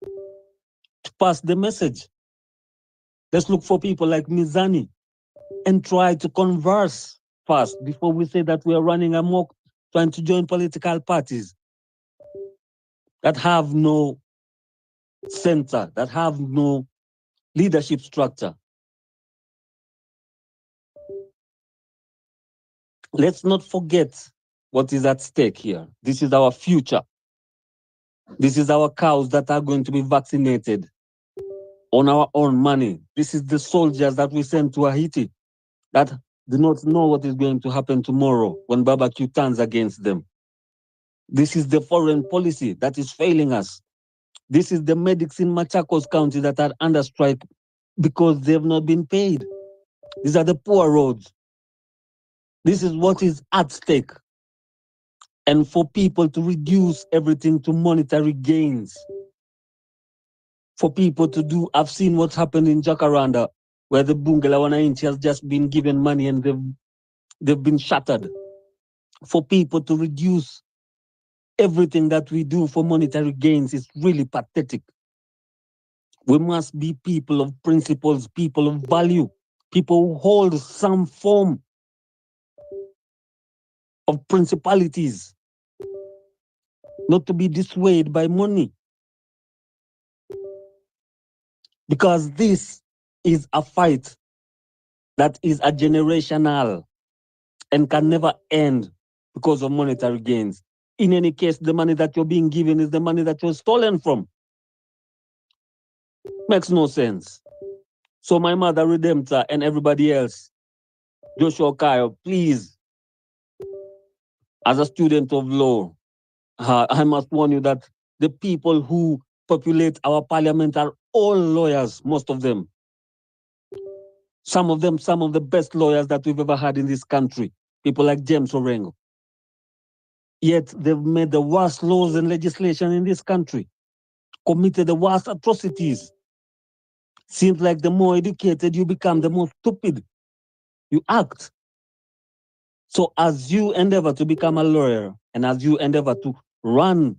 to pass the message. Let's look for people like Mizani and try to converse first before we say that we are running amok, trying to join political parties that have no center, that have no leadership structure. Let's not forget what is at stake here. This is our future. This is our cows that are going to be vaccinated on our own money. This is the soldiers that we send to Haiti that do not know what is going to happen tomorrow when barbecue turns against them. This is the foreign policy that is failing us. This is the medics in Machakos County that are under strike because they have not been paid. These are the poor roads. This is what is at stake. And for people to reduce everything to monetary gains, for people to do, I've seen what happened in Jacaranda, where the Bungela Wananchi has just been given money and they've been shattered. For people to reduce everything that we do for monetary gains is really pathetic. We must be people of principles, people of value, people who hold some form of principalities, not to be dissuaded by money. Because this is a fight that is a generational and can never end because of monetary gains. In any case, the money that you're being given is the money that you're stolen from. Makes no sense. So my mother, Redemptor, and everybody else, Joshua Kyle, please, as a student of law, I must warn you that the people who populate our parliament are all lawyers, most of them. Some of them, some of the best lawyers that we've ever had in this country. People like James Orengo. Yet they've made the worst laws and legislation in this country, committed the worst atrocities. Seems like the more educated you become, the more stupid you act. So as you endeavor to become a lawyer and as you endeavor to run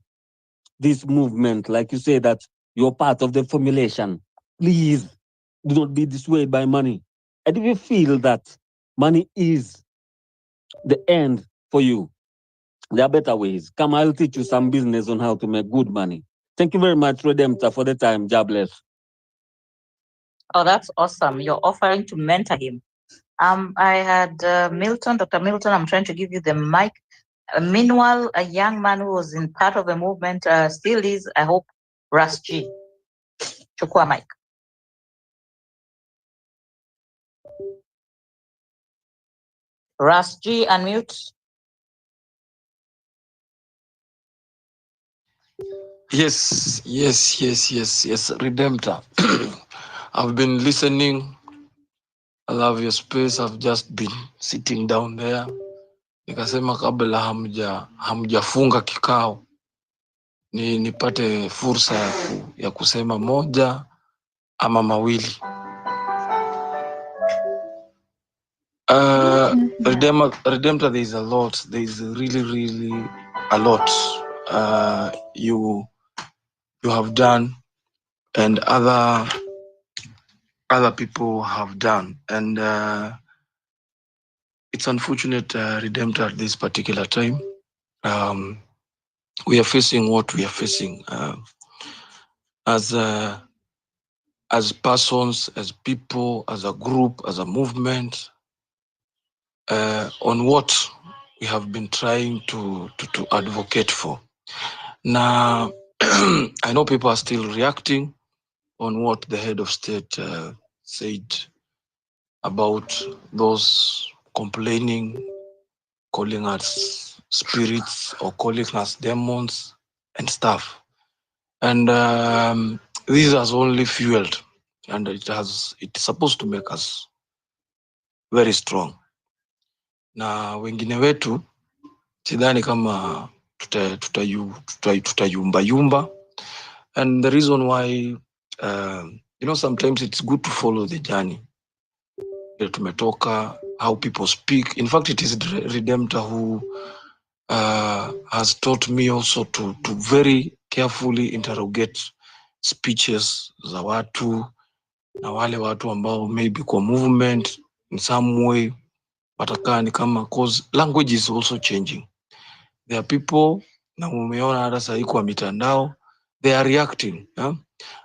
this movement, like you say that you're part of the formulation, please do not be dissuaded by money. And if you feel that money is the end for you, there are better ways. Come, I'll teach you some business on how to make good money. Thank you very much, Redemptor, for the time. God bless. Oh, that's awesome. You're offering to mentor him. I had Milton, Dr. Milton, I'm trying to give you the mic. Meanwhile, a young man who was in part of the movement, still is, I hope, Rastream. Chukua mic. Rastream, unmute. Yes, Redemptor. I've been listening. I love your space. I've just been sitting down there. Nikasema kabla hamjafunga kikao nipate fursa ya kusema moja ama mawili. Redemptor, there is a lot. There is really a lot you have done and other people have done, and it's unfortunate, Redemptor, at this particular time. We are facing what we are facing as persons, as people, as a group, as a movement, on what we have been trying to advocate for. Now, I know people are still reacting on what the head of state said about those complaining, calling us spirits or calling us demons and stuff. And this has only fueled, and it's supposed to make us very strong. Na wengine wetu sidhani kama tutayumba. And the reason why, sometimes it's good to follow the journey. Tumetoka, how people speak. In fact, it is Redemptor who has taught me also to very carefully interrogate speeches za watu na wale watu ambao maybe kwa movement in some way watakaa ni kama, cause language is also changing. There are people, na umeona hata sasa kwa mitandao, they are reacting.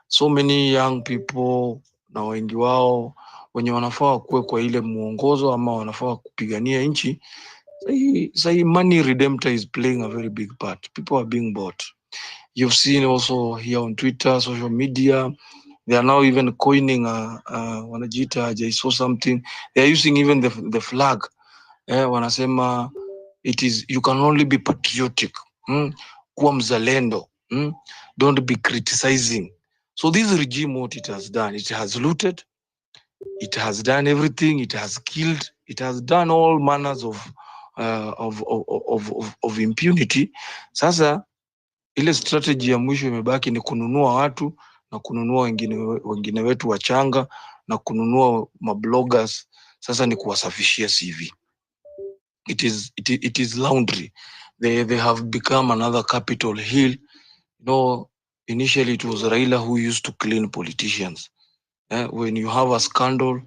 So many young people, na wengi wao wenye wanafaa kuwe kwa ile muongozo ama wanafaa kupigania nchi. Say money, Redemptor is playing a very big part. People are being bought. You've seen also here on Twitter, social media, They are now even coining wanajiita, I saw something. They are using even the flag. Wanasema it is, you can only be patriotic. Kuwa mzalendo. Don't be criticizing. So this regime, what it has done, it has looted, it has done everything, it has killed, it has done all manners of impunity. Sasa ile strategy ya mwisho imebaki ni kununua watu na kununua wengine wetu wachanga na kununua mabloggers. Sasa ni kuwasafishia CV. It is laundry. They have become another Capitol Hill. Initially it was Raila who used to clean politicians. When you have a scandal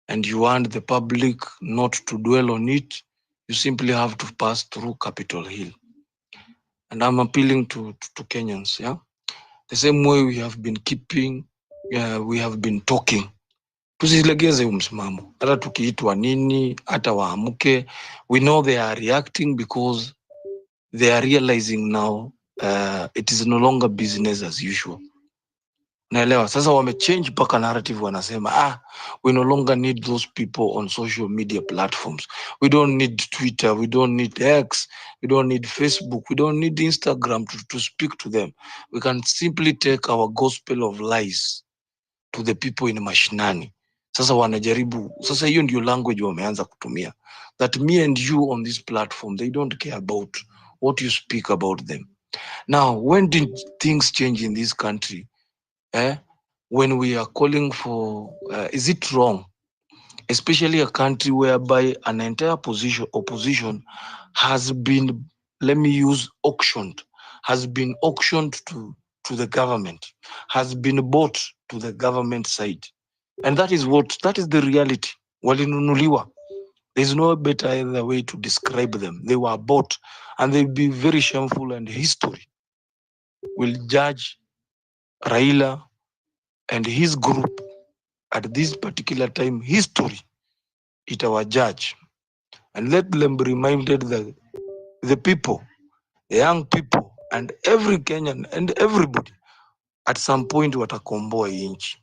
and you want the public not to dwell on it, you simply have to pass through Capitol Hill. And I'm appealing to Kenyans, the same way we have been we have been talking. Tusilegeze msimamo. Hata tukiitwa nini, hata waamuke. We know they are reacting because they are realizing now it is no longer business as usual. Naelewa. Sasa wamechange paka narrative, wanasema we no longer need those people on social media platforms. We don't need Twitter, we don't need X, we don't need Facebook, we don't need Instagram to speak to them. We can simply take our gospel of lies to the people in mashinani. Sasa wanajaribu, sasa hiyo ndio language wameanza kutumia. That me and you on this platform, they don't care about what you speak about them. Now, when did things change in this country? When we are calling for, is it wrong? Especially a country whereby an entire opposition has been, let me use auctioned, has been auctioned to the government, has been bought to the government side. And that is the reality. Walinunuliwa. There's no better other way to describe them. They were bought, and they'll be very shameful, and history will judge Raila and his group at this particular time. History, it our judge. And let them be reminded that the people, the young people, and every Kenyan and everybody at some point watakomboa hii nchi.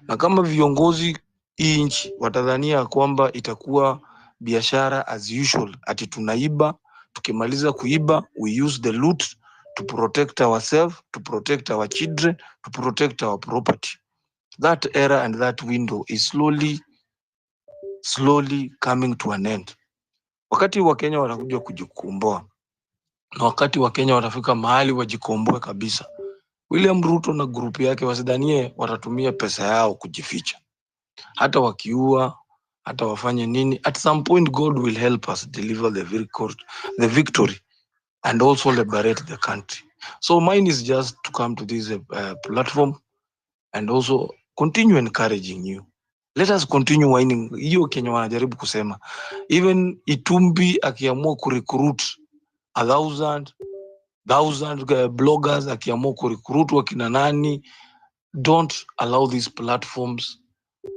Na kama viongozi hii nchi watadhania kwamba itakuwa biashara as usual, ati tunaiba, tukimaliza kuiba we use the loot to protect ourselves, to protect our children, to protect our property. That era and that window is slowly coming to an end. Wakati wa Kenya watakuja kujikomboa, na wakati wa Kenya watafika mahali wajikomboe kabisa, William Ruto na grupu yake wasidhanie watatumia pesa yao kujificha. Hata wakiua, hata wafanye nini, at some point God will help us deliver the victory and also liberate the country. So mine is just to come to this platform and also continue encouraging you. Let us continue whining. Hiyo Kenya wanajaribu kusema. Even Itumbi akiamua kurecruit 1,000 bloggers, akiamua kurecruit wakina nani, don't allow these platforms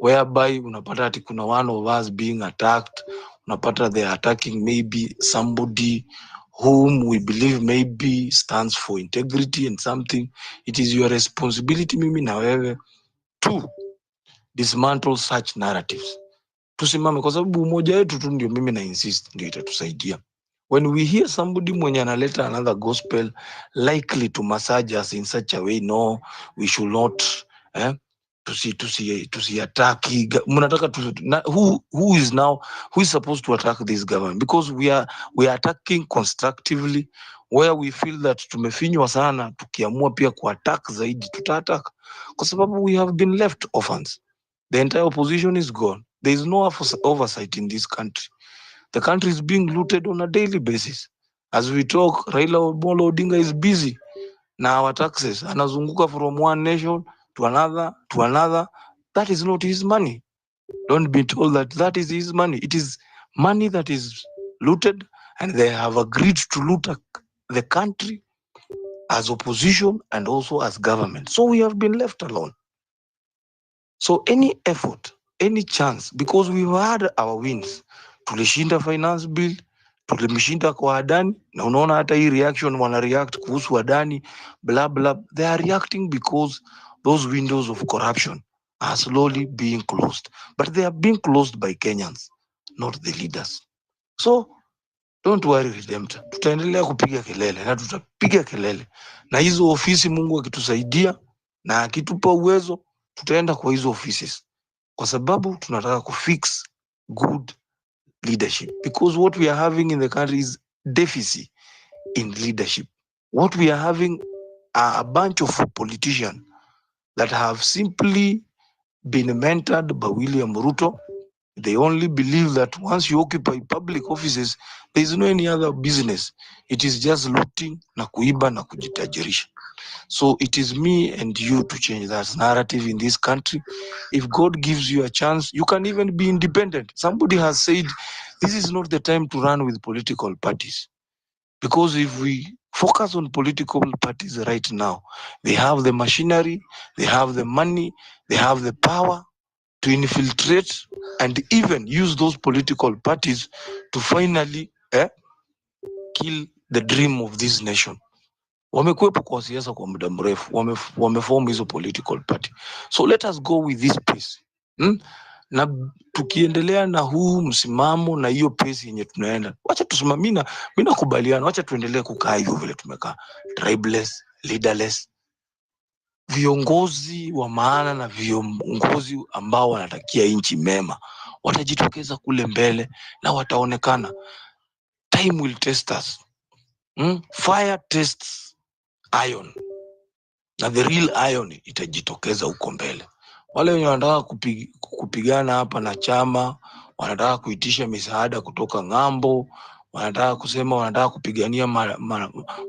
whereby unapata ati kuna one of us being attacked, unapata they are attacking maybe somebody whom we believe maybe stands for integrity and something. It is your responsibility, mimi na wewe, to dismantle such narratives. Tusimame, kwa sababu umoja wetu tu ndio, mimi na insist, ndio itatusaidia. When we hear somebody mwenye analeta another gospel likely to massage us in such a way, no, we should not, tusi attack. Mnataka who is supposed to attack this government? Because we are attacking constructively. Where we feel that tumefinywa sana, tukiamua pia kuattack zaidi, tutaattack, kwa sababu we have been left orphans. The entire opposition is gone. There is no oversight in this country. The country is being looted on a daily basis. As we talk, Raila Amolo Odinga is busy na our taxes. Anazunguka from one nation to another, to another. That is not his money. Don't be told that is his money. It is money that is looted, and they have agreed to loot the country as opposition and also as government. So we have been left alone. So any effort, any chance, because we've had our wins. Tulishinda finance bill, tulimshinda kwa Adani, na unaona hata hii reaction wana react kuhusu Adani, blah blah. They are reacting because those windows of corruption are slowly being closed. But they are being closed by Kenyans, not the leaders. So don't worry Redemptor. Tutaendelea kupiga kelele na tutapiga kelele. Na hizo ofisi Mungu akitusaidia na akitupa uwezo tutaenda kwa hizo offices. Kwa sababu tunataka kufix good leadership. Because what we are having in the country is deficit in leadership. What we are having are a bunch of politicians that have simply been mentored by William Ruto. They only believe that once you occupy public offices, there is no any other business. It is just looting na kuiba na kujitajirisha. So it is me and you to change that narrative in this country. If God gives you a chance, you can even be independent. Somebody has said, this is not the time to run with political parties. Because if we focus on political parties right now, they have the machinery, they have the money, they have the power to infiltrate and even use those political parties to finally kill the dream of this nation. Wamekuwepo kwa siasa kwa muda mrefu, wameform hizo political party. So let us go with this pace. Na tukiendelea na huu msimamo na hiyo pace yenye tunaenda, wacha tusimame. Mimi nakubaliana, wacha tuendelee kukaa hivyo vile tumekaa, tribeless, leaderless. Viongozi wa maana na viongozi ambao wanatakia nchi mema watajitokeza kule mbele na wataonekana. Time will test us. Fire tests iron. Na the real iron itajitokeza huko mbele. Wale wenye wanataka kupigana hapa na chama, wanataka kuitisha misaada kutoka ng'ambo, wanataka kusema wanataka kupigania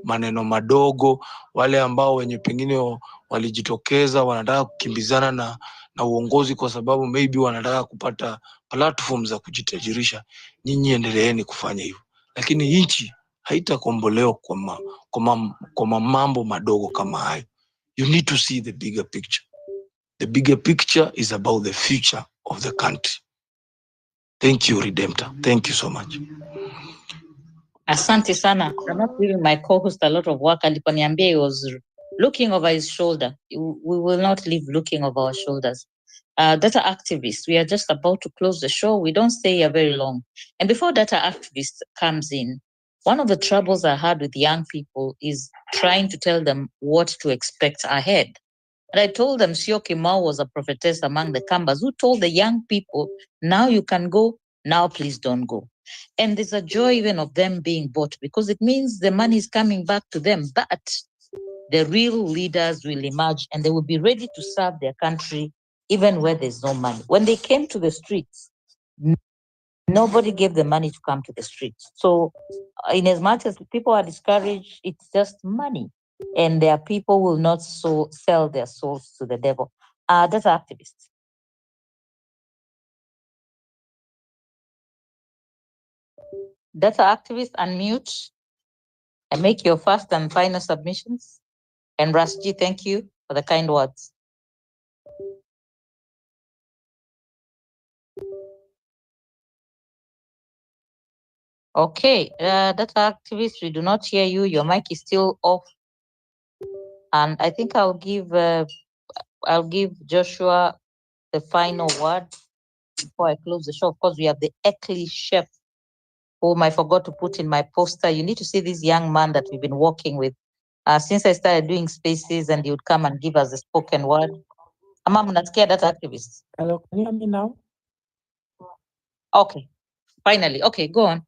maneno madogo, wale ambao wenye pengine walijitokeza wanataka kukimbizana na uongozi kwa sababu maybe wanataka kupata platform za kujitajirisha, nyinyi endeleeni kufanya hivyo. Lakini nchi haitakombolewa kwa mambo madogo kama hayo. You need to see the bigger picture. The bigger picture is about the future of the country. Thank you, Redemptor. Thank you so much. Asante sana. I'm not giving my co-host a lot of work. Aliponiambia he was looking over his shoulder. We will not leave looking over our shoulders. Data activists, we are just about to close the show. We don't stay here very long. And before data activist comes in, one of the troubles I had with young people is trying to tell them what to expect ahead. And I told them Sioki Mao was a prophetess among the Kambas who told the young people, now you can go, now please don't go. And there's a joy even of them being bought because it means the money is coming back to them. But the real leaders will emerge and they will be ready to serve their country even where there's no money. When they came to the streets, nobody gave them money to come to the streets. So in as much as people are discouraged, it's just money. And their people will not sell their souls to the devil. That's activists. Data activists, unmute and make your first and final submissions. And Rasji, thank you for the kind words. Okay, data activists, we do not hear you. Your mic is still off. And I think I'll give Joshua the final word before I close the show. Of course, we have the Eckley chef, whom I forgot to put in my poster. You need to see this young man that we've been working with since I started doing spaces, and he would come and give us a spoken word. Ama mnasikia data activists? Hello, can you hear me now? Okay, finally. Okay, go on.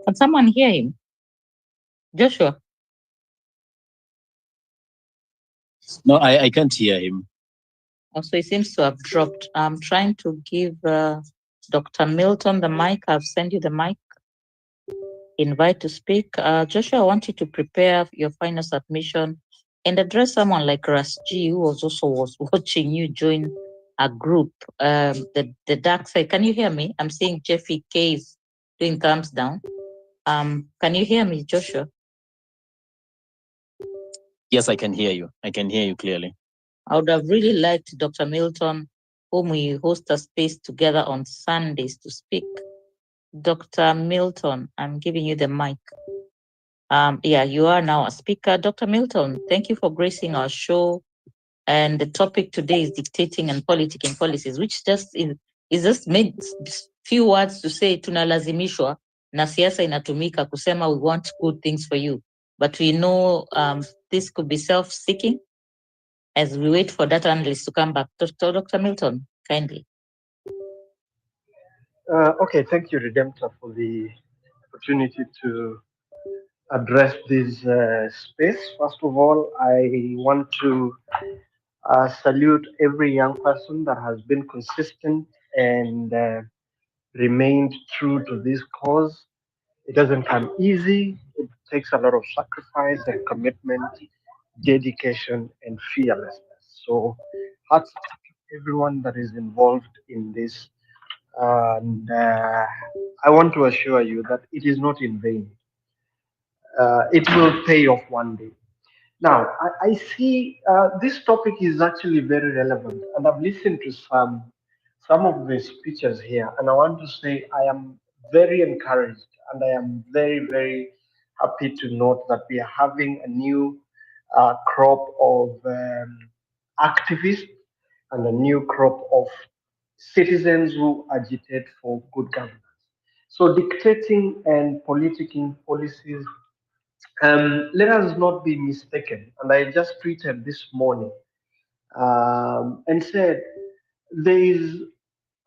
Can someone hear him? Joshua? No, I can't hear him. Also, he seems to have dropped. I'm trying to give Dr. Milton the mic. I've sent you the mic. Invite to speak. Joshua, I want you to prepare your final submission and address someone like Rasji, who was watching you join a group, the dark side. Can you hear me? I'm seeing Jeffy K is doing thumbs down. Can you hear me, Joshua? Yes, I can hear you. I can hear you clearly. I would have really liked Dr. Milton, whom we host a space together on Sundays to speak. Dr. Milton, I'm giving you the mic. Yeah, you are now a speaker. Dr. Milton, thank you for gracing our show. And the topic today is dictating and politicking policies, which is just made few words to say tunalazimishwa na siasa inatumika kusema we want good things for you. But we know this could be self-seeking as we wait for data analysts to come back. Dr. Milton, kindly. Okay, thank you, Redemptor, for the opportunity to address this space. First of all, I want to salute every young person that has been consistent and remained true to this cause. It doesn't come easy. It takes a lot of sacrifice and commitment, dedication, and fearlessness. So, hats off to everyone that is involved in this. And I want to assure you that it is not in vain. It will pay off one day. Now, I see this topic is actually very relevant, and I've listened to some of the speeches here, and I want to say I am very encouraged, and I am very happy to note that we are having a new crop of activists and a new crop of citizens who agitate for good governance. So, dictating and politicking policies, let us not be mistaken. And I just tweeted this morning and said there is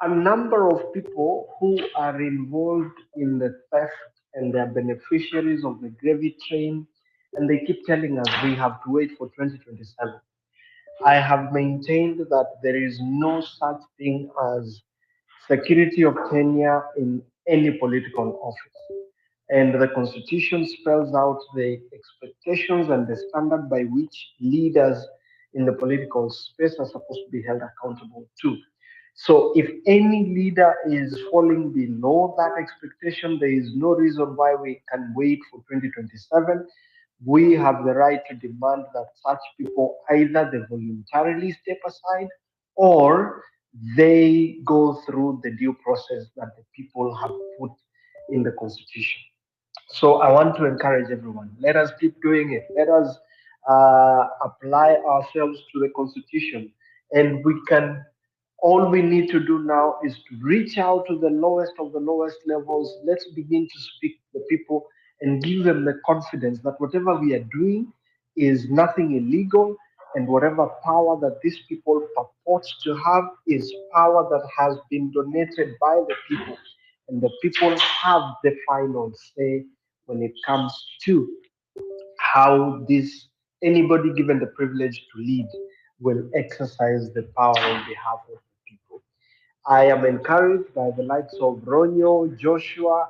a number of people who are involved in the theft and they are beneficiaries of the gravy train, and they keep telling us we have to wait for 2027. I have maintained that there is no such thing as security of tenure in any political office. And the Constitution spells out the expectations and the standard by which leaders in the political space are supposed to be held accountable to. So, if any leader is falling below that expectation, there is no reason why we can wait for 2027. We have the right to demand that such people either they voluntarily step aside or they go through the due process that the people have put in the Constitution. So I want to encourage everyone. Let us keep doing it. Let us apply ourselves to the Constitution, and we can. All we need to do now is to reach out to the lowest of the lowest levels. Let's begin to speak to the people and give them the confidence that whatever we are doing is nothing illegal, and whatever power that these people purport to have is power that has been donated by the people, and the people have the final say when it comes to how this anybody given the privilege to lead will exercise the power on behalf of the people. I am encouraged by the likes of Ronyo, Joshua,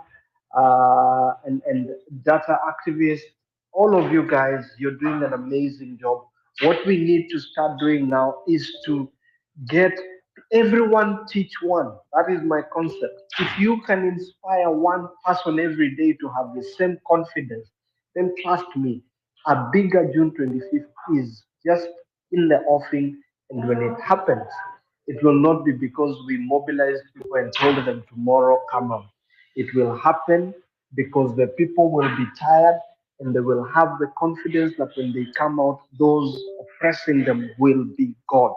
and data activists. All of you guys, you're doing an amazing job. What we need to start doing now is to get everyone teach one. That is my concept. If you can inspire one person every day to have the same confidence, then trust me, a bigger June 25th is just in the offing. And when it happens, it will not be because we mobilized people and told them tomorrow come out. It will happen because the people will be tired and they will have the confidence that when they come out, those oppressing them will be gone.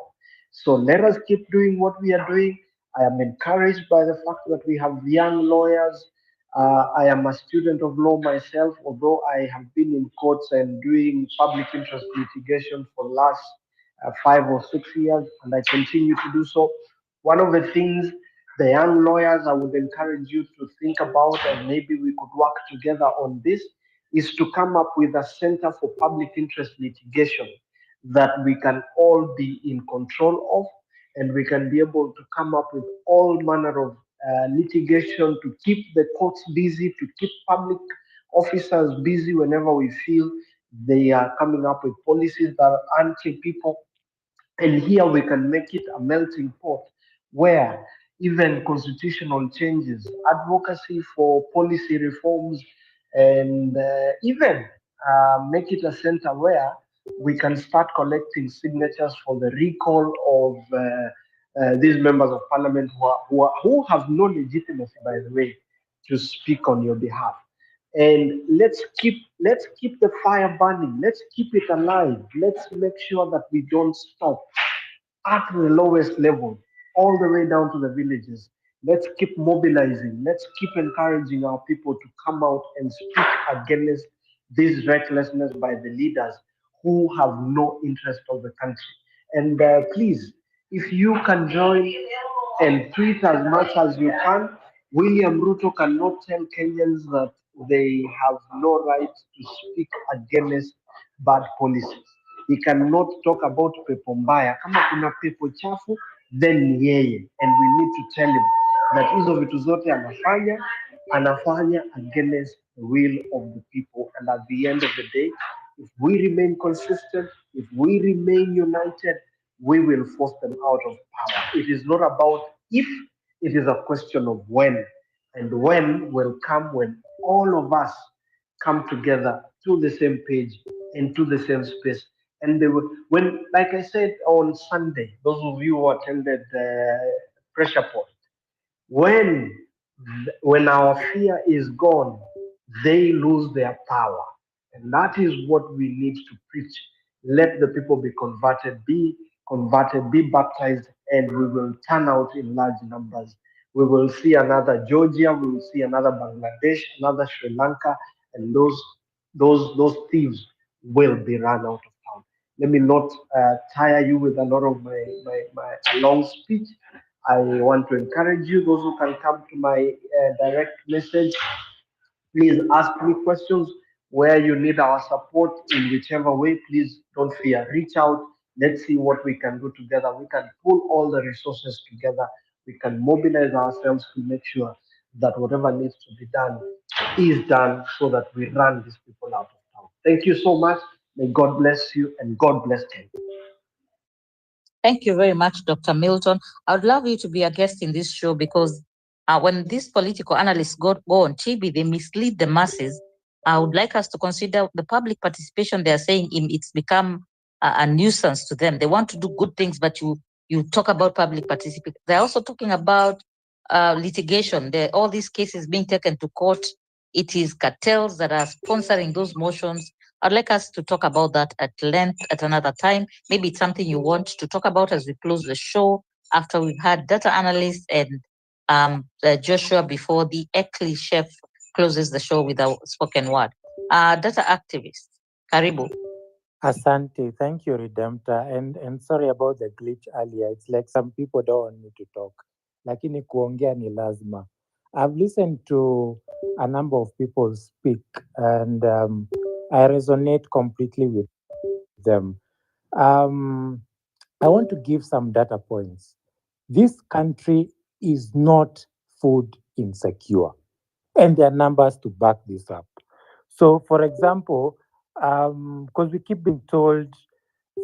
So let us keep doing what we are doing. I am encouraged by the fact that we have young lawyers. I am a student of law myself, although I have been in courts and doing public interest litigation for the last 5 or 6 years, and I continue to do so. One of the things the young lawyers I would encourage you to think about, and maybe we could work together on this, is to come up with a center for public interest litigation that we can all be in control of, and we can be able to come up with all manner of litigation to keep the courts busy, to keep public officers busy whenever we feel they are coming up with policies that are anti-people. And here we can make it a melting pot where even constitutional changes, advocacy for policy reforms, and even make it a center where we can start collecting signatures for the recall of these members of parliament who have no legitimacy, by the way, to speak on your behalf. And let's keep the fire burning. Let's keep it alive. Let's make sure that we don't stop at the lowest level, all the way down to the villages. Let's keep mobilizing. Let's keep encouraging our people to come out and speak against this recklessness by the leaders who have no interest of the country. And please, if you can join and tweet as much as you can, William Ruto cannot tell Kenyans that they have no right to speak against bad policies. He cannot talk about pepo mbaya. Kama kuna pepo chafu, then ni yeye. And we need to tell him that hizo vitu zote anafanya against the will of the people. And at the end of the day, if we remain consistent, if we remain united, we will force them out of power. It is not about if, it is a question of when. And when will come when all of us come together to the same page and to the same space. And they will, when, like I said on Sunday, those of you who attended Pressure Point, when when our fear is gone, they lose their power. And that is what we need to preach. Let the people be converted, be baptized, and we will turn out in large numbers. We will see another Georgia, we will see another Bangladesh, another Sri Lanka, and those thieves will be run out of town. Let me not tire you with a lot of my long speech. I want to encourage you, those who can come to my direct message, please ask me questions where you need our support in whichever way. Please don't fear. Reach out. Let's see what we can do together. We can pull all the resources together. We can mobilize ourselves to make sure that whatever needs to be done is done so that we run these people out of town. Thank you so much. May God bless you and God bless Kenya. Thank you very much, Dr. Milton. I would love you to be a guest in this show because when these political analysts go on TV, they mislead the masses. I would like us to consider the public participation. They are saying it's become a nuisance to them. They want to do good things, but you talk about public participation. They're also talking about litigation. All these cases being taken to court. It is cartels that are sponsoring those motions. I'd like us to talk about that at length at another time. Maybe it's something you want to talk about as we close the show after we've had data analysts and Joshua before the Eckley chef closes the show with a spoken word. Data activist, Karibu. Asante, thank you, Redemptor. And sorry about the glitch earlier. It's like some people don't want me to talk. Lakini kuongea ni lazima. I've listened to a number of people speak and I resonate completely with them. I want to give some data points. This country is not food insecure, and there are numbers to back this up. So, for example, because we keep being told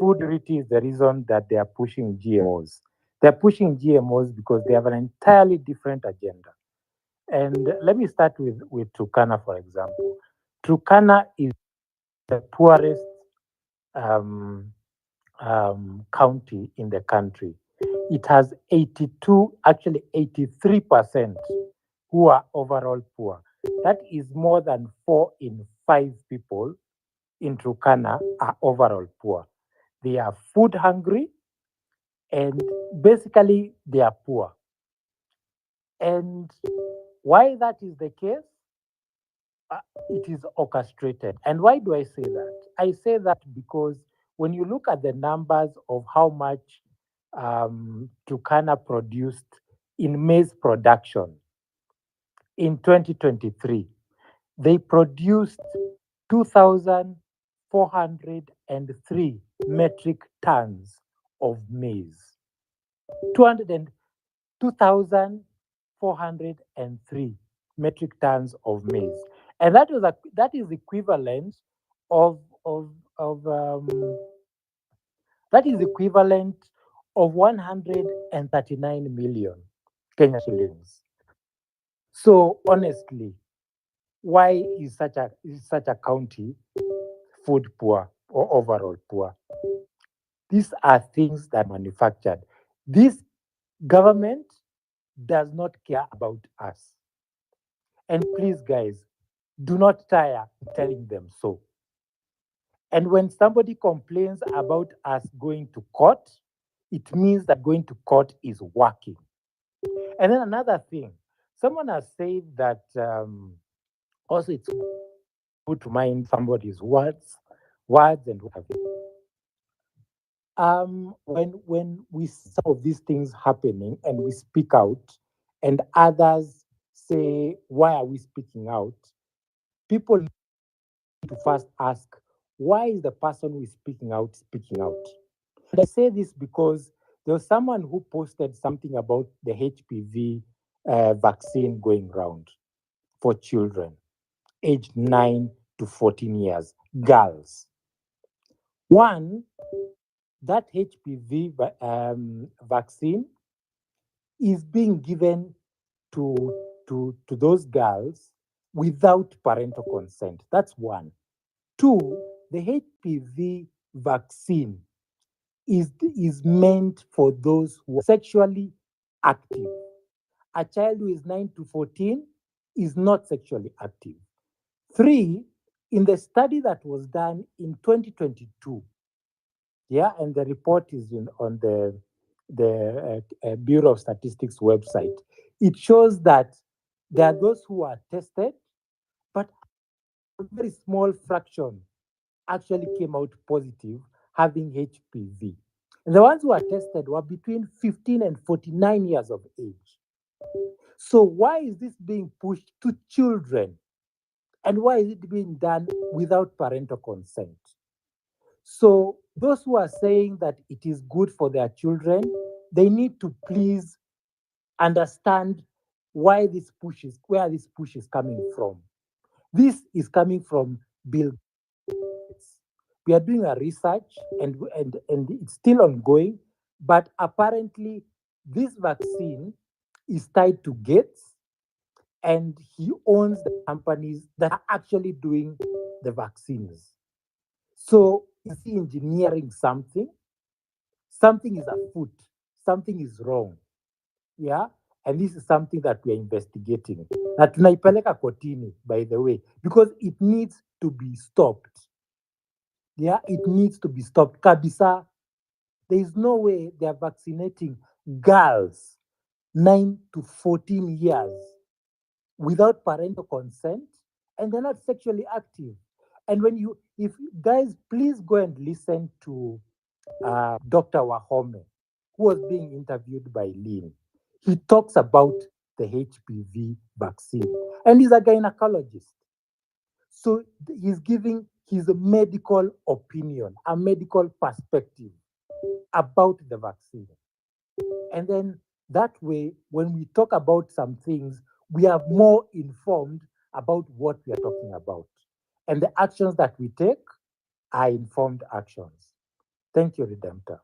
food security is the reason that they are pushing GMOs. They're pushing GMOs because they have an entirely different agenda. And let me start with Turkana, for example. Turkana is the poorest county in the country. It has 82, actually 83% who are overall poor. That is more than 4 in 5 people in Turkana are overall poor. They are food hungry and basically they are poor. And why that is the case? It is orchestrated. And why do I say that? I say that because when you look at the numbers of how much Turkana produced in maize production in 2023, they produced 2,403 metric tons of maize. 2,403 metric tons of maize, and that is equivalent of 139 million Kenya shillings. So honestly, why is such a county food poor or overall poor? These are things that are manufactured. These Government does not care about us. And please, guys, do not tire telling them so. And when somebody complains about us going to court, it means that going to court is working. And then another thing, someone has said that also it's good to mind somebody's words and what have you. When we see some of these things happening and we speak out, and others say, "Why are we speaking out?" People need to first ask, "Why is the person who is speaking out speaking out?" And I say this because there was someone who posted something about the HPV vaccine going around for children aged 9 to 14 years, girls. One, that HPV vaccine is being given to those girls without parental consent. That's one. Two, the HPV vaccine is meant for those who are sexually active. A child who is 9 to 14 is not sexually active. Three, in the study that was done in 2022, yeah, and the report is on the Bureau of Statistics website. It shows that there are those who are tested, but a very small fraction actually came out positive having HPV. And the ones who are tested were between 15 and 49 years of age. So why is this being pushed to children? And why is it being done without parental consent? So those who are saying that it is good for their children, they need to please understand why this push is, where this push is coming from. This is coming from Bill Gates. We are doing a research and it's still ongoing, but apparently this vaccine is tied to Gates and he owns the companies that are actually doing the vaccines. So is he engineering something? Something is afoot. Something is wrong. Yeah. And this is something that we are investigating. Na tunaipeleka kotini, by the way, because it needs to be stopped. Yeah, it needs to be stopped. Kabisa, there is no way they are vaccinating girls 9 to 14 years without parental consent and they're not sexually active. And when you, if guys, please go and listen to Dr. Wahome, who was being interviewed by Lynn. He talks about the HPV vaccine and he's a gynecologist. So he's giving his medical opinion, a medical perspective about the vaccine. And then that way, when we talk about some things, we are more informed about what we are talking about. And the actions that we take are informed actions. Thank you, Redemptor.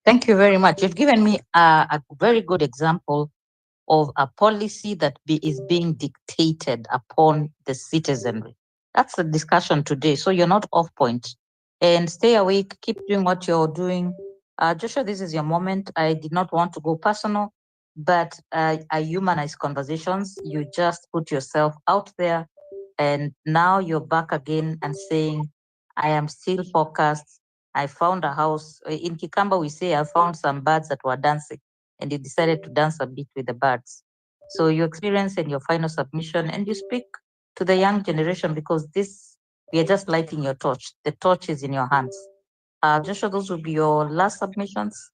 Thank you very much. You've given me a very good example of a policy that is being dictated upon the citizenry. That's the discussion today. So you're not off point. And stay awake, keep doing what you're doing. Joshua, this is your moment. I did not want to go personal, but I humanize conversations. You just put yourself out there, and now you're back again and saying, I am still focused. I found a house. In Kikamba, we say, I found some birds that were dancing, and you decided to dance a bit with the birds. So your experience and your final submission, and you speak to the young generation because this, we are just lighting your torch. The torch is in your hands. Joshua, those will be your last submissions.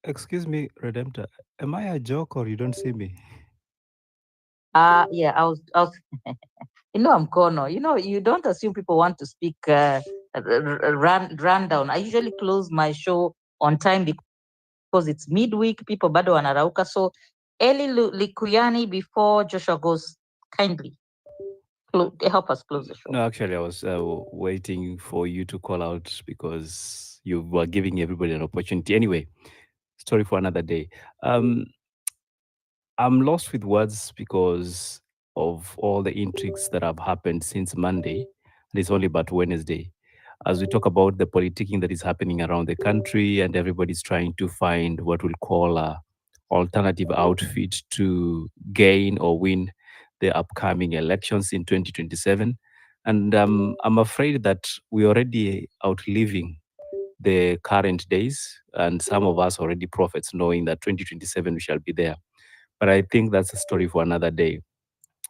Excuse me, Redemptor. Am I a joke or you don't see me? Yeah, I was you know, I'm Kono. You know, you don't assume people want to speak run down. I usually close my show on time because it's midweek. People bado wanarauka. So Eli Likuyani, before Joshua goes, kindly help us close the show. No, actually, I was waiting for you to call out because you were giving everybody an opportunity. Anyway, story for another day. I'm lost with words because of all the intrigues that have happened since Monday, and it's only but Wednesday. as we talk about the politicking that is happening around the country, and everybody's trying to find what we'll call a alternative outfit to gain or win the upcoming elections in 2027. And I'm afraid that we're already outliving the current days, and some of us already prophets, knowing that 2027 we shall be there. But I think that's a story for another day.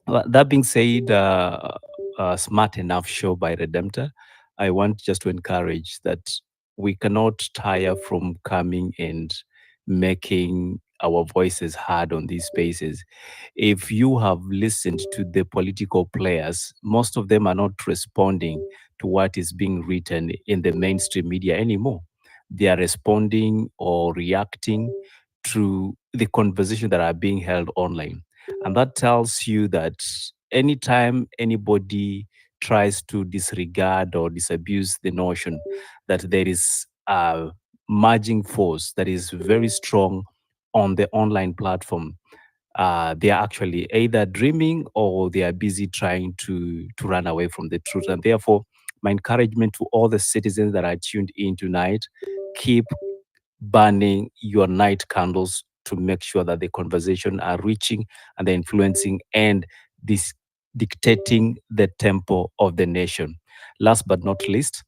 That being said, smart enough show by Redemptor. I want just to encourage that we cannot tire from coming and making our voices heard on these spaces. If you have listened to the political players, most of them are not responding to what is being written in the mainstream media anymore. They are responding or reacting to the conversation that are being held online. And that tells you that anytime anybody tries to disregard or disabuse the notion that there is a merging force that is very strong on the online platform, they are actually either dreaming or they are busy trying to run away from the truth. And therefore, my encouragement to all the citizens that are tuned in tonight, keep burning your night candles to make sure that the conversation are reaching and they're influencing and this dictating the tempo of the nation. Last but not least,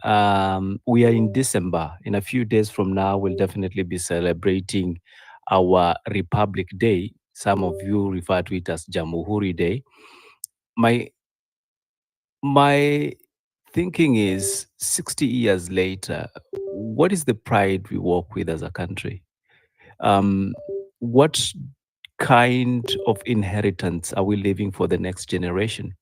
we are in December. In a few days from now, we'll definitely be celebrating our Republic Day. Some of you refer to it as Jamhuri Day. My thinking is 60 years later, what is the pride we walk with as a country? What kind of inheritance are we leaving for the next generation?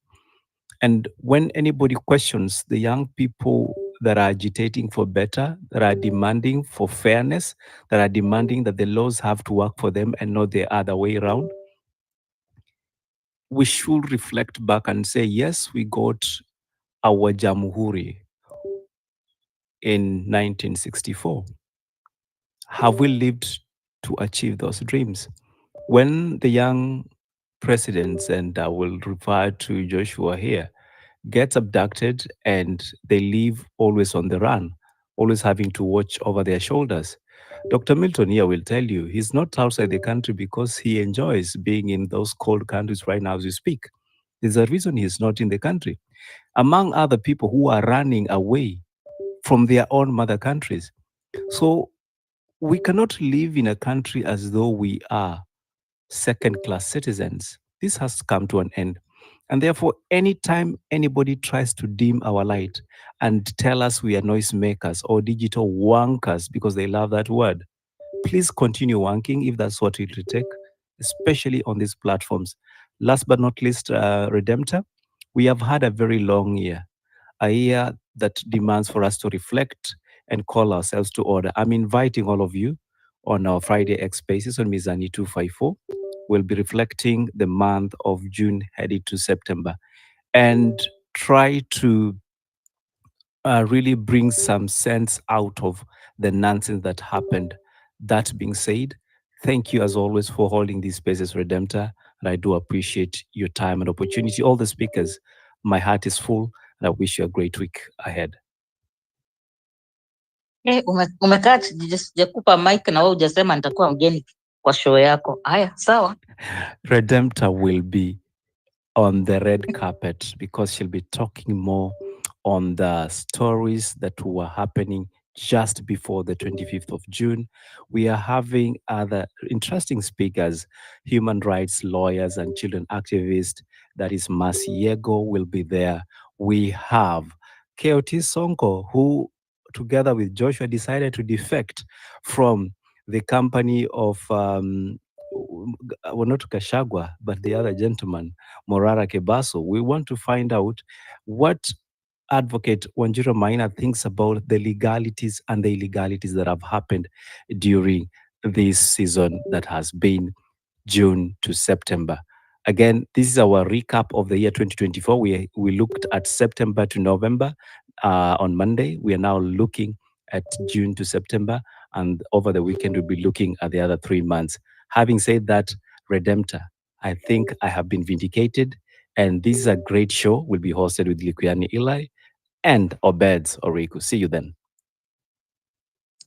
And when anybody questions the young people that are agitating for better, that are demanding for fairness, that are demanding that the laws have to work for them and not the other way around, we should reflect back and say, yes, we got our Jamhuri in 1964. Have we lived to achieve those dreams? When the young presidents, and I will refer to Joshua here, gets abducted and they live always on the run, always having to watch over their shoulders. Dr. Milton here will tell you he's not outside the country because he enjoys being in those cold countries right now as we speak. There's a reason he's not in the country. Among other people who are running away from their own mother countries. So we cannot live in a country as though we are second-class citizens. This has come to an end. And therefore, anytime anybody tries to dim our light and tell us we are noisemakers or digital wankers because they love that word, please continue wanking if that's what it will take, especially on these platforms. Last but not least, Redemptor, we have had a very long year, a year that demands for us to reflect and call ourselves to order. I'm inviting all of you on our Friday X Spaces on Mizani 254. We'll be reflecting the month of June headed to September and try to really bring some sense out of the nonsense that happened. That being said, thank you as always for holding these spaces, Redemptor, and I do appreciate your time and opportunity. All the speakers, my heart is full, and I wish you a great week ahead. Umekaa sijakupa mic na wewe hujasema nitakuwa mgeni kwa show yako. Haya, sawa. Redemptor will be on the red carpet because she'll be talking more on the stories that were happening just before the 25th of June. We are having other interesting speakers, human rights lawyers and children activists. That is Masiego will be there. We have KOT Sonko, who together with Joshua decided to defect from the company of well, not Kashagwa, but the other gentleman, Morara Kebaso. We want to find out what Advocate Wanjiro Maina thinks about the legalities and the illegalities that have happened during this season that has been June to September. Again, this is our recap of the year 2024. We looked at September to November on Monday. We are now looking at June to September, and over the weekend we'll be looking at the other 3 months. Having said that, Redemptor, I think I have been vindicated, and this is a great show. Will be hosted with Likuyani Eli. and Obeds Oriku. See you then.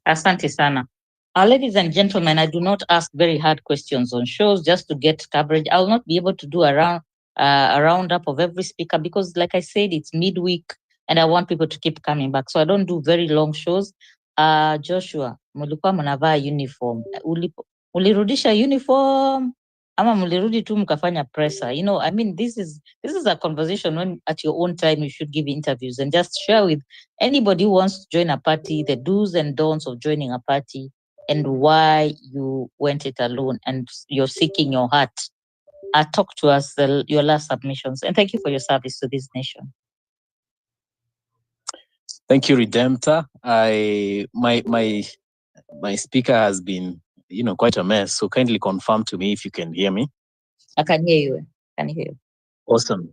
Asante sana. Ladies and gentlemen, I do not ask very hard questions on shows just to get coverage. I'll not be able to do a roundup of every speaker because, like I said, it's midweek and I want people to keep coming back. So I don't do very long shows. Joshua, mulikuwa mnavaa uniform. Ulirudisha uniform ama mlirudi tu mkafanya presser? You know, I mean, this is a conversation when at your own time you should give interviews and just share with anybody who wants to join a party, the do's and don'ts of joining a party and why you went it alone and you're seeking your heart. Talk to us your last submissions and thank you for your service to this nation. Thank you, Redemptor. My speaker has been, quite a mess. So kindly confirm to me if you can hear me. I can hear you. Can you hear you?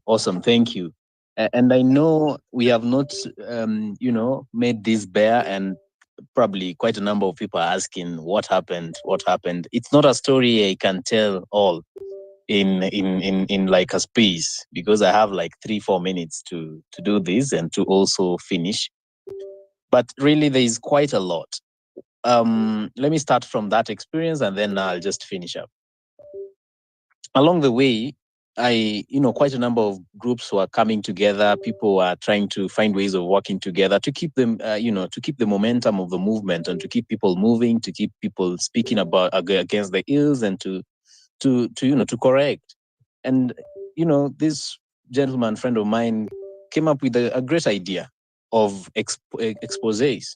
Awesome. Thank you. And I know we have not, made this bare, and probably quite a number of people are asking what happened. It's not a story I can tell all in like a space, because I have like 3-4 minutes to do this and to also finish. But really, there is quite a lot. Let me start from that experience and then I'll just finish up. Along the way, quite a number of groups were coming together. People were trying to find ways of working together to keep them, to keep the momentum of the movement and to keep people moving, to keep people speaking about against the ills and to correct. And, this gentleman friend of mine came up with a great idea of exposés.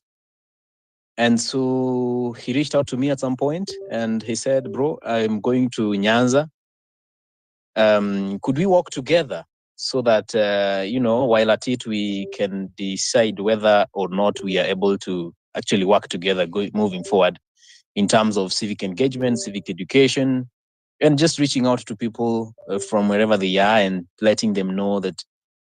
And so he reached out to me at some point and he said, bro, I'm going to Nyanza. Could we work together so that, while at it, we can decide whether or not we are able to actually work together moving forward in terms of civic engagement, civic education, and just reaching out to people from wherever they are and letting them know that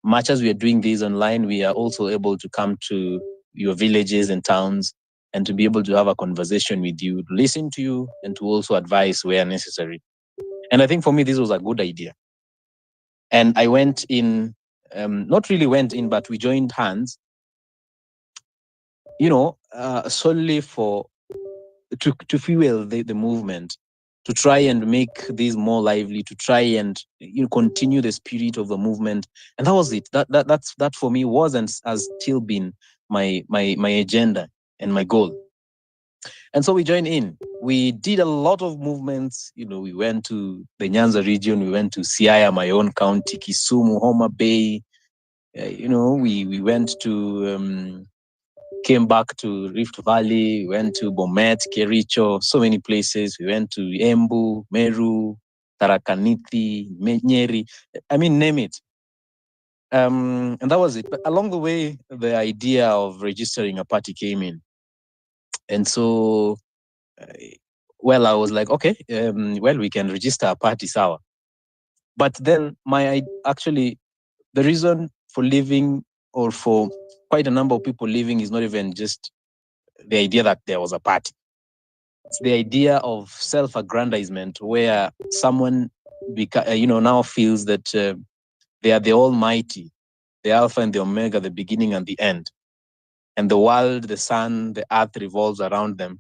much as we are doing this online, we are also able to come to your villages and towns and to be able to have a conversation with you, to listen to you, and to also advise where necessary. And I think for me, this was a good idea. And I went in, not really went in, but we joined hands, solely to fuel the movement, to try and make this more lively, to try and continue the spirit of the movement. And that was it. That for me was and has still been my agenda and my goal. And so we joined in. We did a lot of movements. We went to the Nyanza region. We went to Siaya, my own county, Kisumu, Homa Bay. We went to, came back to Rift Valley. We went to Bomet, Kericho, so many places. We went to Embu, Meru, Tarakaniti, Nyeri. I mean, name it. And that was it. But along the way, the idea of registering a party came in. And so, I was like, okay, we can register a party, sawa. But then the reason for leaving, or for quite a number of people leaving, is not even just the idea that there was a party. It's the idea of self-aggrandizement, where someone now feels that they are the almighty, the Alpha and the Omega, the beginning and the end. And the world, the sun, the earth revolves around them.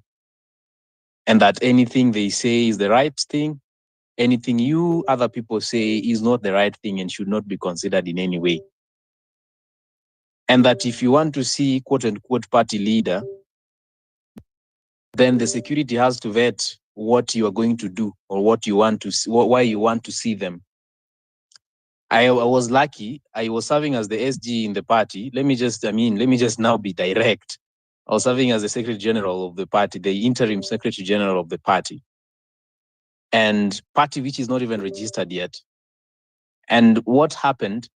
And that anything they say is the right thing. Anything you other people say is not the right thing and should not be considered in any way. And that if you want to see quote unquote party leader, then the security has to vet what you are going to do or what you want to see, why you want to see them. I was lucky. I was serving as the SG in the party. Let me just now be direct. I was serving as the Secretary General of the party, the interim Secretary General of the party, and party which is not even registered yet. And what happened?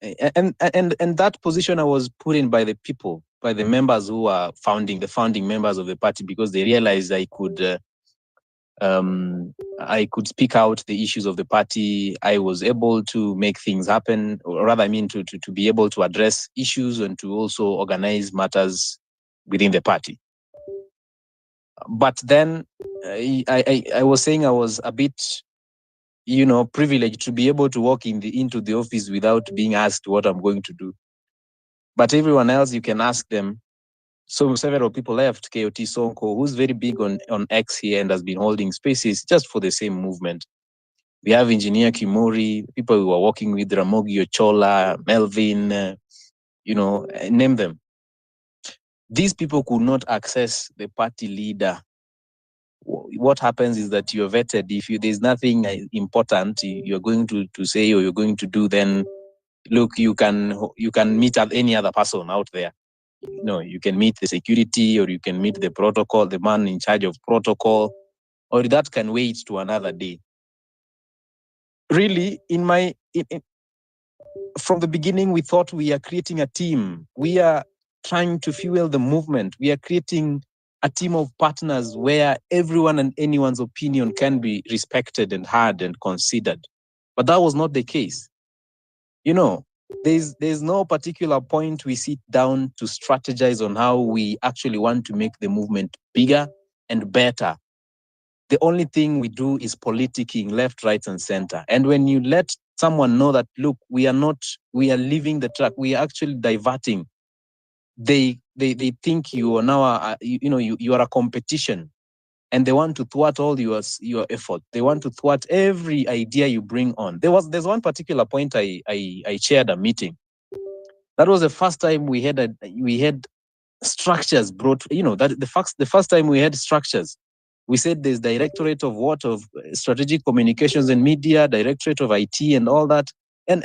And that position I was put in by the people, by the members who are the founding members of the party, because they realized I could speak out the issues of the party. I was able to make things happen, or rather, to be able to address issues and to also organize matters within the party. But then I was saying I was a bit, privileged to be able to walk into the office without being asked what I'm going to do. But everyone else, you can ask them. So several people left, KOT Sonko, who's very big on X here and has been holding spaces just for the same movement. We have Engineer Kimori, people who are working with Ramogi Ochola, Melvin, name them. These people could not access the party leader. What happens is that you're vetted. If there's nothing important you're going to say or you're going to do, then look, you can meet any other person out there. You can meet the security, or you can meet the protocol, the man in charge of protocol, or that can wait to another day. Really, from the beginning, we thought we are creating a team. We are trying to fuel the movement. We are creating a team of partners where everyone and anyone's opinion can be respected and heard and considered. But that was not the case. There's no particular point we sit down to strategize on how we actually want to make the movement bigger and better. The only thing we do is politicking left, right, and center. And when you let someone know that, look, we are leaving the track, we are actually diverting, they think you are now, you are a competition, and they want to thwart all your effort. They want to thwart every idea you bring on. There's one particular point I chaired a meeting. That was the first time we had structures brought, the first time we had structures. We said there's Directorate of Strategic Communications and Media, Directorate of IT and all that, and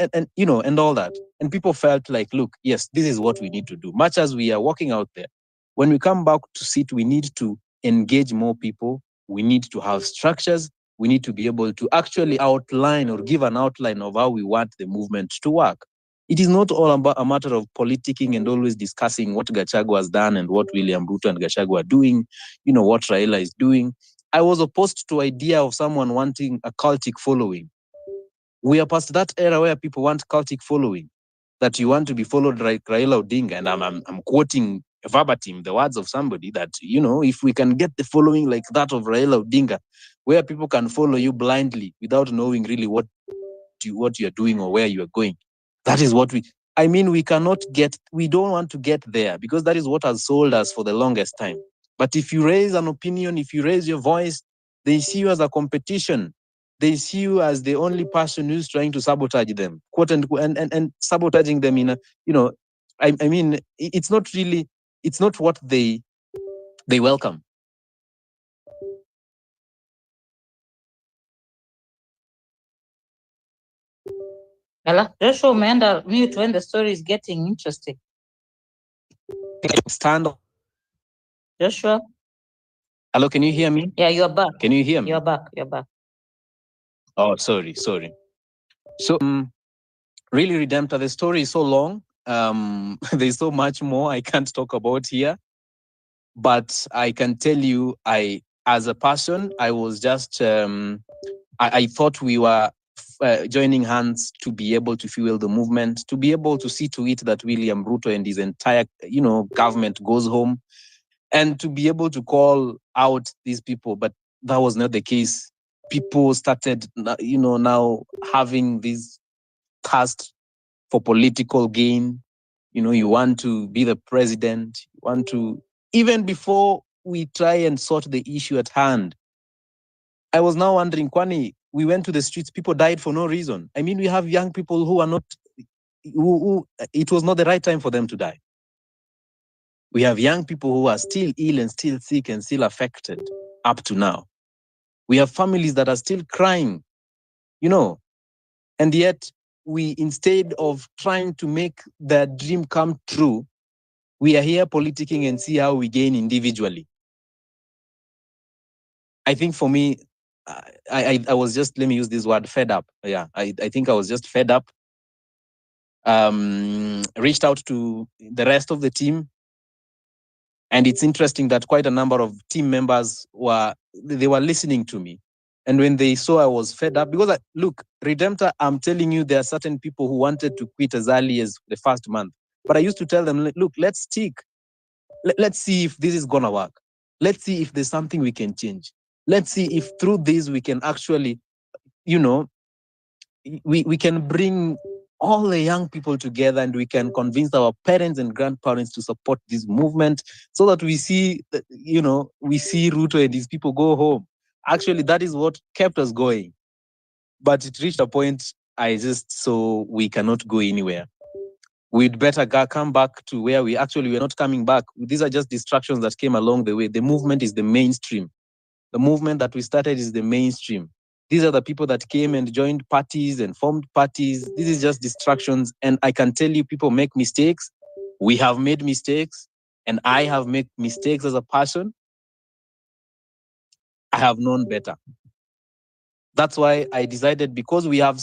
all that. And people felt like, look, yes, this is what we need to do. Much as we are working out there, when we come back to sit, we need to engage more people. We need to have structures. We need to be able to actually outline or give an outline of how we want the movement to work. It is not all about a matter of politicking and always discussing what Gachagua has done and what William Ruto and Gachagua are doing, what Raila is doing. I was opposed to idea of someone wanting a cultic following. We are past that era where people want cultic following, that you want to be followed like Raila Odinga. And I'm quoting verbatim the words of somebody that, if we can get the following like that of Raila Odinga, where people can follow you blindly without knowing really what you're doing or where you are going. That is what we don't want to get there, because that is what has sold us for the longest time. But if you raise an opinion, if you raise your voice, they see you as a competition. They see you as the only person who's trying to sabotage them, quote unquote, and sabotaging them in it's not what they welcome. Joshua umeenda mute when the story is getting interesting. Stand up. Joshua? Hello, can you hear me? Yeah, you're back. Can you hear me? You're back. Oh, sorry. So, really, Redemptor, the story is so long. There's so much more I can't talk about here. But I can tell you, as a person, I was just, I thought we were joining hands to be able to fuel the movement, to be able to see to it that William Ruto and his entire, government goes home, and to be able to call out these people. But that was not the case. People started, now having this cast for political gain. You want to be the president. You want to, even before we try and sort the issue at hand. I was now wondering, Kwani, we went to the streets, people died for no reason. We have young people who are not, who it was not the right time for them to die. We have young people who are still ill and still sick and still affected up to now. We have families that are still crying, and yet we, instead of trying to make their dream come true, we are here politicking and see how we gain individually. I think for me, I was just, let me use this word, fed up. Yeah, I think I was just fed up. Reached out to the rest of the team. And it's interesting that quite a number of team members were listening to me. And when they saw I was fed up, because look, Redemptor, I'm telling you, there are certain people who wanted to quit as early as the first month. But I used to tell them, look, let's stick. Let's see if this is going to work. Let's see if there's something we can change. Let's see if through this we can actually, we can bring all the young people together, and we can convince our parents and grandparents to support this movement so that we see, we see Ruto and these people go home. Actually, that is what kept us going. But it reached a point I just saw we cannot go anywhere. We'd better come back to where we're not coming back. These are just distractions that came along the way. The movement is the mainstream. The movement that we started is the mainstream. These are the people that came and joined parties and formed parties. This is just distractions. And I can tell you, people make mistakes. We have made mistakes. And I have made mistakes as a person. I have known better. That's why I decided, because we have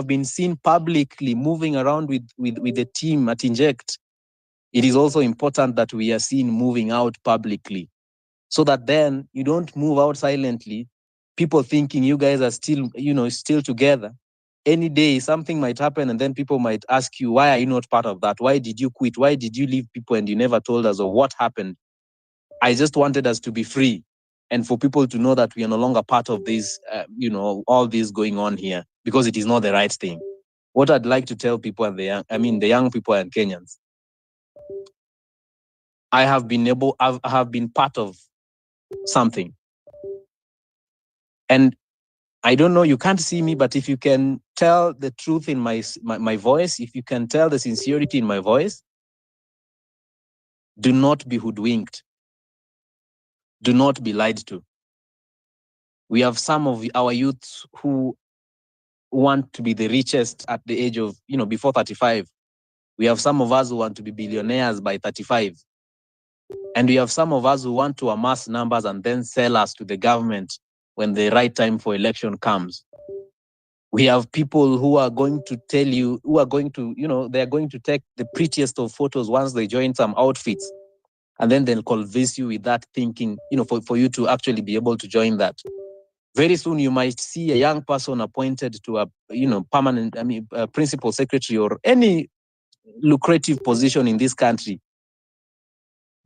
been seen publicly moving around with the team at Inject, it is also important that we are seen moving out publicly, so that then you don't move out silently, people thinking you guys are still, still together. Any day something might happen, and then people might ask you, why are you not part of that? Why did you quit? Why did you leave people and you never told us, or what happened? I just wanted us to be free, and for people to know that we are no longer part of this, all this going on here, because it is not the right thing. What I'd like to tell people and the young people and Kenyans, I have been part of something. And I don't know, you can't see me, but if you can tell the truth in my voice, if you can tell the sincerity in my voice, do not be hoodwinked. Do not be lied to. We have some of our youths who want to be the richest at the age of, before 35. We have some of us who want to be billionaires by 35. And we have some of us who want to amass numbers and then sell us to the government when the right time for election comes. We have people who are going to tell you, who are going to, they're going to take the prettiest of photos once they join some outfits. And then they'll convince you with that thinking, for you to actually be able to join that. Very soon you might see a young person appointed to a, permanent, principal secretary or any lucrative position in this country.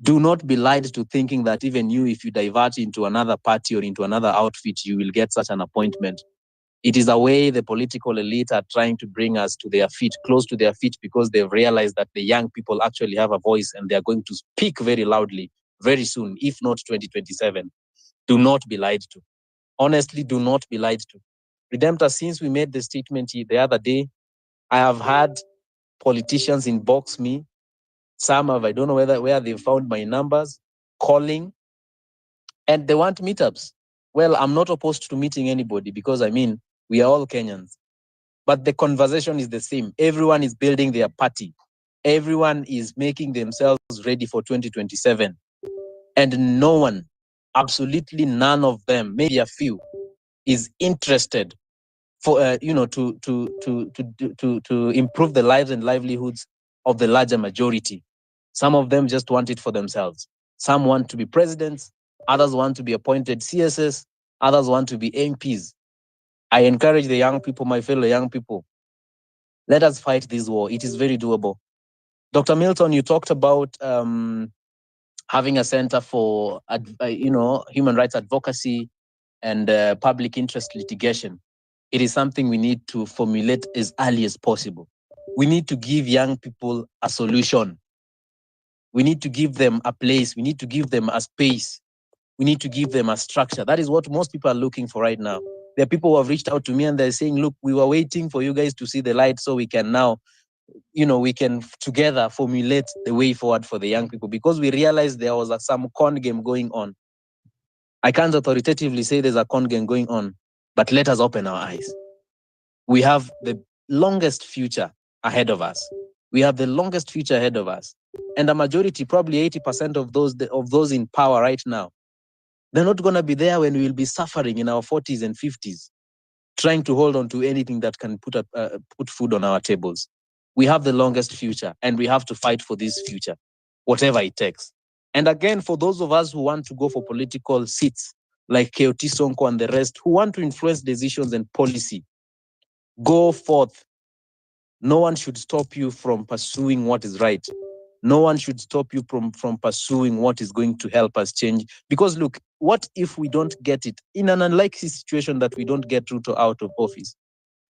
Do not be lied to thinking that even you, if you divert into another party or into another outfit, you will get such an appointment. It is a way the political elite are trying to bring us to their feet, close to their feet, because they've realized that the young people actually have a voice and they are going to speak very loudly very soon, if not 2027. Do not be lied to. Honestly, do not be lied to. Redemptor, since we made the statement the other day, I have had politicians inbox me. Some have, I don't know where they found my numbers, calling, and they want meetups. Well, I'm not opposed to meeting anybody because, we are all Kenyans. But the conversation is the same. Everyone is building their party. Everyone is making themselves ready for 2027. And no one, absolutely none of them, maybe a few, is interested for to improve the lives and livelihoods of the larger majority. Some of them just want it for themselves. Some want to be presidents, others want to be appointed CSS, others want to be MPs. I encourage the young people, my fellow young people, let us fight this war. It is very doable. Dr. Milton, you talked about having a center for human rights advocacy and public interest litigation. It is something we need to formulate as early as possible. We need to give young people a solution. We need to give them a place. We need to give them a space. We need to give them a structure. That is what most people are looking for right now. There are people who have reached out to me and they're saying, look, we were waiting for you guys to see the light so we can now, we can together formulate the way forward for the young people, because we realized there was some con game going on. I can't authoritatively say there's a con game going on, but let us open our eyes. We have the longest future ahead of us. We have the longest future ahead of us. And a majority, probably 80% of those in power right now, they're not going to be there when we will be suffering in our 40s and 50s, trying to hold on to anything that can put food on our tables. We have the longest future, and we have to fight for this future, whatever it takes. And again, for those of us who want to go for political seats, like Keoti Sonko and the rest, who want to influence decisions and policy, go forth. No one should stop you from pursuing what is right. No one should stop you from pursuing what is going to help us change. Because look, what if we don't get it? In an unlikely situation that we don't get Ruto out of office,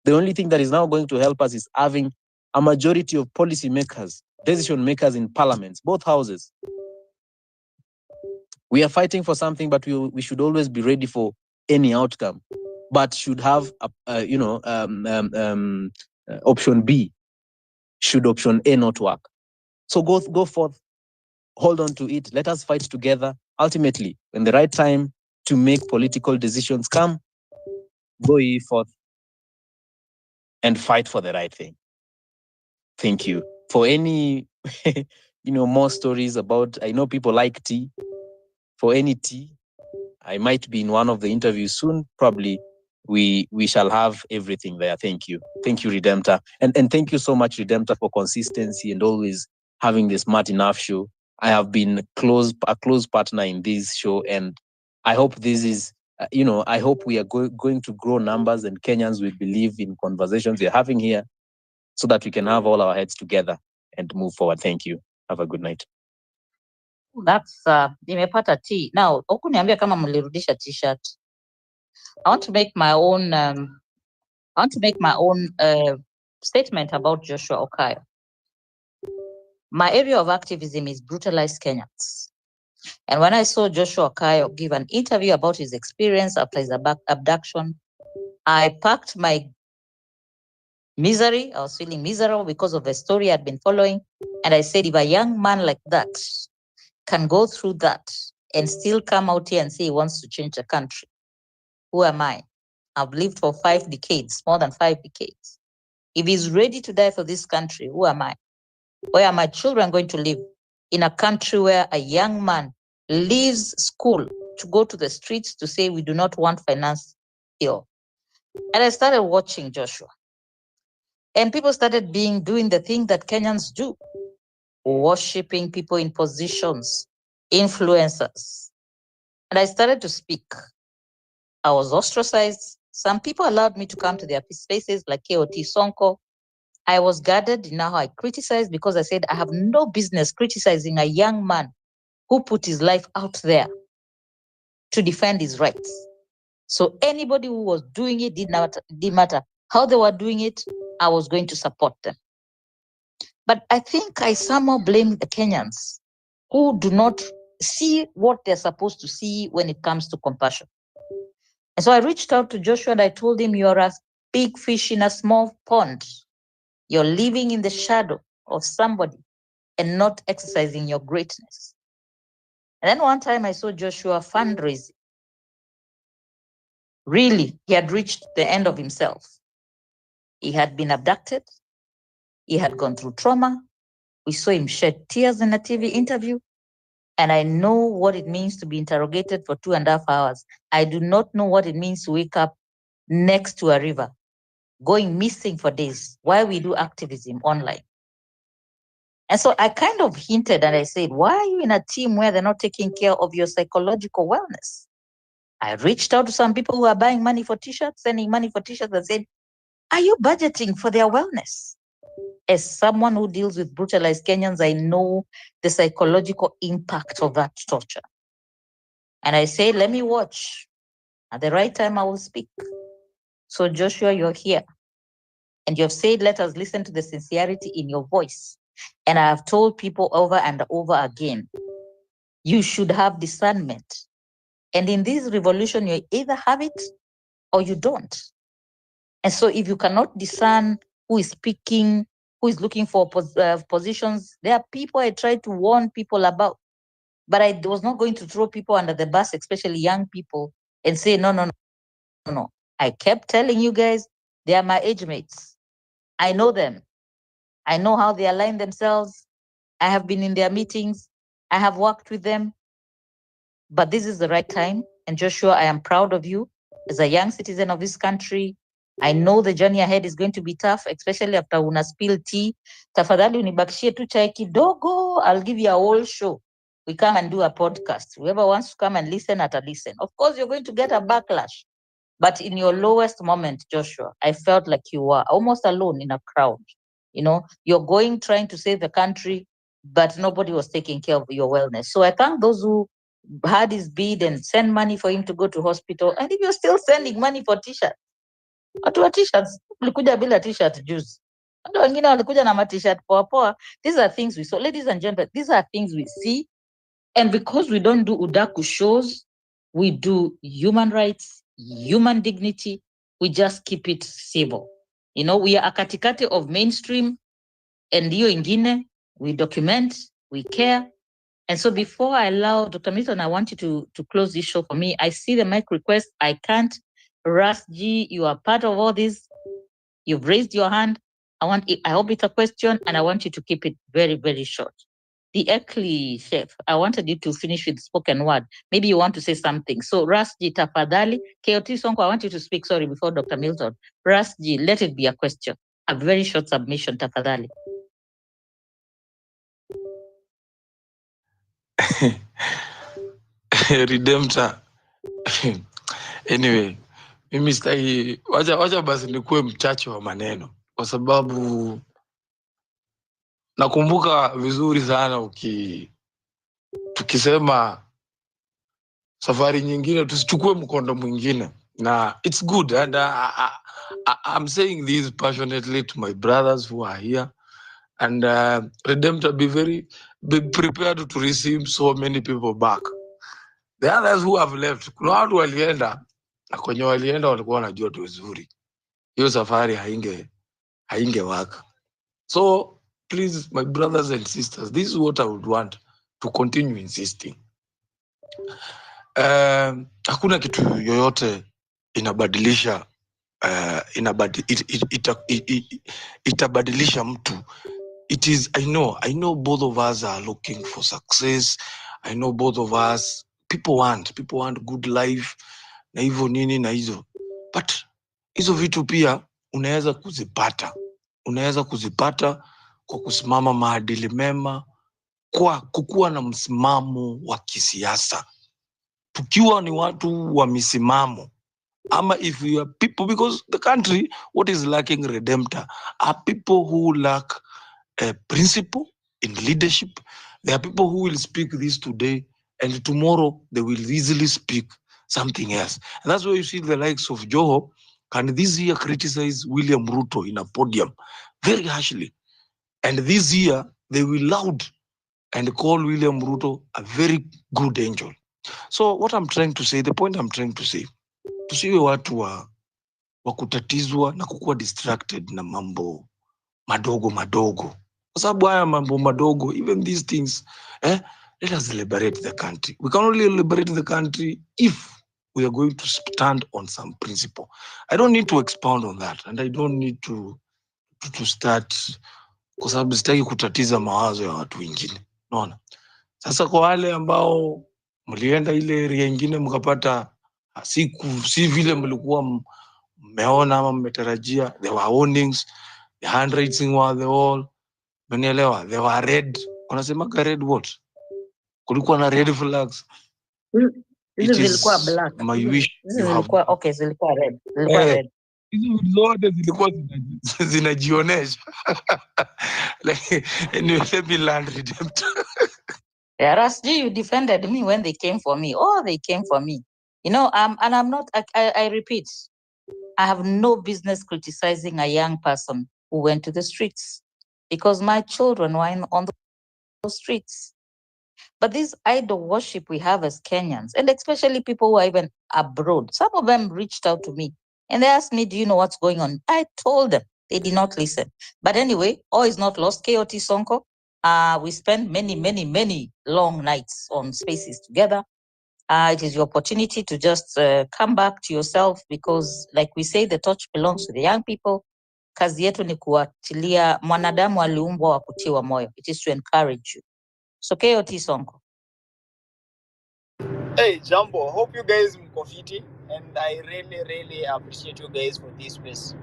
the only thing that is now going to help us is having a majority of policy makers, decision makers in parliaments, both houses. We are fighting for something, but we should always be ready for any outcome, but should have option B should option A not work. So go forth, hold on to it. Let us fight together. Ultimately, when the right time to make political decisions come, go ye forth and fight for the right thing. Thank you. For any more stories about, I know people like tea. For any tea, I might be in one of the interviews soon. Probably we shall have everything there. Thank you. Thank you, Redemptor. And thank you so much, Redemptor, for consistency and always having this smart enough show. I have been a close partner in this show, and I hope this is, I hope we are going to grow numbers and Kenyans will believe in conversations we're having here so that we can have all our heads together and move forward. Thank you. Have a good night. That's nimepata tea. Now, huku niambia kama mlirudisha t-shirt. I want to make my own statement about Joshua Okayo. My area of activism is brutalized Kenyans. And when I saw Joshua Okayo give an interview about his experience after his abduction, I packed my misery. I was feeling miserable because of the story I'd been following. And I said, if a young man like that can go through that and still come out here and say he wants to change the country, who am I? I've lived for 5 decades, more than 5 decades. If he's ready to die for this country, who am I? Where are my children going to live? In a country where a young man leaves school to go to the streets to say we do not want finance here. And I started watching Joshua. And people started doing the thing that Kenyans do, worshipping people in positions, influencers. And I started to speak. I was ostracized. Some people allowed me to come to their spaces like KOT Sonko. I was guarded in how I criticized because I said I have no business criticizing a young man who put his life out there to defend his rights. So anybody who was doing it didn't matter how they were doing it, I was going to support them. But I think I somehow blame the Kenyans who do not see what they're supposed to see when it comes to compassion. And so I reached out to Joshua and I told him, you're a big fish in a small pond. You're living in the shadow of somebody and not exercising your greatness. And then one time I saw Joshua fundraising. Really, he had reached the end of himself. He had been abducted. He had gone through trauma. We saw him shed tears in a TV interview. And I know what it means to be interrogated for 2.5 hours. I do not know what it means to wake up next to a river, going missing for days while we do activism online. And so I kind of hinted and I said, why are you in a team where they're not taking care of your psychological wellness? I reached out to some people who are buying money for t-shirts, sending money for t-shirts, and said, are you budgeting for their wellness? As someone who deals with brutalized Kenyans, I know the psychological impact of that torture. And I say, let me watch. At the right time, I will speak. So Joshua, you're here. And you have said, let us listen to the sincerity in your voice. And I have told people over and over again, you should have discernment. And in this revolution, you either have it or you don't. And so if you cannot discern who is speaking, who is looking for positions, there are people I try to warn people about. But I was not going to throw people under the bus, especially young people, and say, no. I kept telling you guys, they are my age mates. I know them. I know how they align themselves. I have been in their meetings. I have worked with them. But this is the right time. And Joshua, I am proud of you as a young citizen of this country. I know the journey ahead is going to be tough, especially after una spill tea. Tafadhali unibakishie tu chai kidogo. I'll give you a whole show. We come and do a podcast. Whoever wants to come and listen, listen. Of course, you're going to get a backlash. But in your lowest moment, Joshua, I felt like you were almost alone in a crowd. You know, you're going, trying to save the country, but nobody was taking care of your wellness. So I thank those who had his bid and send money for him to go to hospital. And if you're still sending money for t-shirts, watu wa t-shirts, ulikuja bila t-shirt juice. Wale wengine walikuja na t-shirt poa poa. These are things we saw. Ladies and gentlemen, these are things we see. And because we don't do udaku shows, we do human rights, human dignity. We just keep it civil. You know, we are a katikati of mainstream and hiyo ingine, we document, we care. And so before I allow Dr. Milton, I want you to close this show for me. I see the mic request. I can't. Ras G, you are part of all this. You've raised your hand. I hope it's a question, and I want you to keep it very, very short. The Ekli chef, I wanted you to finish with spoken word. Maybe you want to say something. So Rasji tafadhali, KOT Sonko, I want you to speak, sorry, before Dr. Milton. Rasji, let it be a question. A very short submission, tafadhali. Redemptor. Anyway, mimi sitaki, wacha basi nikuwe mchache wa maneno, kwa sababu nakumbuka vizuri sana tukisema safari nyingine tusichukue mkondo mwingine, na it's good, and I'm saying this passionately to my brothers who are here, and Redemptor, be prepared to receive so many people back. The others who have left, kuna watu walienda na kwenye walienda walikuwa wanajua tu vizuri hiyo safari hainge waka. So please, my brothers and sisters, this is what I would want to continue insisting. Hakuna kitu yoyote inabadilisha itabadilisha mtu. It is, I know both of us are looking for success. I know both of us, people want good life na hivyo nini na hizo, but hizo vitu pia unaweza kuzipata kwa kusimama maadili mema, kwa kukuwa na msimamo wa kisiasa. Tukiwa ni watu wa misimamo, ama if we are people, because the country, what is lacking, Redemptor, are people who lack a principle in leadership. There are people who will speak this today and tomorrow they will easily speak something else. And that's why you see the likes of Joho can this year criticize William Ruto in a podium very harshly, and this year they will loud and call William Ruto a very good angel. So what I'm trying to say, the point I'm trying to say, tusiwe watu wa kutatizwa na kukuwa distracted na mambo madogo. Kwa sababu haya mambo madogo, even these things, let us liberate the country. We can only liberate the country if we are going to stand on some principle. I don't need to expound on that, and I don't need to start, kwa sababu sitaki kutatiza mawazo ya watu wengine. Unaona? Sasa kwa wale ambao mlienda ile area nyingine mkapata si vile mlikuwa mmeona ama mmetarajia, there were warnings, the handwriting were the wall, mnielewa, they were red, wanasema red what, kulikuwa na red flags. Hizi zilikuwa black. My wish Hizi zilikuwa okay, zilikuwa red. Zilikuwa red. Hizo zote zilikuwa zinajionesha. Anyway, let me land, Redemptor. Yeah, Rasji, you defended me when they came for me. Oh, they came for me. You know, and I'm not, I repeat, I have no business criticizing a young person who went to the streets because my children were on the streets. But this idol worship we have as Kenyans, and especially people who are even abroad, some of them reached out to me and they asked me, do you know what's going on? I told them. They did not listen. But anyway, all is not lost. KOT Sonko, we spent many long nights on spaces together. It is your opportunity to just come back to yourself because, like we say, the torch belongs to the young people. Kazi yetu ni kuatilia mwanadamu aliumbwa wa kutiwa moyo. It is to encourage you. So KOT Sonko. Hey, Jambo. Hope you guys mko fiti, and I really appreciate you guys for this space.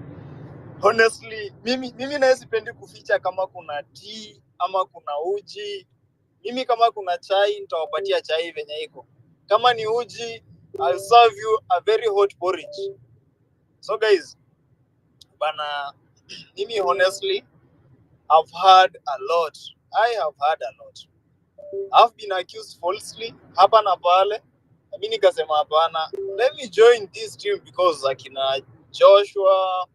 Honestly, mimi na sipendi kuficha kama kuna tea ama kuna uji. Mimi kama kuna chai nitawapatia chai venye iko. Kama ni uji, I'll serve you a very hot porridge. So guys, bana, mimi honestly, I've heard a lot. I have heard a lot. I've been accused falsely hapa na pale. Mimi nikasema hapana, let me join this team because akina Joshua,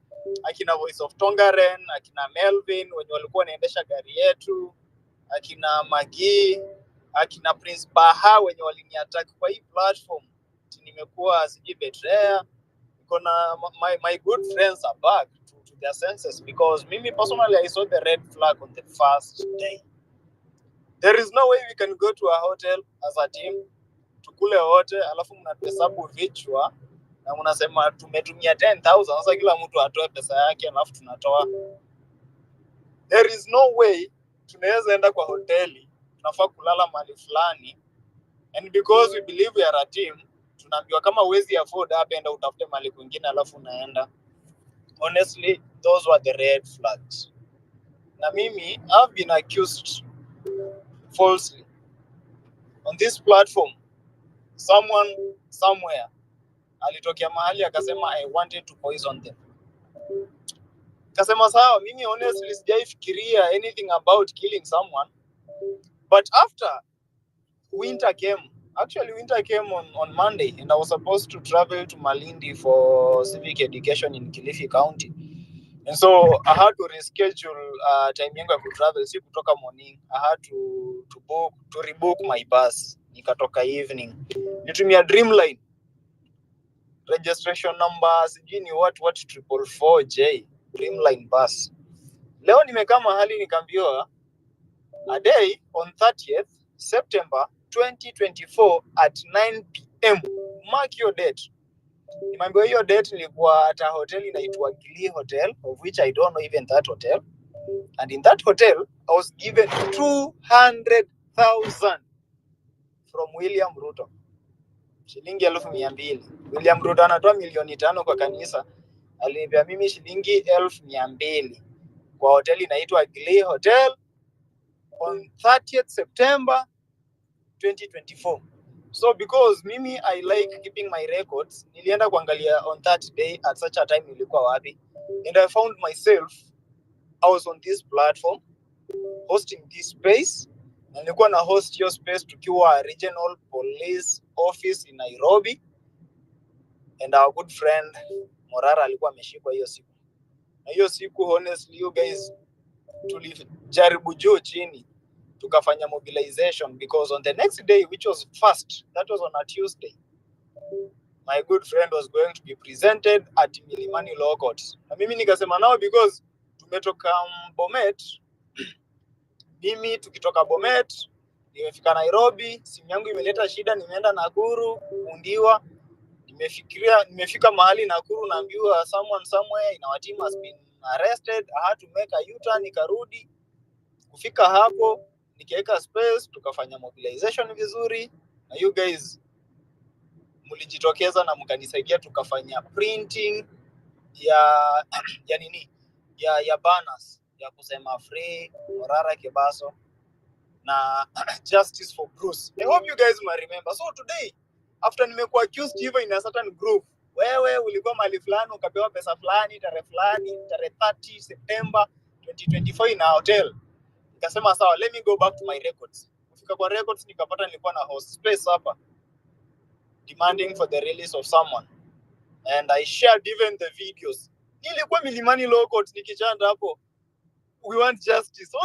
akina Voice of Tongaren, akina Melvin wenye walikuwa wanaendesha gari yetu, akina Magi, akina Prince Baha wenye waliniattack kwa hii platform. Nimekuwa siji betrayal. My good friends are back to their senses, because mimi personally I saw the red flag on the first day. There is no way we can go to a hotel as a team, tukule wote alafu mnahesabu vichwa na mnasema tumetumia 10,000, sasa kila mtu atoe pesa yake alafu tunatoa. There is no way tunaweza enda kwa hoteli, tunafaa kulala mahali fulani, and because we believe we are a team, tunaambiwa kama huwezi afford hapa enda utafute mahali kwingine alafu unaenda. Honestly, those were the red flags. Na mimi, I've been accused falsely on this platform. Someone somewhere alitokea mahali akasema I wanted to poison them. Kasema sawa, mimi honestly sijaifikiria anything about killing someone, but after winter came, actually winter came on Monday, and I was supposed to travel to Malindi for civic education in Kilifi County. And so I had to reschedule time yangu ya kutravel, si kutoka morning. I had to rebook my bus. Nikatoka evening. Nitumia Dreamline. Registration number sijui ni what 444J. Dreamline bus. Leo nimekaa mahali nikaambiwa a day on 30th September 2024 at 9 p.m. Mark your date. Nimeambiwa hiyo date nilikuwa at a hotel inaitwa Glee Hotel, of which I don't know even that hotel. And in that hotel, I was given 200,000 from William Ruto. Shilingi 200,000. William Ruto anatoa 500,000 kwa kanisa. Aliniambia mimi shilingi 200,000 kwa hoteli inaitwa Glee Hotel on 30th September 2024. So because mimi I like keeping my records, nilienda kuangalia on that day at such a time nilikuwa wapi, and I found myself I was on this platform hosting this space, na nilikuwa na host hiyo space tukiwa regional police office in Nairobi, and our good friend Morara alikuwa ameshikwa hiyo siku. Na hiyo siku honestly you guys tulijaribu juu chini tukafanya mobilization, because on the next day, which was first, that was on a Tuesday, my good friend was going to be presented at Milimani Law Court. Na mimi nikasema nao because tumetoka Bomet, mimi tukitoka Bomet nimefika Nairobi, simu yangu imeleta shida, nimeenda Nakuru kundiwa, nimefika mahali Nakuru naambiwa someone somewhere in our team has been arrested. I had to make a U-turn, nikarudi. Kufika hapo nikaweka space, tukafanya mobilization vizuri, na you guys mlijitokeza na mkanisaidia, tukafanya printing ya nini ya banners ya kusema free Morara Kebaso na justice for Bruce. I hope you guys might remember. So today after nimekuwa accused even in a certain group, wewe ulikuwa mahali fulani ukapewa pesa fulani tarehe 30 September 2024 in a hotel. Nikasema sawa, let me go back to my records. Kufika kwa records nikapata nilikuwa na host space hapa demanding for the release of someone, and I shared even the videos. Nilikuwa Milimani Law Court nikichanda hapo, we want justice.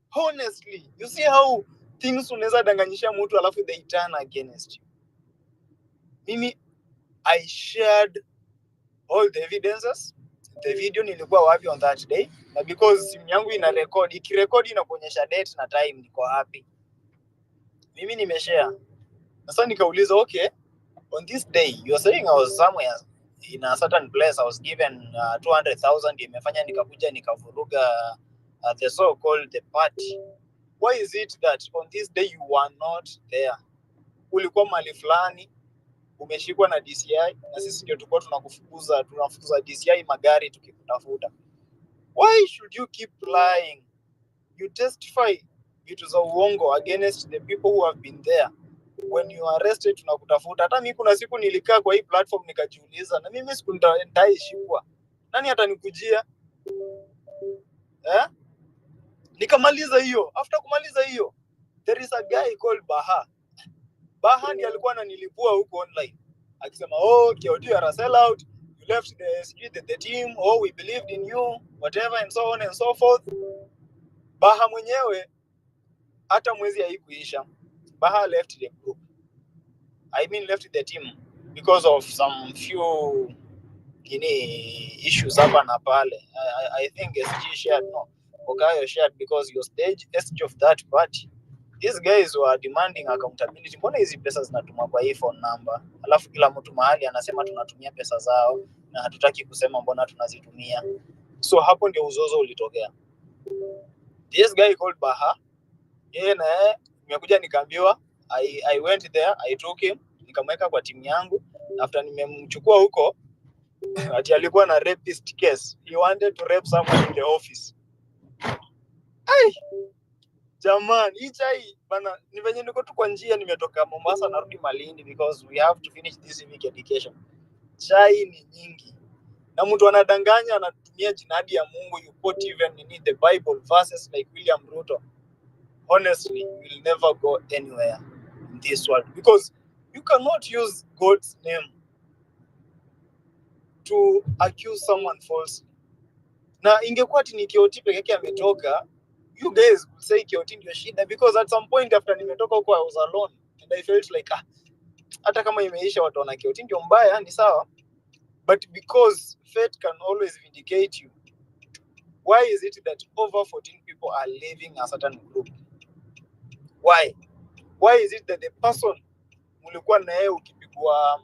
Honestly, you see how things unaweza danganyisha mtu alafu they turn against you. Mimi I shared all the evidences. The video nilikuwa wapi on that day, na because simu yangu ina record, ikirecord inakuonyesha date na time niko wapi. Mimi nimeshare. Sasa nikauliza okay, on this day you are saying I was somewhere in a certain place, I was given 200,000, imefanya nikakuja nikavuruga the so called the party. Why is it that on this day you were not there? Ulikuwa mahali fulani, umeshikwa na DCI, na sisi ndio tulikuwa tunafukuza DCI magari tukikutafuta. Why should you keep lying? You testify vitu za uongo against the people who have been there. When you are arrested tunakutafuta. Hata mimi kuna siku nilikaa kwa hii platform nikajiuliza, na mimi siku nitaishikwa, nani atanikujia? Nikamaliza hiyo. After kumaliza hiyo, there is a guy called Baha. Baha ndiye alikuwa ananilipua huko online akisema, oh Kioti, you are a sellout, you left the team, or we believed in you, whatever and so on and so forth. Baha mwenyewe hata mwezi haikuisha, Baha left the group. I mean left the team because of some few issues hapa na pale. I think SG shared, no, Ogayo shared, because your stage of that party, these guys were demanding accountability. Mbona hizi pesa zinatumwa kwa hii phone number, alafu kila mtu mahali anasema tunatumia pesa zao na hatutaki kusema mbona tunazitumia. So hapo ndio uzozo ulitokea. This guy called Baha, yeye na yeye nimekuja nikaambiwa, I went there, I took him, nikamweka kwa timu yangu. After nimemchukua huko, ati alikuwa na rapist case. He wanted to rape someone in the office. Ai! Jamani, hii bana, ni venye niko tu kwa njia, nimetoka Mombasa narudi Malindi because we have to finish this civic education. Chai ni nyingi. Na mtu anadanganya, anatumia jinadi ya Mungu, you quote even in the Bible verses like William Ruto. Honestly, you will never go anywhere in this world because you cannot use God's name to accuse someone falsely. Na ingekuwa ati ni Kioti peke yake ametoka, you guys would say Kioti ndio shida, because at some point after nimetoka huko I was alone and I felt like hata kama imeisha watu wana Kioti ndio mbaya, ni sawa, but because fate can always vindicate you, why is it that over 14 people are leaving a certain group? Why is it that the person mulikuwa na yeye ukipigwa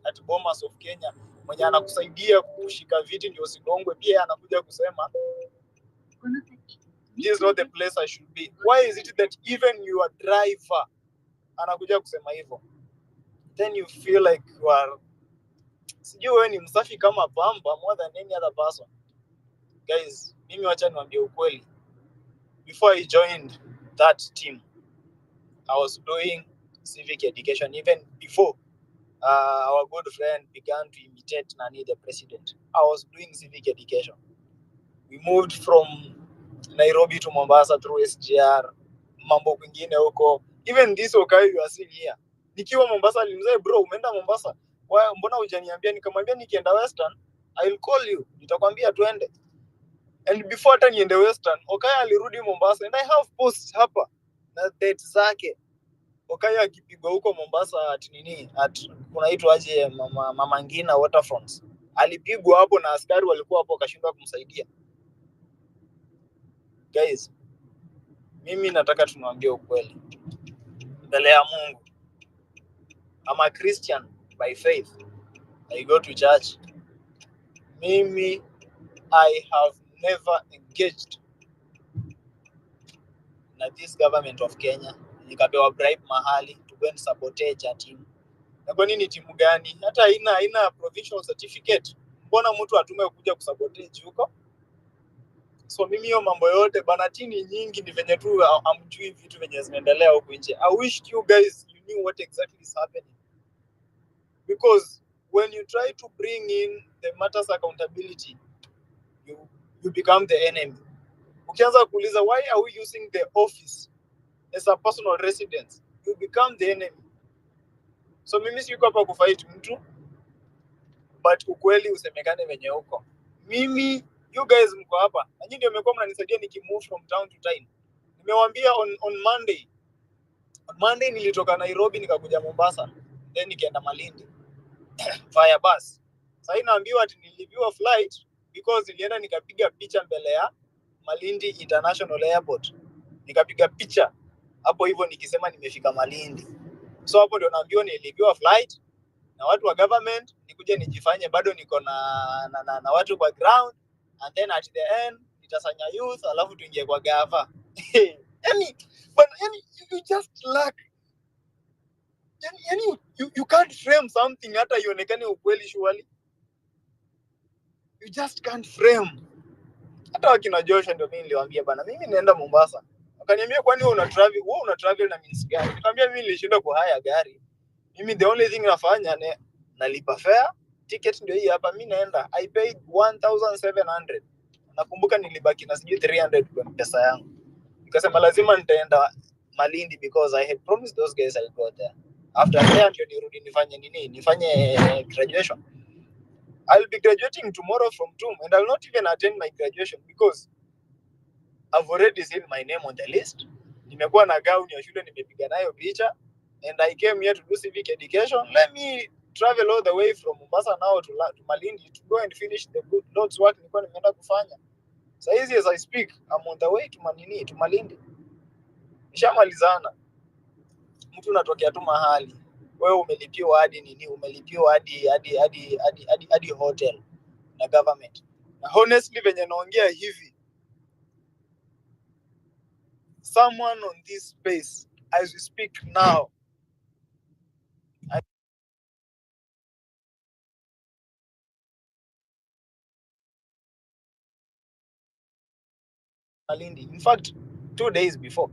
at Bomas of Kenya mwenye anakusaidia kushika viti ndio usigongwe, pia anakuja kusema this is not the place I should be? Why is it that even your driver anakuja kusema hivyo? Then you feel like you are, sijui wewe ni msafi kama pamba more than any other person. Guys, mimi wacha niwaambie ukweli. Before I joined that team, I was doing civic education even before our good friend began to imitate Nani the president. I was doing civic education. We moved from Nairobi to Mombasa through SGR, mambo kwingine huko. Even this Okayo you are seeing here. Nikiwa Mombasa alimzee, bro, umeenda Mombasa? Mbona hujaniambia? Nikamwambia nikienda Western, I'll call you. Nitakwambia tuende. And before hata niende Western, Okayo alirudi Mombasa and I have posts hapa na date zake. Okayo akipigwa huko Mombasa kunaitwa aje Mama Ngina Waterfronts. Alipigwa hapo na askari walikuwa hapo akashindwa kumsaidia. Guys, mimi nataka tunaambie ukweli mbele ya Mungu. I'm a Christian by faith. I go to church. Mimi, I have never engaged na this government of Kenya. Nikapewa bribe mahali to go and sabotage a team. Na kwa nini timu gani? Hata haina provincial certificate. Mbona mtu atume kuja kusabotage huko? So mimi hiyo mambo yote bana, tini nyingi ni venye tu amjui vitu venye zinaendelea huko nje. I wish you guys you knew what exactly is happening. Because when you try to bring in the matters accountability, you become the enemy. Ukianza kuuliza why are we using the office as a personal residence, you become the enemy. So mimi siko hapa kufight mtu, but ukweli usemekane venye huko. Mimi, you guys mko hapa, na nyinyi ndio mmekuwa mnanisaidia nikimove from town to town. Nimewaambia on Monday nilitoka Nairobi nikakuja Mombasa, then nikaenda Malindi via bus. Sasa naambiwa ati nilipiwa flight because nilienda nikapiga picha mbele ya Malindi International Airport. Nikapiga picha hapo hivyo nikisema nimefika Malindi. So hapo ndio naambiwa nilipiwa flight na watu wa government, nikuje nijifanye bado niko na watu kwa ground, and then at the end nitasanya youth alafu tuingie kwa gava. Yani you just lack, yani you can't frame something hata ionekane ukweli surely. You just can't frame. Hata wakina Joshua ndio mimi niliwaambia bana, mimi naenda Mombasa. Wakaniambia kwani wewe una travel na means gani? Nikamwambia mimi nilishinda kwa haya gari. Mimi the only thing nafanya ni nalipa fare, ticket ndio hii hapa, mimi naenda. I paid 1700. Nakumbuka nilibaki na sijui 300 kwa pesa yangu. Nikasema lazima nitaenda Malindi because I had promised those guys I'll go there. After there ndio nirudi nifanye nini? Nifanye graduation. I'll be graduating tomorrow from TUM, and I'll not even attend my graduation because I've already seen my name on the list. Nimekuwa na gown ya shule nimepiga nayo picha, and I came here to do civic education. Let me travel all the way from Mombasa now to Malindi to go and finish the good Lord's work nilikuwa nimeenda kufanya. Sasa hizi as I speak, I'm on the way to Malindi. Nishamalizana. Mtu unatokea tu mahali. Wewe umelipiwa hadi nini? Umelipiwa hadi hotel na government. Na honestly venye naongea hivi, someone on this space as we speak now, Malindi. In fact, 2 days before.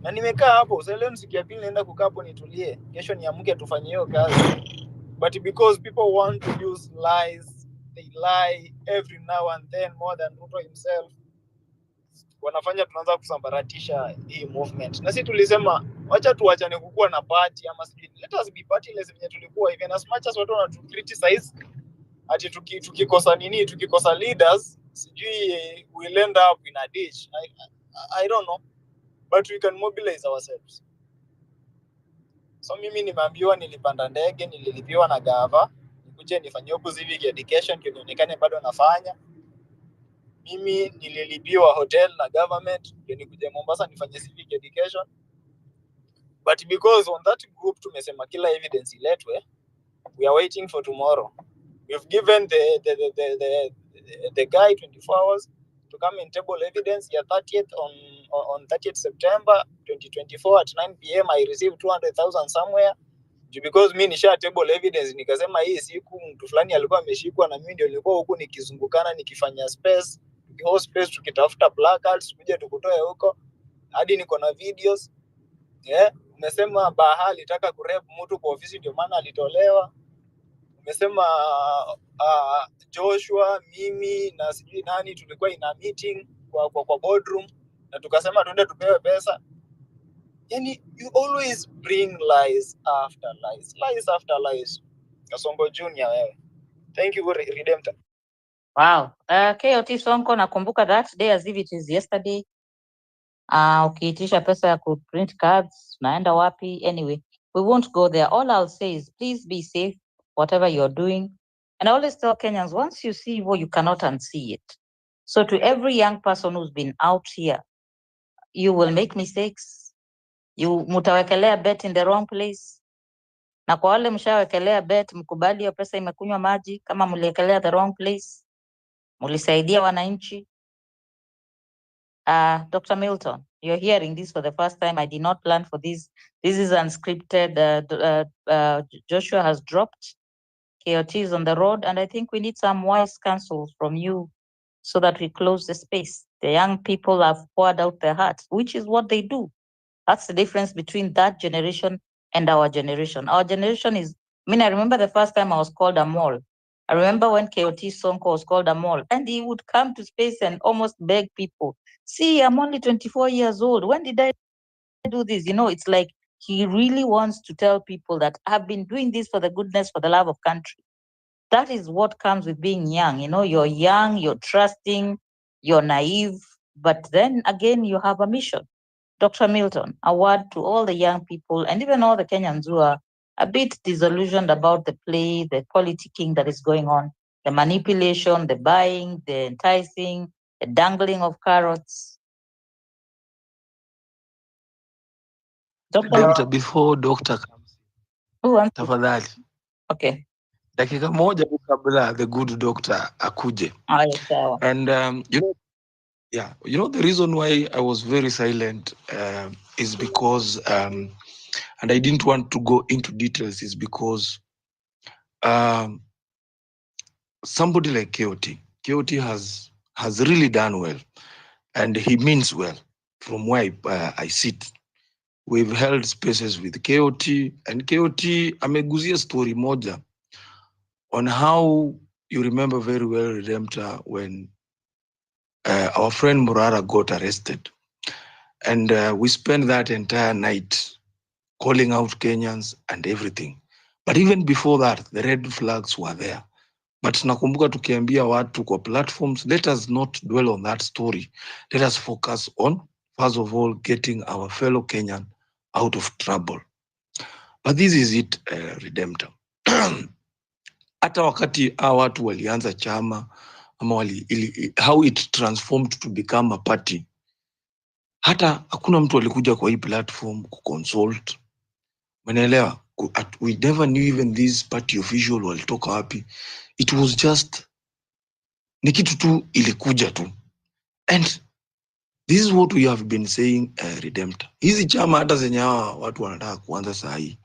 Na nimekaa hapo, sasa leo siku ya pili naenda kukaa hapo nitulie. Kesho niamke tufanye hiyo kazi. But because people want to use lies, they lie every now and then more than Ruto himself. Wanafanya tunaanza kusambaratisha hii movement. Na sisi tulisema wacha tuachane kukua na party ama sijui. Let us be partyless venye tulikuwa, even as much as watu wanatu criticize ati tukikosa leaders sijui we'll end up in a ditch. I don't know, but we can mobilize ourselves. So mimi nimeambiwa nilipanda ndege, nililipiwa na gava nikuje nifanye huko civic education kionekane bado nafanya. Mimi nililipiwa hotel na government ndio nikuje Mombasa nifanye civic education, but because on that group tumesema kila evidence iletwe, we are waiting for tomorrow. We've given the guy 24 hours to come and table evidence. Yeah, 30th on 30th September 2024 at 9 p.m. I received 200,000 somewhere. Because mimi nisha table evidence nikasema hii siku mtu fulani alikuwa ameshikwa na mimi ndio nilikuwa huku nikizungukana nikifanya space, host space tukitafuta placards kuja tukutoe huko. Hadi niko na videos. Umesema Baha alitaka kurep mtu kwa ofisi ndio maana alitolewa. Umesema Joshua, mimi na sijui nani tulikuwa ina meeting kwa boardroom na tukasema tuende tupewe pesa. Yani you always bring lies after lies. Lies after lies. Kasongo Junior wewe. Thank you Redemptor. Wow. KOT Sonko, nakumbuka that day as if it is yesterday. Ukiitisha pesa ya kuprint cards, naenda wapi? Anyway, we won't go there. All I'll say is please be safe, whatever you're doing. And I always tell Kenyans, once you see evil, you cannot unsee it. So to every young person who's been out here, you will make mistakes. Mutawekelea bet in the wrong place. Na kwa wale mshawekelea bet, mkubali hiyo pesa imekunywa maji. Kama mliekelea the wrong place, mulisaidia wananchi. Dr. Milton, you're hearing this for the first time. I did not plan for this. This is unscripted. Joshua has dropped. KOT is on the road, and I think we need some wise counsel from you so that we close the space. The young people have poured out their hearts, which is what they do. That's the difference between that generation and our generation. Our generation is, I remember the first time I was called a mole. I remember when KOT Sonko was called a mole, and he would come to space and almost beg people, see, I'm only 24 years old. When did I do this? It's like he really wants to tell people that I've been doing this for the goodness, for the love of country. That is what comes with being young. You're young, you're trusting, you're naive, but then again, you have a mission. Dr. Milton, a word to all the young people and even all the Kenyans who are a bit disillusioned about the play, the politicking that is going on, the manipulation, the buying, the enticing, the dangling of carrots. Before doctor comes, tafadhali. Okay. Dakika moja kabla the good doctor akuje. And the reason why I was very silent is because and I didn't want to go into details is because somebody like KOT has really done well, and he means well. From where I sit, we've held spaces with KOT, and KOT ameguzia story moja on how you remember very well, Redemptor, when our friend Murara got arrested, and we spent that entire night calling out Kenyans and everything. But even before that, the red flags were there. But nakumbuka tukiambia watu kwa platforms, let us not dwell on that story. Let us focus on, first of all, getting our fellow Kenyan out of trouble. But this is it, Redemptor. Hata wakati hawa watu walianza chama ama how it transformed to become a party, hata hakuna mtu alikuja kwa hii platform kuconsult. Umeelewa? We never knew even this party official walitoka wapi. It was just ni kitu tu ilikuja tu. And this is what we have been saying, Redemptor. Hizi chama hata zenye hawa watu wanataka kuanza saa hii,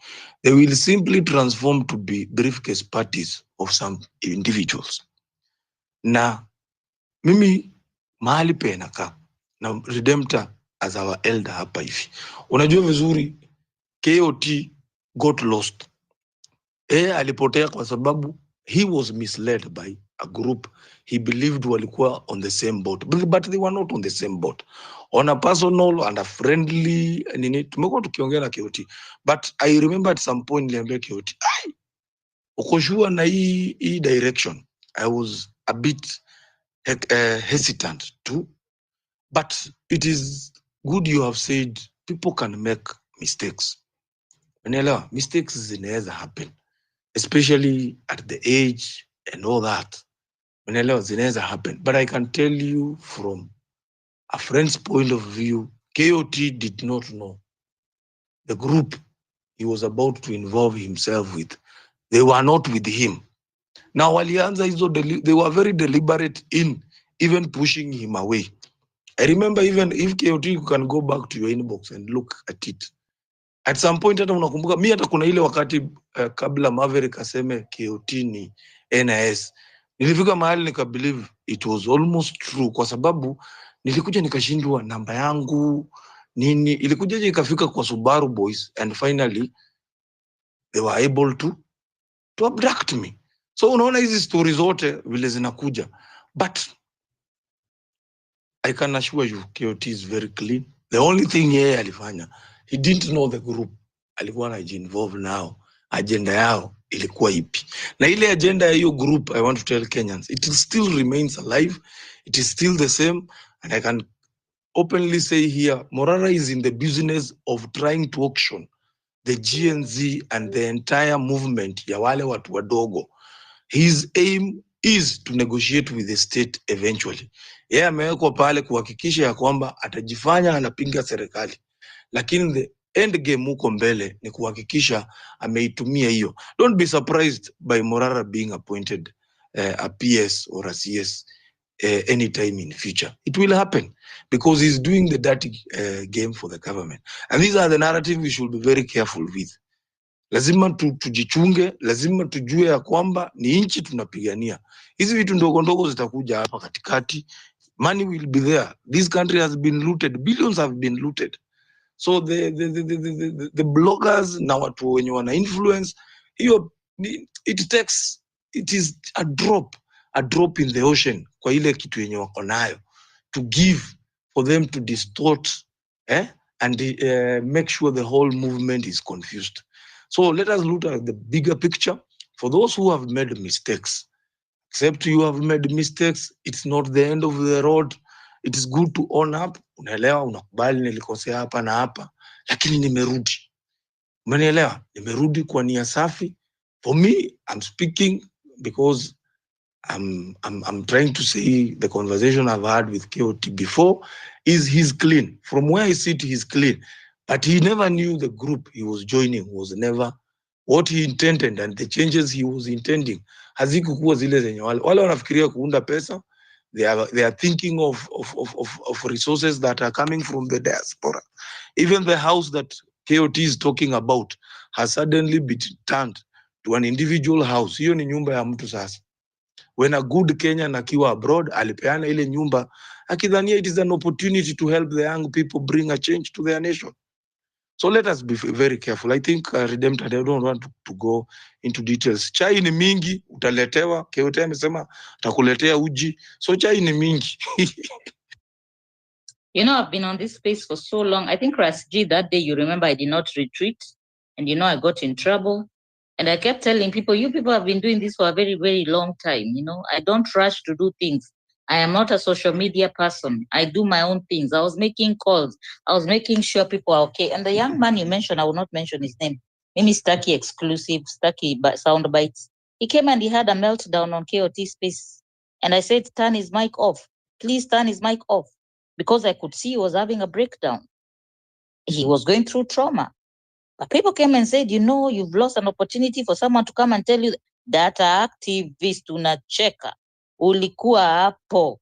they will simply transform to be briefcase parties of some individuals. Na mimi mahali penaka na Redemptor as our elder hapa hivi, unajua vizuri KOT got lost. Alipotea kwa sababu he was misled by a group he believed walikuwa on the same boat, but they were not on the same boat. On a personal and a friendly nini, tumekuwa tukiongea na KOT, but I remember at some point niliambia KOT, uko sure na hii direction? I was a bit hesitant too, but it is good you have said people can make mistakes. Unaelewa, mistakes zinaweza happen, especially at the age and all that. Unaelewa, zinaweza happen. But I can tell you from a friend's point of view, KOT did not know the group he was about to involve himself with. They were not with him. Now, walianza hizo, they were very deliberate in even pushing him away. I remember even if KOT, you can go back to your inbox and look at it. At some point, hata unakumbuka, mi hata kuna ile wakati kabla Maverick aseme KOT ni NIS, nilifika mahali nikabelieve it was almost true, kwa sababu nilikuja nikashindwa namba yangu nini, ilikuja ikafika kwa Subaru Boys, and finally they were able to abduct me. So unaona hizi stories zote vile zinakuja, but I can assure you KOT is very clean. The only thing yeye alifanya, he didn't know the group alikuwa anajiinvolve now, agenda yao ilikuwa ipi. Na ile agenda ya hiyo group, I want to tell Kenyans, it still remains alive, it is still the same, and I can openly say here, Morara is in the business of trying to auction the GNZ and the entire movement ya wale watu wadogo. His aim is to negotiate with the state eventually. Yeye amewekwa pale kuhakikisha ya kwamba atajifanya anapinga serikali, lakini the end game huko mbele ni kuhakikisha ameitumia hiyo. Don't be surprised by Morara being appointed a PS or a CS anytime in future. It will happen because he's doing the dirty game for the government. And these are the narrative we should be very careful with. Lazima tujichunge, lazima tujue ya kwamba ni nchi tunapigania. Hizi vitu ndogo ndogo zitakuja hapa katikati. Money will be there. This country has been looted. Billions have been looted. So the bloggers na watu wenye wana influence, hiyo it is a drop in the ocean kwa ile kitu yenye wako nayo to give for them to distort and make sure the whole movement is confused. So let us look at the bigger picture. For those who have made mistakes, except you have made mistakes, it's not the end of the road. It is good to own up. Unaelewa, unakubali nilikosea hapa na hapa, lakini nimerudi. Umenielewa? Nimerudi kwa nia safi. For me, I'm speaking because I'm trying to say the conversation I've had with KOT before is he's clean. From where I sit, he's clean. But he never knew the group he was joining was never what he intended, and the changes he was intending hazikukuwa zile zenye wale wanafikiria kuunda pesa. They are thinking of resources that are coming from the diaspora. Even the house that KOT is talking about has suddenly been turned to an individual house. Hiyo ni nyumba ya mtu sasa. When a good Kenyan akiwa abroad, alipeana ile nyumba akidhania it is an opportunity to help the young people bring a change to their nation. So let us be very careful. I think Redemptor, I don't want to go into details. Chai ni mingi, utaletewa. KOT amesema atakuletea uji. So chai ni mingi. You know, I've been on this space for so long. I think Ras G, that day, you remember I did not retreat. And you know, I got in trouble. And I kept telling people, you people have been doing this for a very, very long time. You know, I don't rush to do things. I am not a social media person. I do my own things. I was making calls. I was making sure people are okay. And the young man you mentioned, I will not mention his name. Mimi Stucky exclusive, Stucky sound bites. He came and he had a meltdown on KOT space. And I said, turn his mic off. Please turn his mic off. Because I could see he was having a breakdown. He was going through trauma. But people came and said, you know, you've lost an opportunity for someone to come and tell you data activist unacheka. Ulikuwa hapo.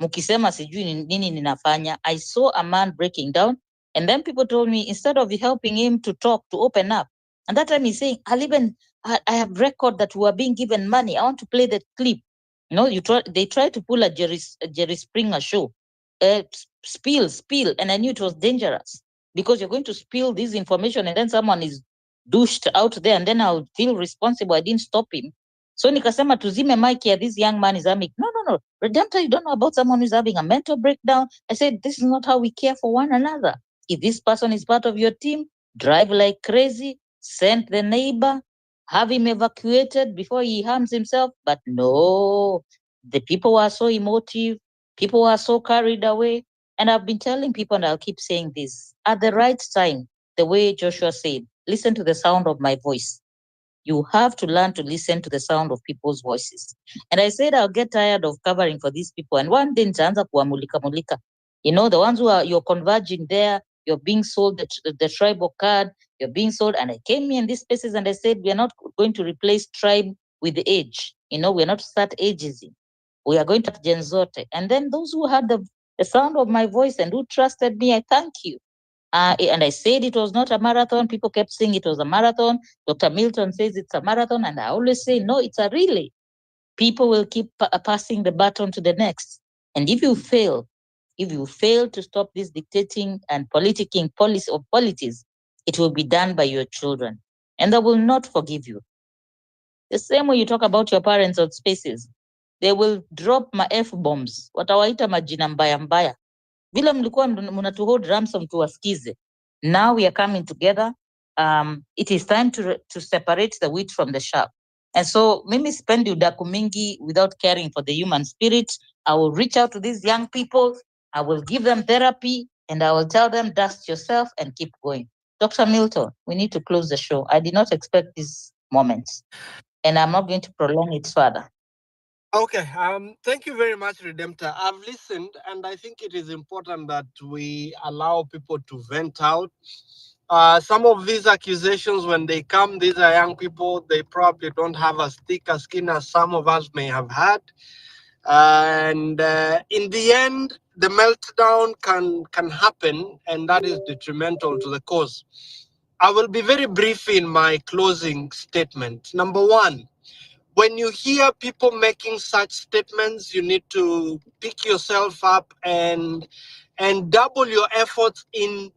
Mukisema sijui nini ninafanya. I saw a man breaking down. And then people told me, instead of helping him to talk, to open up. And that time he's saying, I have record that we are being given money. I want to play that clip. You know, they tried to pull a Jerry Springer show. Spill. And I knew it was dangerous. Because you're going to spill this information and then someone is douched out there and then I'll feel responsible. I didn't stop him. So nikasema tuzime mic here, this young man is having, no. Redemptor, you don't know about someone who's having a mental breakdown. I said, this is not how we care for one another. If this person is part of your team, drive like crazy, send the neighbor, have him evacuated before he harms himself. But no, the people were so emotive. People were so carried away. And I've been telling people, and I'll keep saying this, at the right time, the way Joshua said, listen to the sound of my voice. You have to learn to listen to the sound of people's voices. And I said, I'll get tired of covering for these people. And one day, nitaanza kuwamulika. You know, the ones you're converging there, you're being sold the tribal card, you're being sold. And I came in these spaces and I said, we're not going to replace tribe with the age. You know, we're not start ageism. We are going to Gen Zote. And then those who had the sound of my voice and who trusted me, I thank you. And I said it was not a marathon. People kept saying it was a marathon. Dr. Milton says it's a marathon. And I always say, no, it's a relay. People will keep passing the baton to the next. And if you fail to stop this dictating and politicking policy of politics, it will be done by your children. And they will not forgive you. The same way you talk about your parents on spaces, they will drop my F-bombs. Watawaita majina mbaya mbaya. Vile mlikuwa mnatuhold ransom tuwasikize. Now we are coming together. It is time to separate the wheat from the chaff. And so mimi sipendi udaku mingi without caring for the human spirit. I will reach out to these young people. I will give them therapy and I will tell them dust yourself and keep going. Dr. Milton, we need to close the show. I did not expect this moment and I'm not going to prolong it further. Okay, thank you very much, Redemptor. I've listened, and I think it is important that we allow people to vent out. Some of these accusations, when they come, these are young people, they probably don't have as thick a skin as some of us may have had. And in the end, the meltdown can happen, and that is detrimental to the cause. I will be very brief in my closing statement. Number one, when you hear people making such statements, you need to pick yourself up and double your efforts in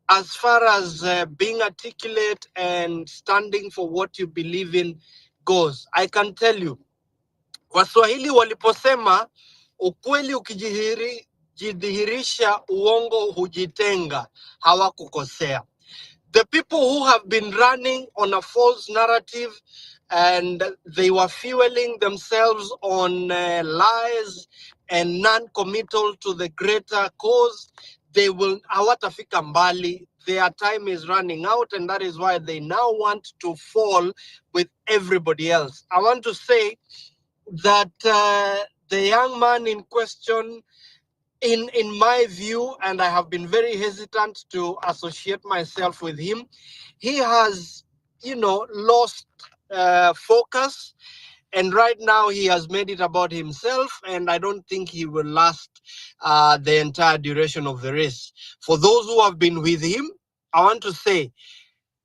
as far as being articulate and standing for what you believe in goes. I can tell you, Waswahili waliposema ukweli ukijidhihirisha uongo hujitenga, hawakukosea. The people who have been running on a false narrative and they were fueling themselves on lies and non-committal to the greater cause, they will hawatafika mbali. Their time is running out, and that is why they now want to fall with everybody else. I want to say that the young man in question, in my view, and I have been very hesitant to associate myself with him, he has, lost focus. And right now he has made it about himself, and I don't think he will last the entire duration of the race. For those who have been with him, I want to say,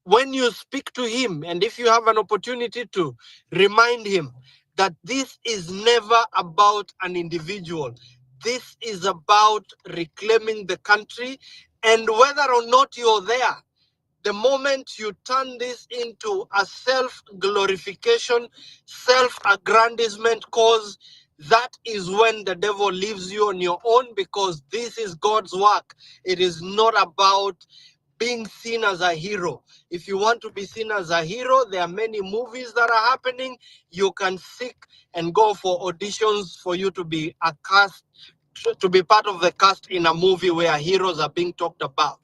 when you speak to him, and if you have an opportunity to remind him that this is never about an individual, this is about reclaiming the country. And whether or not you're there, the moment you turn this into a self-glorification, self-aggrandizement cause, that is when the devil leaves you on your own, because this is God's work. It is not about being seen as a hero. If you want to be seen as a hero, there are many movies that are happening. You can seek and go for auditions for you to be a cast, to be part of the cast in a movie where heroes are being talked about.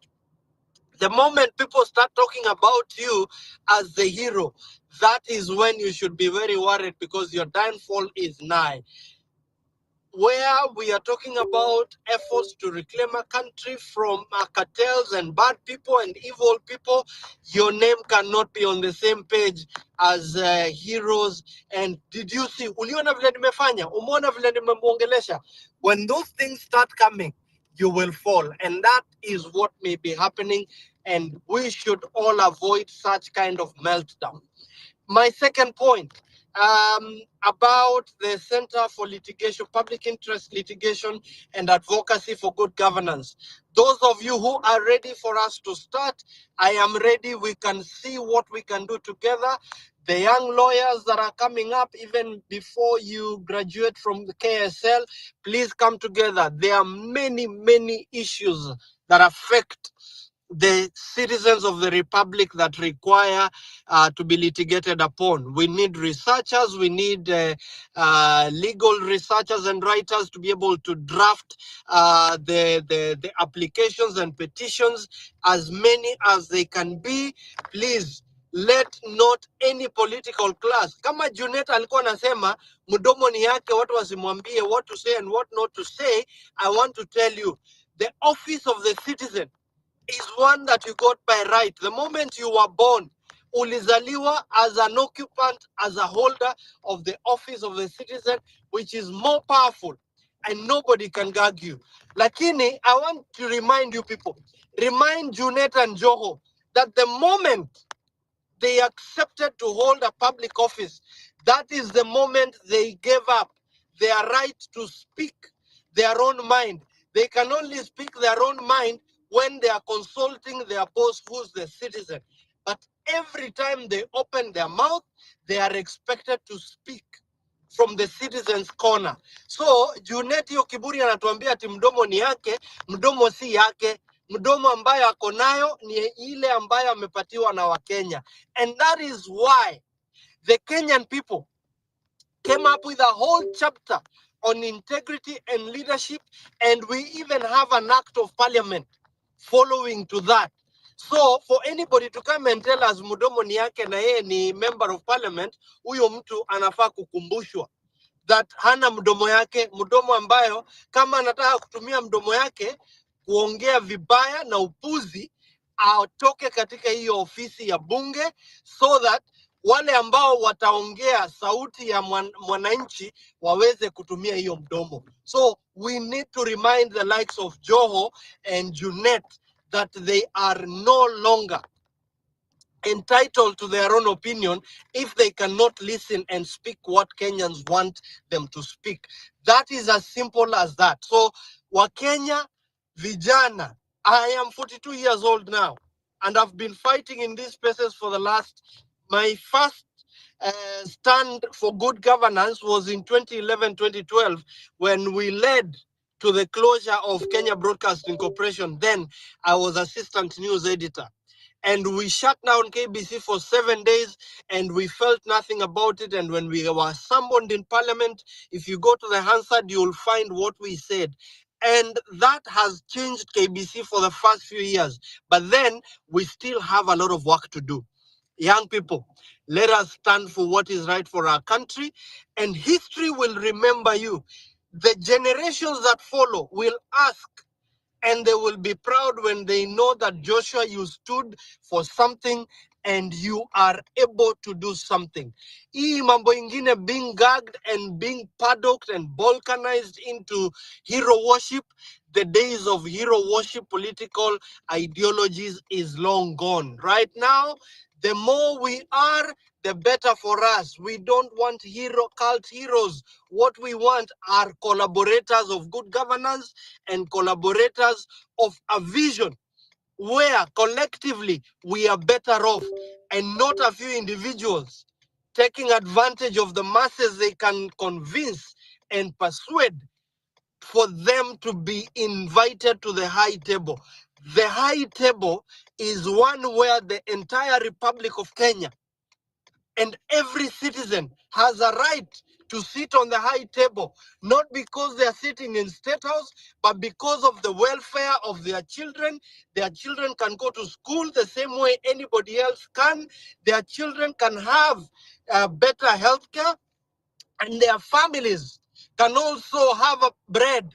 The moment people start talking about you as the hero, that is when you should be very worried, because your downfall is nigh. Where we are talking about efforts to reclaim a country from cartels and bad people and evil people, your name cannot be on the same page as heroes. And did you see, uliona vile nimefanya, umeona vile nimemuongelesha? When those things start coming, you will fall. And that is what may be happening. And we should all avoid such kind of meltdown. My second point, about the Center for Litigation, Public Interest Litigation and Advocacy for Good Governance. Those of you who are ready for us to start, I am ready. We can see what we can do together. The young lawyers that are coming up, even before you graduate from the KSL, please come together. There are many, many issues that affect the citizens of the Republic that require to be litigated upon. We need researchers, we need legal researchers and writers to be able to draft the applications and petitions, as many as they can be. Please, let not any political class. Kama Junet alikuwa anasema mdomo ni yake, watu wasimwambie what to say and what not to say. I want to tell you, the office of the citizen is one that you got by right. The moment you were born, ulizaliwa as an occupant, as a holder of the office of the citizen, which is more powerful, and nobody can gag you. Lakini, I want to remind you people, remind Junet and Joho, that the moment they accepted to hold a public office, that is the moment they gave up their right to speak their own mind. They can only speak their own mind when they are consulting their boss, who's the citizen. But every time they open their mouth, they are expected to speak from the citizen's corner. So, Junet hiyo kiburi anatuambia ati mdomo ni yake, mdomo si yake. Mdomo ambayo ako nayo ni ile ambayo amepatiwa na Wakenya. And that is why the Kenyan people came up with a whole chapter on integrity and leadership, and we even have an act of parliament following to that. So for anybody to come and tell us mdomo ni yake na yeye ni member of parliament, huyo mtu anafaa kukumbushwa that hana mdomo yake, mdomo ambayo kama anataka kutumia mdomo yake kuongea vibaya na upuzi, atoke katika hiyo ofisi ya bunge, so that wale ambao wataongea sauti ya mwananchi waweze kutumia hiyo mdomo. So we need to remind the likes of Joho and Junet that they are no longer entitled to their own opinion if they cannot listen and speak what Kenyans want them to speak. That is as simple as that. So, Wakenya, vijana, I am 42 years old now, and I've been fighting in these spaces for the last, my first stand for good governance was in 2011, 2012, when we led to the closure of Kenya Broadcasting Corporation. Then I was assistant news editor. And we shut down KBC for 7 days, and we felt nothing about it. And when we were summoned in parliament, if you go to the Hansard, you'll find what we said. And that has changed KBC for the first few years. But then we still have a lot of work to do. Young people, let us stand for what is right for our country, and history will remember you. The generations that follow will ask, and they will be proud when they know that Joshua, you stood for something and you are able to do something. Hii mambo ingine being gagged and being paddocked and balkanized into hero worship, the days of hero worship political ideologies is long gone. Right now, the more we are, the better for us. We don't want hero cult heroes. What we want are collaborators of good governance and collaborators of a vision where collectively we are better off, and not a few individuals taking advantage of the masses they can convince and persuade for them to be invited to the high table. The high table is one where the entire Republic of Kenya and every citizen has a right to sit on the high table, not because they are sitting in State House, but because of the welfare of their children. Their children can go to school the same way anybody else can. Their children can have better healthcare, and their families can also have a bread.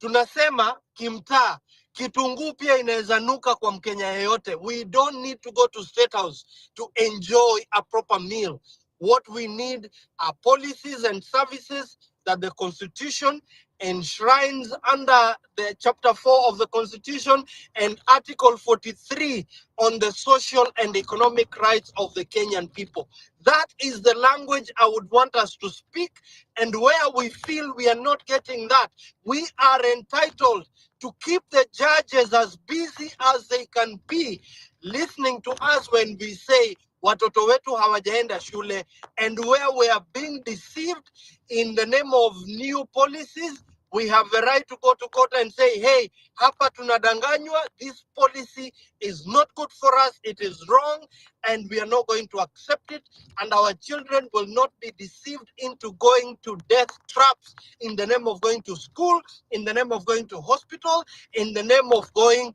Tunasema kimtaa, kitunguu pia inaweza nuka kwa Mkenya yeyote. We don't need to go to State House to enjoy a proper meal. What we need are policies and services that the Constitution enshrines under the Chapter 4 of the Constitution and Article 43 on the social and economic rights of the Kenyan people. That is the language I would want us to speak, and where we feel we are not getting that, we are entitled to keep the judges as busy as they can be, listening to us when we say watoto wetu hawajaenda shule, and where we are being deceived in the name of new policies. We have the right to go to court and say, hey, hapa tunadanganywa, this policy is not good for us, it is wrong, and we are not going to accept it, and our children will not be deceived into going to death traps in the name of going to school, in the name of going to hospital, in the name of going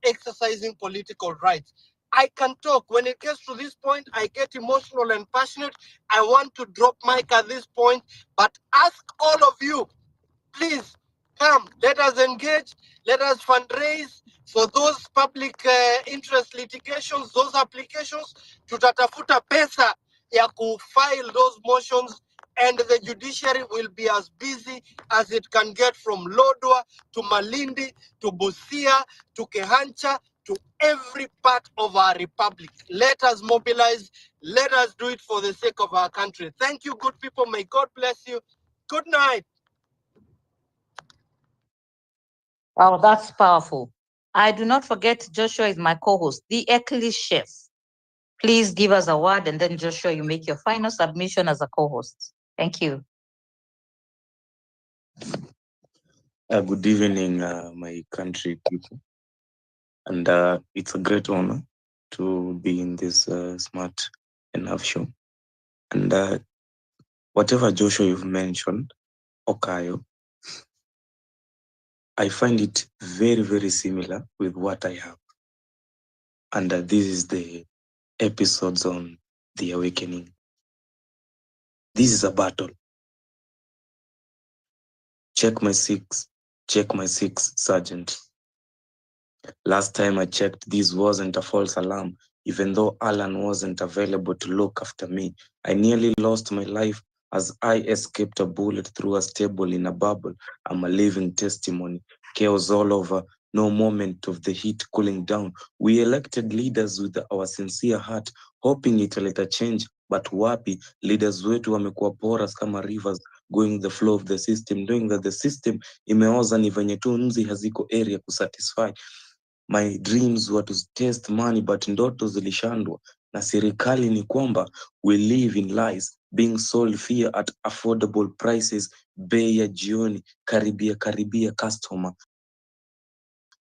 exercising political rights. I can talk. When it gets to this point, I get emotional and passionate. I want to drop mic at this point, but ask all of you, please come, let us engage, let us fundraise for those public interest litigations, those applications. Tutatafuta pesa ya file those motions, and the judiciary will be as busy as it can get, from Lodwar to Malindi to Busia to Kehancha to every part of our republic. Let us mobilize. Let us do it for the sake of our country. Thank you, good people. May God bless you. Good night. Wow, that's powerful. I do not forget Joshua is my co-host, the Eclis Chef. Please give us a word, and then Joshua, you make your final submission as a co-host. Thank you. Good evening, my country people. And it's a great honor to be in this smart enough show. And whatever Joshua you've mentioned, Okayo, I find it very, very similar with what I have. And this is the episodes on the awakening. This is a battle. Check my six, Sergeant. Last time I checked, this wasn't a false alarm. Even though Alan wasn't available to look after me, I nearly lost my life as I escaped a bullet through a stable in a bubble. I'm a living testimony. Chaos all over, no moment of the heat cooling down. We elected leaders with our sincere heart, hoping it'll let a change. But wapi, leaders wetu wamekuwa porous kama rivers, going the flow of the system, knowing that the system imeoza ni venye tu nzi haziko area kusatisfy. My dreams were to taste money, but ndoto zilishandwa. Na serikali ni kwamba we live in lies, being sold fear at affordable prices, bei ya jioni, karibia customer.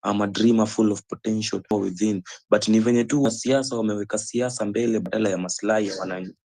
I'm a dreamer full of potential within, but ni venye tu siasa wameweka siasa mbele badala ya maslahi ya wananchi.